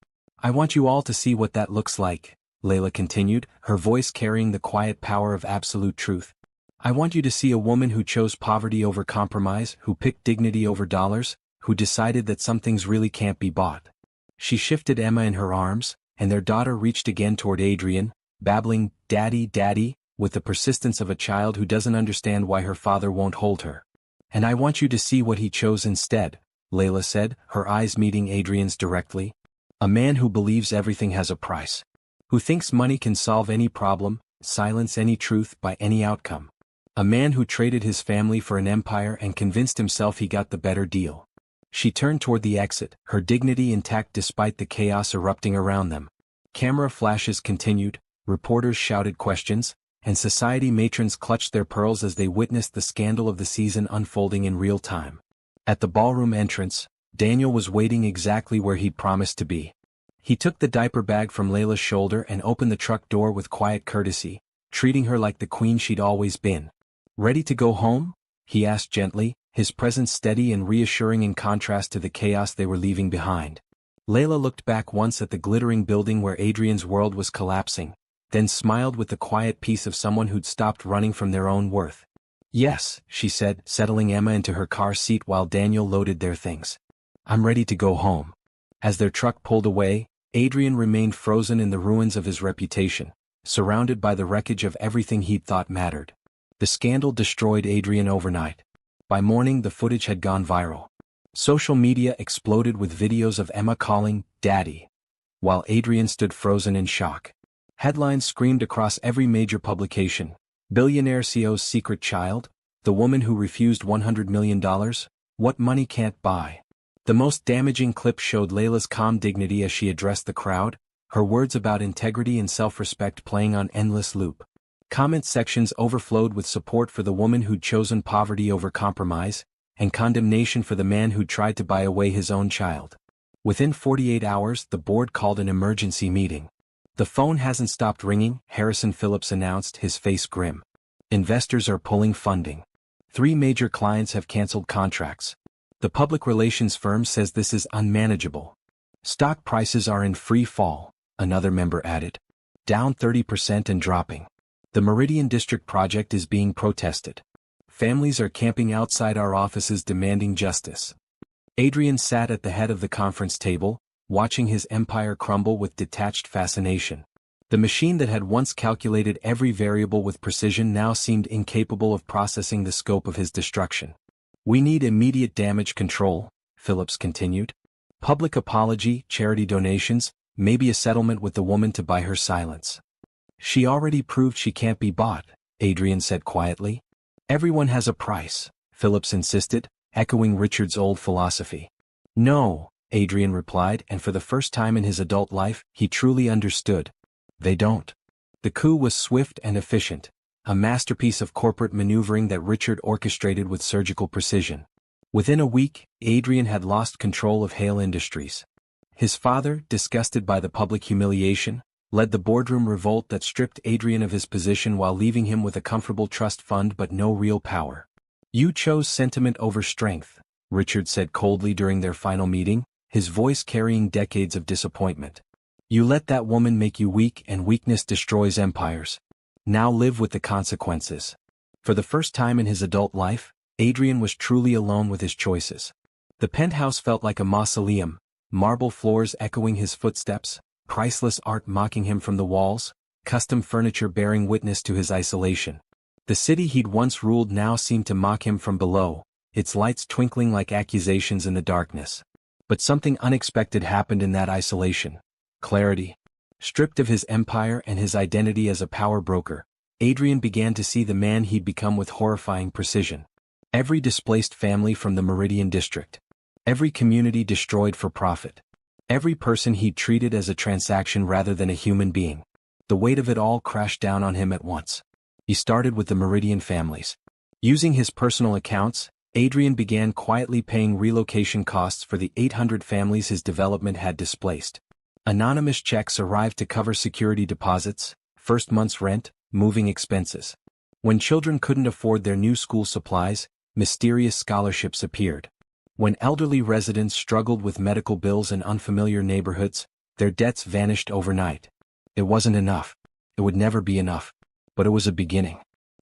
"I want you all to see what that looks like," Layla continued, her voice carrying the quiet power of absolute truth. "I want you to see a woman who chose poverty over compromise, who picked dignity over dollars, who decided that some things really can't be bought." She shifted Emma in her arms, and their daughter reached again toward Adrian, babbling, "Daddy, Daddy," with the persistence of a child who doesn't understand why her father won't hold her. "And I want you to see what he chose instead," Layla said, her eyes meeting Adrian's directly. "A man who believes everything has a price. Who thinks money can solve any problem, silence any truth by any outcome. A man who traded his family for an empire and convinced himself he got the better deal." She turned toward the exit, her dignity intact despite the chaos erupting around them. Camera flashes continued, reporters shouted questions, and society matrons clutched their pearls as they witnessed the scandal of the season unfolding in real time. At the ballroom entrance, Daniel was waiting exactly where he'd promised to be. He took the diaper bag from Layla's shoulder and opened the truck door with quiet courtesy, treating her like the queen she'd always been. "Ready to go home?" he asked gently, his presence steady and reassuring in contrast to the chaos they were leaving behind. Layla looked back once at the glittering building where Adrian's world was collapsing, then smiled with the quiet peace of someone who'd stopped running from their own worth. "Yes," she said, settling Emma into her car seat while Daniel loaded their things. "I'm ready to go home." As their truck pulled away, Adrian remained frozen in the ruins of his reputation, surrounded by the wreckage of everything he'd thought mattered. The scandal destroyed Adrian overnight. By morning the footage had gone viral. Social media exploded with videos of Emma calling, "Daddy," while Adrian stood frozen in shock. Headlines screamed across every major publication. "Billionaire CEO's secret child? The woman who refused $100 million? What money can't buy?" The most damaging clip showed Layla's calm dignity as she addressed the crowd, her words about integrity and self-respect playing on endless loop. Comment sections overflowed with support for the woman who'd chosen poverty over compromise, and condemnation for the man who'd tried to buy away his own child. Within 48 hours, the board called an emergency meeting. "The phone hasn't stopped ringing," Harrison Phillips announced, his face grim. "Investors are pulling funding. 3 major clients have canceled contracts. The public relations firm says this is unmanageable. Stock prices are in free fall," another member added. "Down 30% and dropping. The Meridian District project is being protested. Families are camping outside our offices demanding justice." Adrian sat at the head of the conference table, watching his empire crumble with detached fascination. The machine that had once calculated every variable with precision now seemed incapable of processing the scope of his destruction. "We need immediate damage control," Phillips continued. "Public apology, charity donations, maybe a settlement with the woman to buy her silence." "She already proved she can't be bought," Adrian said quietly. "Everyone has a price," Phillips insisted, echoing Richard's old philosophy. "No," Adrian replied, and for the first time in his adult life, he truly understood. "They don't." The coup was swift and efficient, a masterpiece of corporate maneuvering that Richard orchestrated with surgical precision. Within a week, Adrian had lost control of Hale Industries. His father, disgusted by the public humiliation, led the boardroom revolt that stripped Adrian of his position while leaving him with a comfortable trust fund but no real power. "You chose sentiment over strength," Richard said coldly during their final meeting, his voice carrying decades of disappointment. "You let that woman make you weak, and weakness destroys empires. Now live with the consequences." For the first time in his adult life, Adrian was truly alone with his choices. The penthouse felt like a mausoleum, marble floors echoing his footsteps, priceless art mocking him from the walls, custom furniture bearing witness to his isolation. The city he'd once ruled now seemed to mock him from below, its lights twinkling like accusations in the darkness. But something unexpected happened in that isolation. Clarity. Stripped of his empire and his identity as a power broker, Adrian began to see the man he'd become with horrifying precision. Every displaced family from the Meridian District. Every community destroyed for profit. Every person he'd treated as a transaction rather than a human being. The weight of it all crashed down on him at once. He started with the Meridian families. Using his personal accounts, Adrian began quietly paying relocation costs for the 800 families his development had displaced. Anonymous checks arrived to cover security deposits, first month's rent, moving expenses. When children couldn't afford their new school supplies, mysterious scholarships appeared. When elderly residents struggled with medical bills in unfamiliar neighborhoods, their debts vanished overnight. It wasn't enough. It would never be enough. But it was a beginning.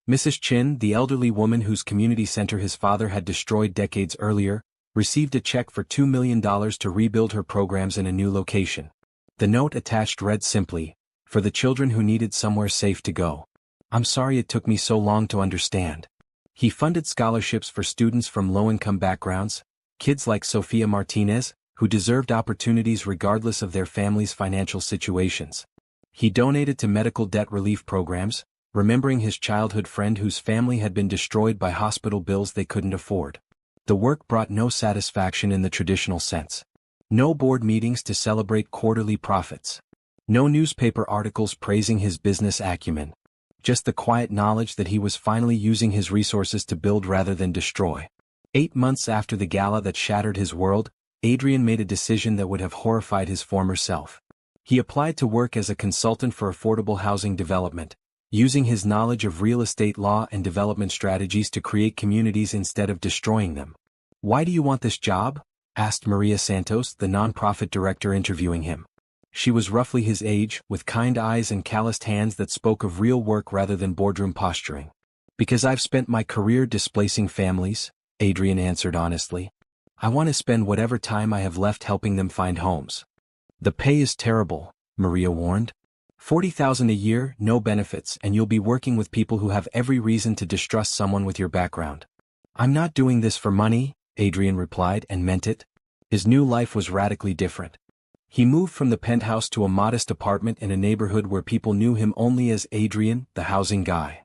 Mrs. Chin, the elderly woman whose community center his father had destroyed decades earlier, received a check for $2 million to rebuild her programs in a new location. The note attached read simply, "For the children who needed somewhere safe to go. I'm sorry it took me so long to understand." He funded scholarships for students from low-income backgrounds, kids like Sofia Martinez, who deserved opportunities regardless of their family's financial situations. He donated to medical debt relief programs, remembering his childhood friend whose family had been destroyed by hospital bills they couldn't afford. The work brought no satisfaction in the traditional sense. No board meetings to celebrate quarterly profits. No newspaper articles praising his business acumen. Just the quiet knowledge that he was finally using his resources to build rather than destroy. 8 months after the gala that shattered his world, Adrian made a decision that would have horrified his former self. He applied to work as a consultant for affordable housing development, using his knowledge of real estate law and development strategies to create communities instead of destroying them. "Why do you want this job?" asked Maria Santos, the nonprofit director interviewing him. She was roughly his age, with kind eyes and calloused hands that spoke of real work rather than boardroom posturing. "Because I've spent my career displacing families," Adrian answered honestly. "I want to spend whatever time I have left helping them find homes." "The pay is terrible," Maria warned. $40,000 a year, no benefits, and you'll be working with people who have every reason to distrust someone with your background." "I'm not doing this for money," Adrian replied, and meant it. His new life was radically different. He moved from the penthouse to a modest apartment in a neighborhood where people knew him only as Adrian, the housing guy.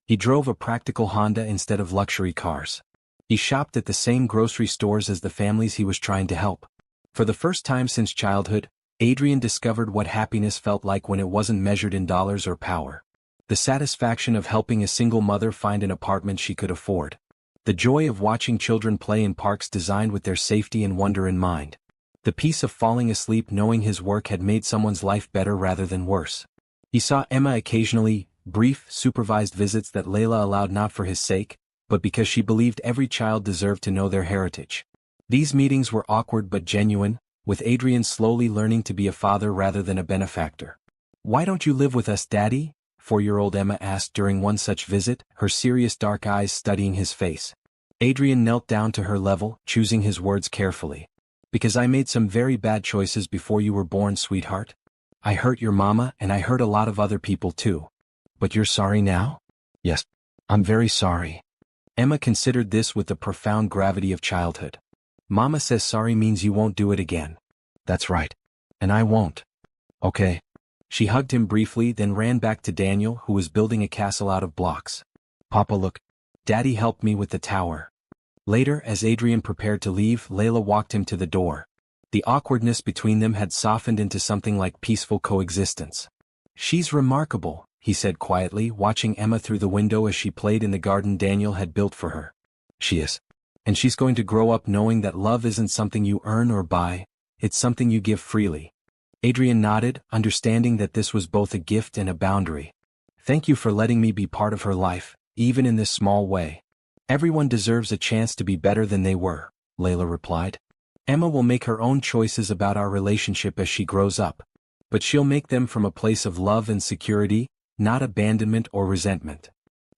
He drove a practical Honda instead of luxury cars. He shopped at the same grocery stores as the families he was trying to help. For the first time since childhood, Adrian discovered what happiness felt like when it wasn't measured in dollars or power. The satisfaction of helping a single mother find an apartment she could afford. The joy of watching children play in parks designed with their safety and wonder in mind. The peace of falling asleep knowing his work had made someone's life better rather than worse. He saw Emma occasionally, brief, supervised visits that Layla allowed not for his sake, but because she believed every child deserved to know their heritage. These meetings were awkward but genuine, with Adrian slowly learning to be a father rather than a benefactor. "Why don't you live with us, Daddy?" 4-year-old Emma asked during one such visit, her serious dark eyes studying his face. Adrian knelt down to her level, choosing his words carefully. "Because I made some very bad choices before you were born, sweetheart. I hurt your mama and I hurt a lot of other people too. But you're sorry now?" "Yes, I'm very sorry." Emma considered this with the profound gravity of childhood. "Mama says sorry means you won't do it again." "That's right. And I won't." "Okay." She hugged him briefly, then ran back to Daniel, who was building a castle out of blocks. "Papa, look. Daddy helped me with the tower." Later, as Adrian prepared to leave, Layla walked him to the door. The awkwardness between them had softened into something like peaceful coexistence. "She's remarkable," he said quietly, watching Emma through the window as she played in the garden Daniel had built for her. "She is. And she's going to grow up knowing that love isn't something you earn or buy, it's something you give freely." Adrian nodded, understanding that this was both a gift and a boundary. "Thank you for letting me be part of her life, even in this small way." "Everyone deserves a chance to be better than they were," Layla replied. "Emma will make her own choices about our relationship as she grows up. But she'll make them from a place of love and security, not abandonment or resentment."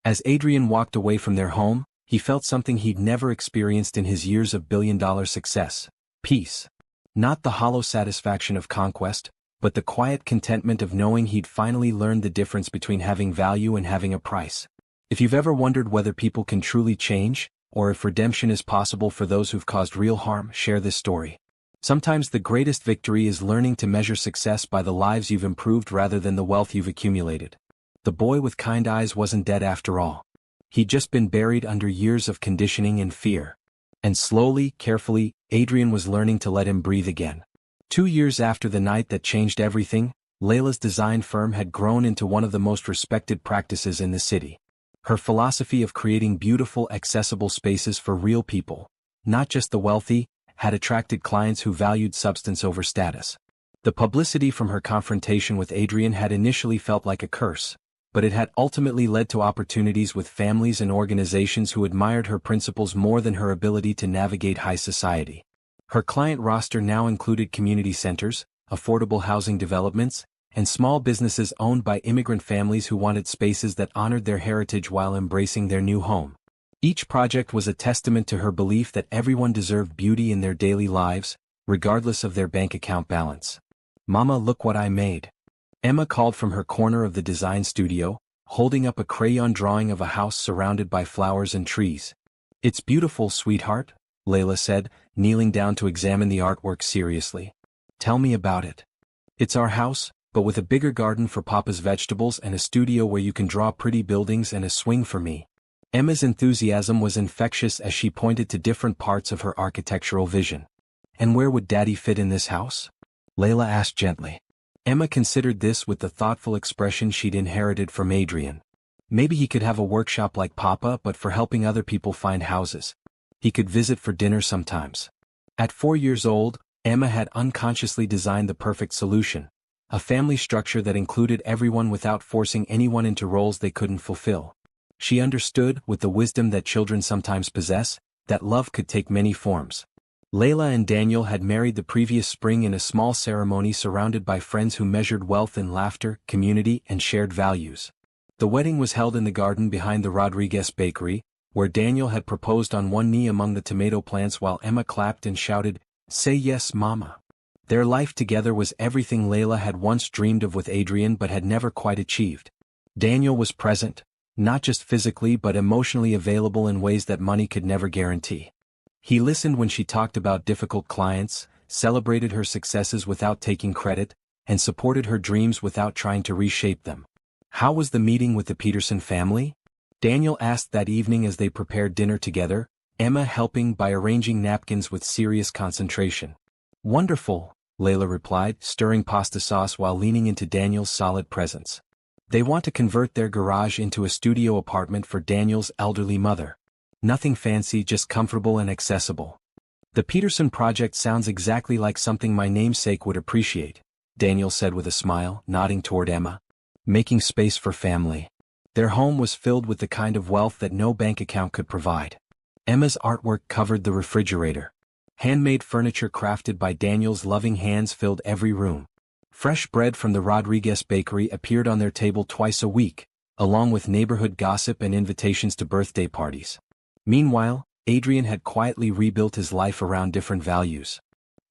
As Adrian walked away from their home, he felt something he'd never experienced in his years of billion-dollar success: peace. Not the hollow satisfaction of conquest, but the quiet contentment of knowing he'd finally learned the difference between having value and having a price. If you've ever wondered whether people can truly change, or if redemption is possible for those who've caused real harm, share this story. Sometimes the greatest victory is learning to measure success by the lives you've improved rather than the wealth you've accumulated. The boy with kind eyes wasn't dead after all. He'd just been buried under years of conditioning and fear. And slowly, carefully, Adrian was learning to let him breathe again. 2 years after the night that changed everything, Layla's design firm had grown into one of the most respected practices in the city. Her philosophy of creating beautiful, accessible spaces for real people, not just the wealthy, had attracted clients who valued substance over status. The publicity from her confrontation with Adrian had initially felt like a curse, but it had ultimately led to opportunities with families and organizations who admired her principles more than her ability to navigate high society. Her client roster now included community centers, affordable housing developments, and small businesses owned by immigrant families who wanted spaces that honored their heritage while embracing their new home. Each project was a testament to her belief that everyone deserved beauty in their daily lives, regardless of their bank account balance. "Mama, look what I made." Emma called from her corner of the design studio, holding up a crayon drawing of a house surrounded by flowers and trees. "It's beautiful, sweetheart," Layla said, kneeling down to examine the artwork seriously. "Tell me about it." "It's our house, but with a bigger garden for Papa's vegetables and a studio where you can draw pretty buildings and a swing for me." Emma's enthusiasm was infectious as she pointed to different parts of her architectural vision. "And where would Daddy fit in this house?" Layla asked gently. Emma considered this with the thoughtful expression she'd inherited from Adrian. Maybe he could have a workshop like Papa, but for helping other people find houses. He could visit for dinner sometimes. At 4 years old, Emma had unconsciously designed the perfect solution, a family structure that included everyone without forcing anyone into roles they couldn't fulfill. She understood, with the wisdom that children sometimes possess, that love could take many forms. Layla and Daniel had married the previous spring in a small ceremony surrounded by friends who measured wealth in laughter, community, and shared values. The wedding was held in the garden behind the Rodriguez bakery, where Daniel had proposed on one knee among the tomato plants while Emma clapped and shouted, "Say yes, Mama." Their life together was everything Layla had once dreamed of with Adrian but had never quite achieved. Daniel was present, not just physically but emotionally available in ways that money could never guarantee. He listened when she talked about difficult clients, celebrated her successes without taking credit, and supported her dreams without trying to reshape them. "How was the meeting with the Peterson family?" Daniel asked that evening as they prepared dinner together, Emma helping by arranging napkins with serious concentration. "Wonderful," Layla replied, stirring pasta sauce while leaning into Daniel's solid presence. "They want to convert their garage into a studio apartment for Daniel's elderly mother. Nothing fancy, just comfortable and accessible." "The Peterson project sounds exactly like something my namesake would appreciate," Daniel said with a smile, nodding toward Emma. "Making space for family." Their home was filled with the kind of wealth that no bank account could provide. Emma's artwork covered the refrigerator. Handmade furniture crafted by Daniel's loving hands filled every room. Fresh bread from the Rodriguez bakery appeared on their table twice a week, along with neighborhood gossip and invitations to birthday parties. Meanwhile, Adrian had quietly rebuilt his life around different values.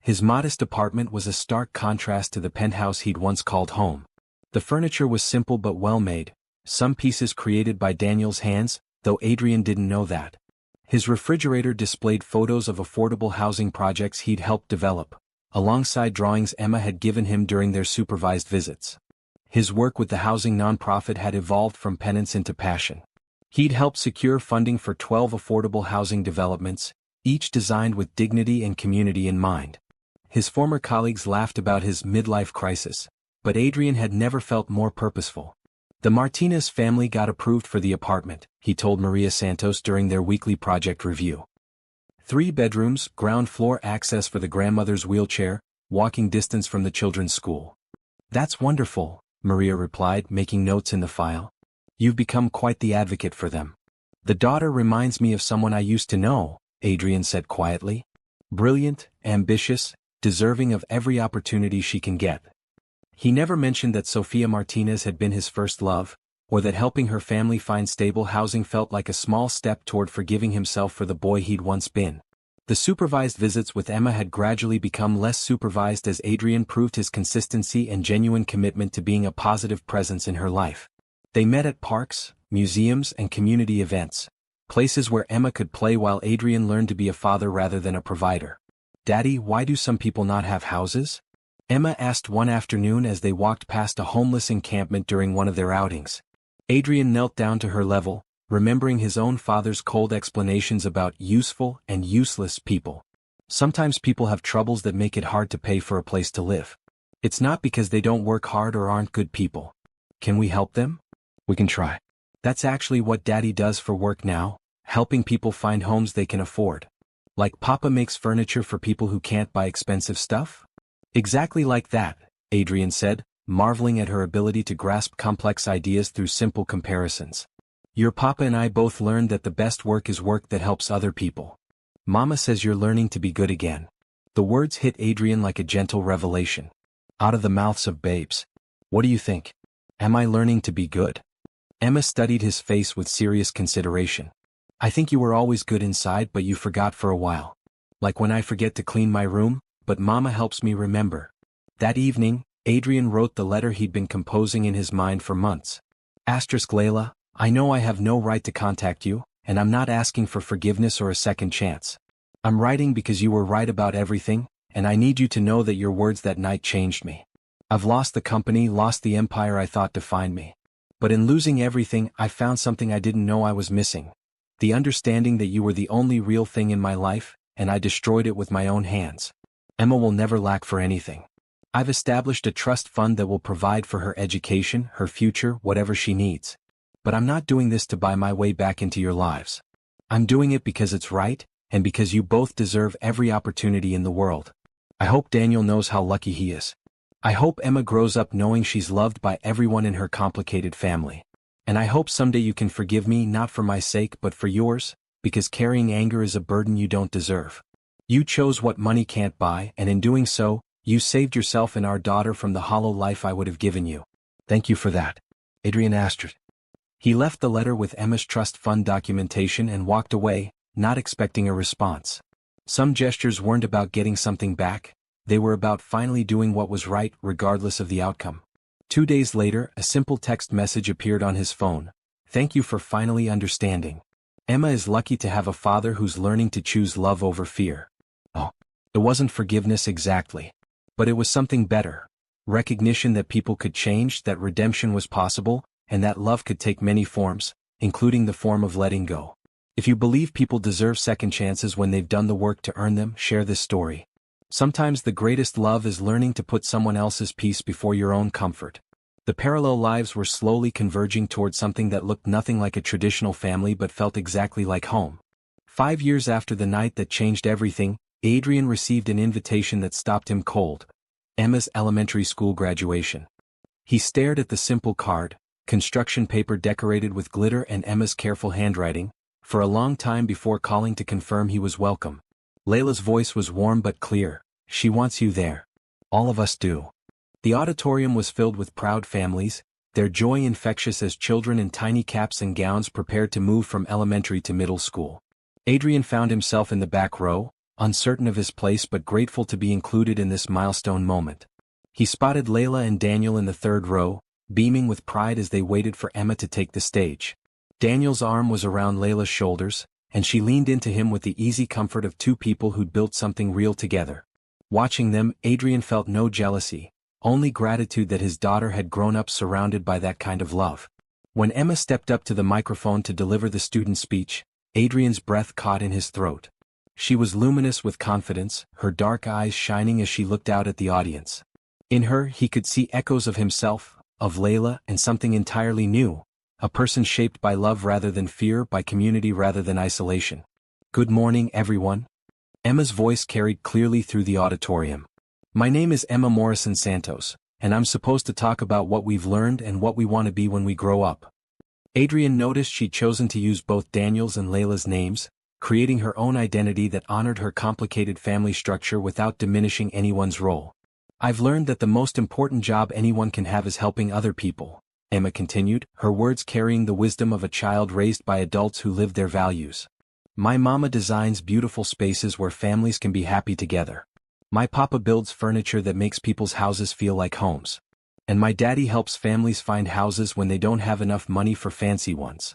His modest apartment was a stark contrast to the penthouse he'd once called home. The furniture was simple but well-made, some pieces created by Daniel's hands, though Adrian didn't know that. His refrigerator displayed photos of affordable housing projects he'd helped develop, alongside drawings Emma had given him during their supervised visits. His work with the housing nonprofit had evolved from penance into passion. He'd helped secure funding for 12 affordable housing developments, each designed with dignity and community in mind. His former colleagues laughed about his midlife crisis, but Adrian had never felt more purposeful. "The Martinez family got approved for the apartment," he told Maria Santos during their weekly project review. 3 bedrooms, ground floor access for the grandmother's wheelchair, walking distance from the children's school. "That's wonderful," Maria replied, making notes in the file. "You've become quite the advocate for them." "The daughter reminds me of someone I used to know," Adrian said quietly. "Brilliant, ambitious, deserving of every opportunity she can get." He never mentioned that Sofia Martinez had been his first love, or that helping her family find stable housing felt like a small step toward forgiving himself for the boy he'd once been. The supervised visits with Emma had gradually become less supervised as Adrian proved his consistency and genuine commitment to being a positive presence in her life. They met at parks, museums, and community events, places where Emma could play while Adrian learned to be a father rather than a provider. "Daddy, why do some people not have houses?" Emma asked one afternoon as they walked past a homeless encampment during one of their outings. Adrian knelt down to her level, remembering his own father's cold explanations about useful and useless people. "Sometimes people have troubles that make it hard to pay for a place to live. It's not because they don't work hard or aren't good people. Can we help them? We can try." "That's actually what Daddy does for work now, helping people find homes they can afford." "Like Papa makes furniture for people who can't buy expensive stuff?" "Exactly like that," Adrian said, marveling at her ability to grasp complex ideas through simple comparisons. "Your Papa and I both learned that the best work is work that helps other people." "Mama says you're learning to be good again." The words hit Adrian like a gentle revelation. Out of the mouths of babes. "What do you think? Am I learning to be good?" Emma studied his face with serious consideration. "I think you were always good inside, but you forgot for a while. Like when I forget to clean my room, but Mama helps me remember." That evening, Adrian wrote the letter he'd been composing in his mind for months. Asterisk Layla, I know I have no right to contact you, and I'm not asking for forgiveness or a second chance. I'm writing because you were right about everything, and I need you to know that your words that night changed me. I've lost the company, lost the empire I thought defined me. But in losing everything, I found something I didn't know I was missing. The understanding that you were the only real thing in my life, and I destroyed it with my own hands. Emma will never lack for anything. I've established a trust fund that will provide for her education, her future, whatever she needs. But I'm not doing this to buy my way back into your lives. I'm doing it because it's right, and because you both deserve every opportunity in the world. I hope Daniel knows how lucky he is. I hope Emma grows up knowing she's loved by everyone in her complicated family. And I hope someday you can forgive me not for my sake but for yours, because carrying anger is a burden you don't deserve. You chose what money can't buy, and in doing so, you saved yourself and our daughter from the hollow life I would have given you. Thank you for that. Adrian Astrid. He left the letter with Emma's trust fund documentation and walked away, not expecting a response. Some gestures weren't about getting something back, they were about finally doing what was right regardless of the outcome. 2 days later, a simple text message appeared on his phone. Thank you for finally understanding. Emma is lucky to have a father who's learning to choose love over fear. Oh, it wasn't forgiveness exactly. But it was something better. Recognition that people could change, that redemption was possible, and that love could take many forms, including the form of letting go. If you believe people deserve second chances when they've done the work to earn them, share this story. Sometimes the greatest love is learning to put someone else's peace before your own comfort. The parallel lives were slowly converging toward something that looked nothing like a traditional family but felt exactly like home. 5 years after the night that changed everything, Adrian received an invitation that stopped him cold. Emma's elementary school graduation. He stared at the simple card, construction paper decorated with glitter and Emma's careful handwriting, for a long time before calling to confirm he was welcome. Layla's voice was warm but clear. She wants you there. All of us do. The auditorium was filled with proud families, their joy infectious as children in tiny caps and gowns prepared to move from elementary to middle school. Adrian found himself in the back row, uncertain of his place but grateful to be included in this milestone moment. He spotted Layla and Daniel in the third row, beaming with pride as they waited for Emma to take the stage. Daniel's arm was around Layla's shoulders, and she leaned into him with the easy comfort of two people who'd built something real together. Watching them, Adrian felt no jealousy, only gratitude that his daughter had grown up surrounded by that kind of love. When Emma stepped up to the microphone to deliver the student speech, Adrian's breath caught in his throat. She was luminous with confidence, her dark eyes shining as she looked out at the audience. In her, he could see echoes of himself, of Layla, and something entirely new, a person shaped by love rather than fear, by community rather than isolation. Good morning, everyone. Emma's voice carried clearly through the auditorium. My name is Emma Morrison Santos, and I'm supposed to talk about what we've learned and what we want to be when we grow up. Adrian noticed she'd chosen to use both Daniel's and Layla's names, creating her own identity that honored her complicated family structure without diminishing anyone's role. I've learned that the most important job anyone can have is helping other people, Emma continued, her words carrying the wisdom of a child raised by adults who live their values. My mama designs beautiful spaces where families can be happy together. My papa builds furniture that makes people's houses feel like homes. And my daddy helps families find houses when they don't have enough money for fancy ones.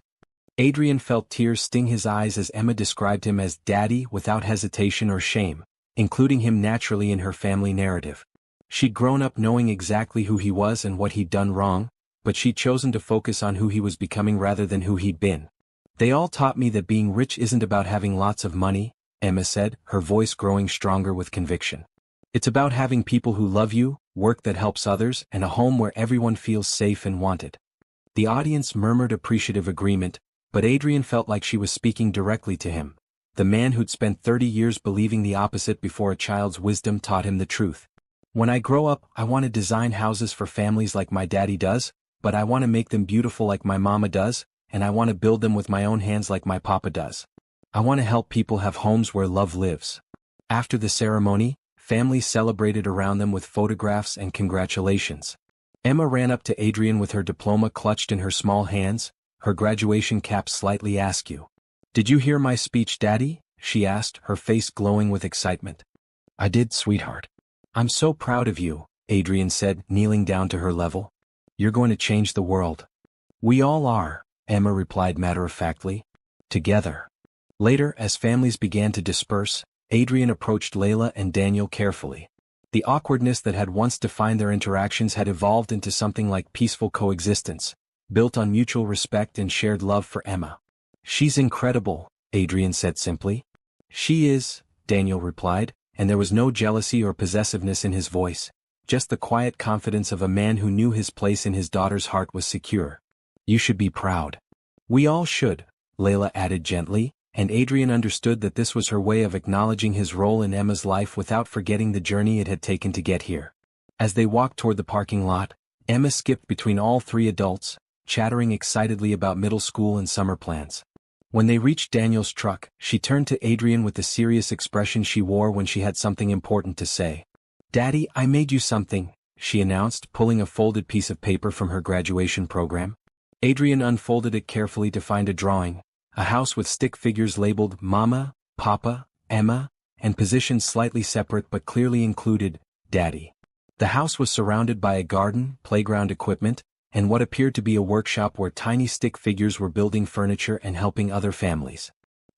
Adrian felt tears sting his eyes as Emma described him as Daddy without hesitation or shame, including him naturally in her family narrative. She'd grown up knowing exactly who he was and what he'd done wrong, but she'd chosen to focus on who he was becoming rather than who he'd been. They all taught me that being rich isn't about having lots of money, Emma said, her voice growing stronger with conviction. It's about having people who love you, work that helps others, and a home where everyone feels safe and wanted. The audience murmured appreciative agreement, but Adrian felt like she was speaking directly to him, the man who'd spent 30 years believing the opposite before a child's wisdom taught him the truth. When I grow up, I want to design houses for families like my daddy does, but I want to make them beautiful like my mama does, and I want to build them with my own hands like my papa does. I want to help people have homes where love lives. After the ceremony, families celebrated around them with photographs and congratulations. Emma ran up to Adrian with her diploma clutched in her small hands, her graduation cap slightly askew. Did you hear my speech, Daddy? She asked, her face glowing with excitement. I did, sweetheart. I'm so proud of you, Adrian said, kneeling down to her level. You're going to change the world. We all are, Emma replied matter-of-factly. Together. Later, as families began to disperse, Adrian approached Layla and Daniel carefully. The awkwardness that had once defined their interactions had evolved into something like peaceful coexistence, built on mutual respect and shared love for Emma. She's incredible, Adrian said simply. She is, Daniel replied, and there was no jealousy or possessiveness in his voice, just the quiet confidence of a man who knew his place in his daughter's heart was secure. You should be proud. We all should, Layla added gently, and Adrian understood that this was her way of acknowledging his role in Emma's life without forgetting the journey it had taken to get here. As they walked toward the parking lot, Emma skipped between all three adults, chattering excitedly about middle school and summer plans. When they reached Daniel's truck, she turned to Adrian with the serious expression she wore when she had something important to say. Daddy, I made you something, she announced, pulling a folded piece of paper from her graduation program. Adrian unfolded it carefully to find a drawing, a house with stick figures labeled Mama, Papa, Emma, and positioned slightly separate but clearly included, Daddy. The house was surrounded by a garden, playground equipment, and what appeared to be a workshop where tiny stick figures were building furniture and helping other families.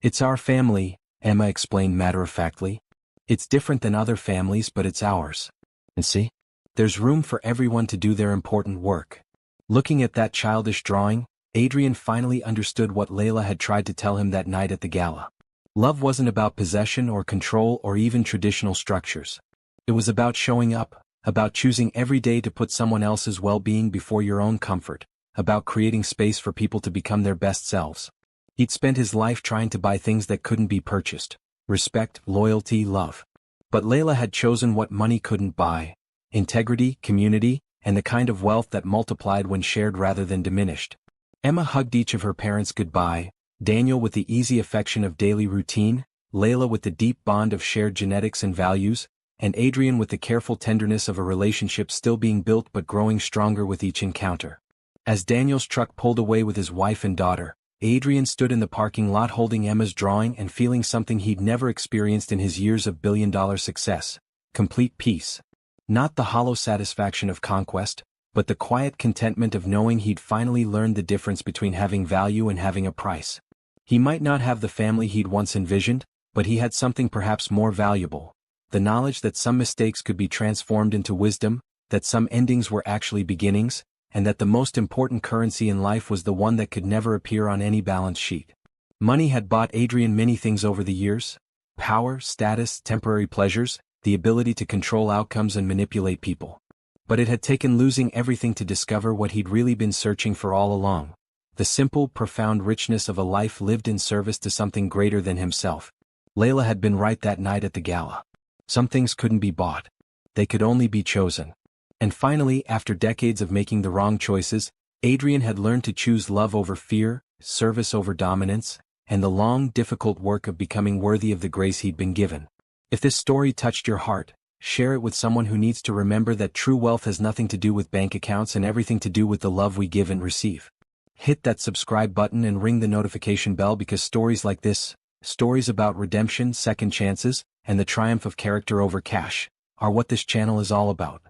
It's our family, Emma explained matter-of-factly. It's different than other families, but it's ours. And see? There's room for everyone to do their important work. Looking at that childish drawing, Adrian finally understood what Layla had tried to tell him that night at the gala. Love wasn't about possession or control or even traditional structures. It was about showing up, about choosing every day to put someone else's well-being before your own comfort, about creating space for people to become their best selves. He'd spent his life trying to buy things that couldn't be purchased: respect, loyalty, love. But Layla had chosen what money couldn't buy: integrity, community, and the kind of wealth that multiplied when shared rather than diminished. Emma hugged each of her parents goodbye, Daniel with the easy affection of daily routine, Layla with the deep bond of shared genetics and values, and Adrian with the careful tenderness of a relationship still being built but growing stronger with each encounter. As Daniel's truck pulled away with his wife and daughter, Adrian stood in the parking lot holding Emma's drawing and feeling something he'd never experienced in his years of billion-dollar success: complete peace. Not the hollow satisfaction of conquest, but the quiet contentment of knowing he'd finally learned the difference between having value and having a price. He might not have the family he'd once envisioned, but he had something perhaps more valuable: the knowledge that some mistakes could be transformed into wisdom, that some endings were actually beginnings, and that the most important currency in life was the one that could never appear on any balance sheet. Money had bought Adrian many things over the years: power, status, temporary pleasures, the ability to control outcomes and manipulate people. But it had taken losing everything to discover what he'd really been searching for all along: the simple, profound richness of a life lived in service to something greater than himself. Layla had been right that night at the gala. Some things couldn't be bought. They could only be chosen. And finally, after decades of making the wrong choices, Adrian had learned to choose love over fear, service over dominance, and the long, difficult work of becoming worthy of the grace he'd been given. If this story touched your heart, share it with someone who needs to remember that true wealth has nothing to do with bank accounts and everything to do with the love we give and receive. Hit that subscribe button and ring the notification bell, because stories like this, stories about redemption, second chances, and the triumph of character over cash, are what this channel is all about.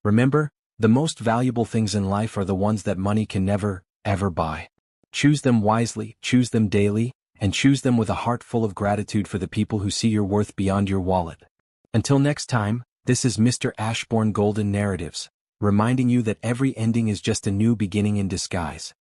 Remember, the most valuable things in life are the ones that money can never, ever buy. Choose them wisely, choose them daily, and choose them with a heart full of gratitude for the people who see your worth beyond your wallet. Until next time, this is Mr. Ashbourne Golden Narratives, reminding you that every ending is just a new beginning in disguise.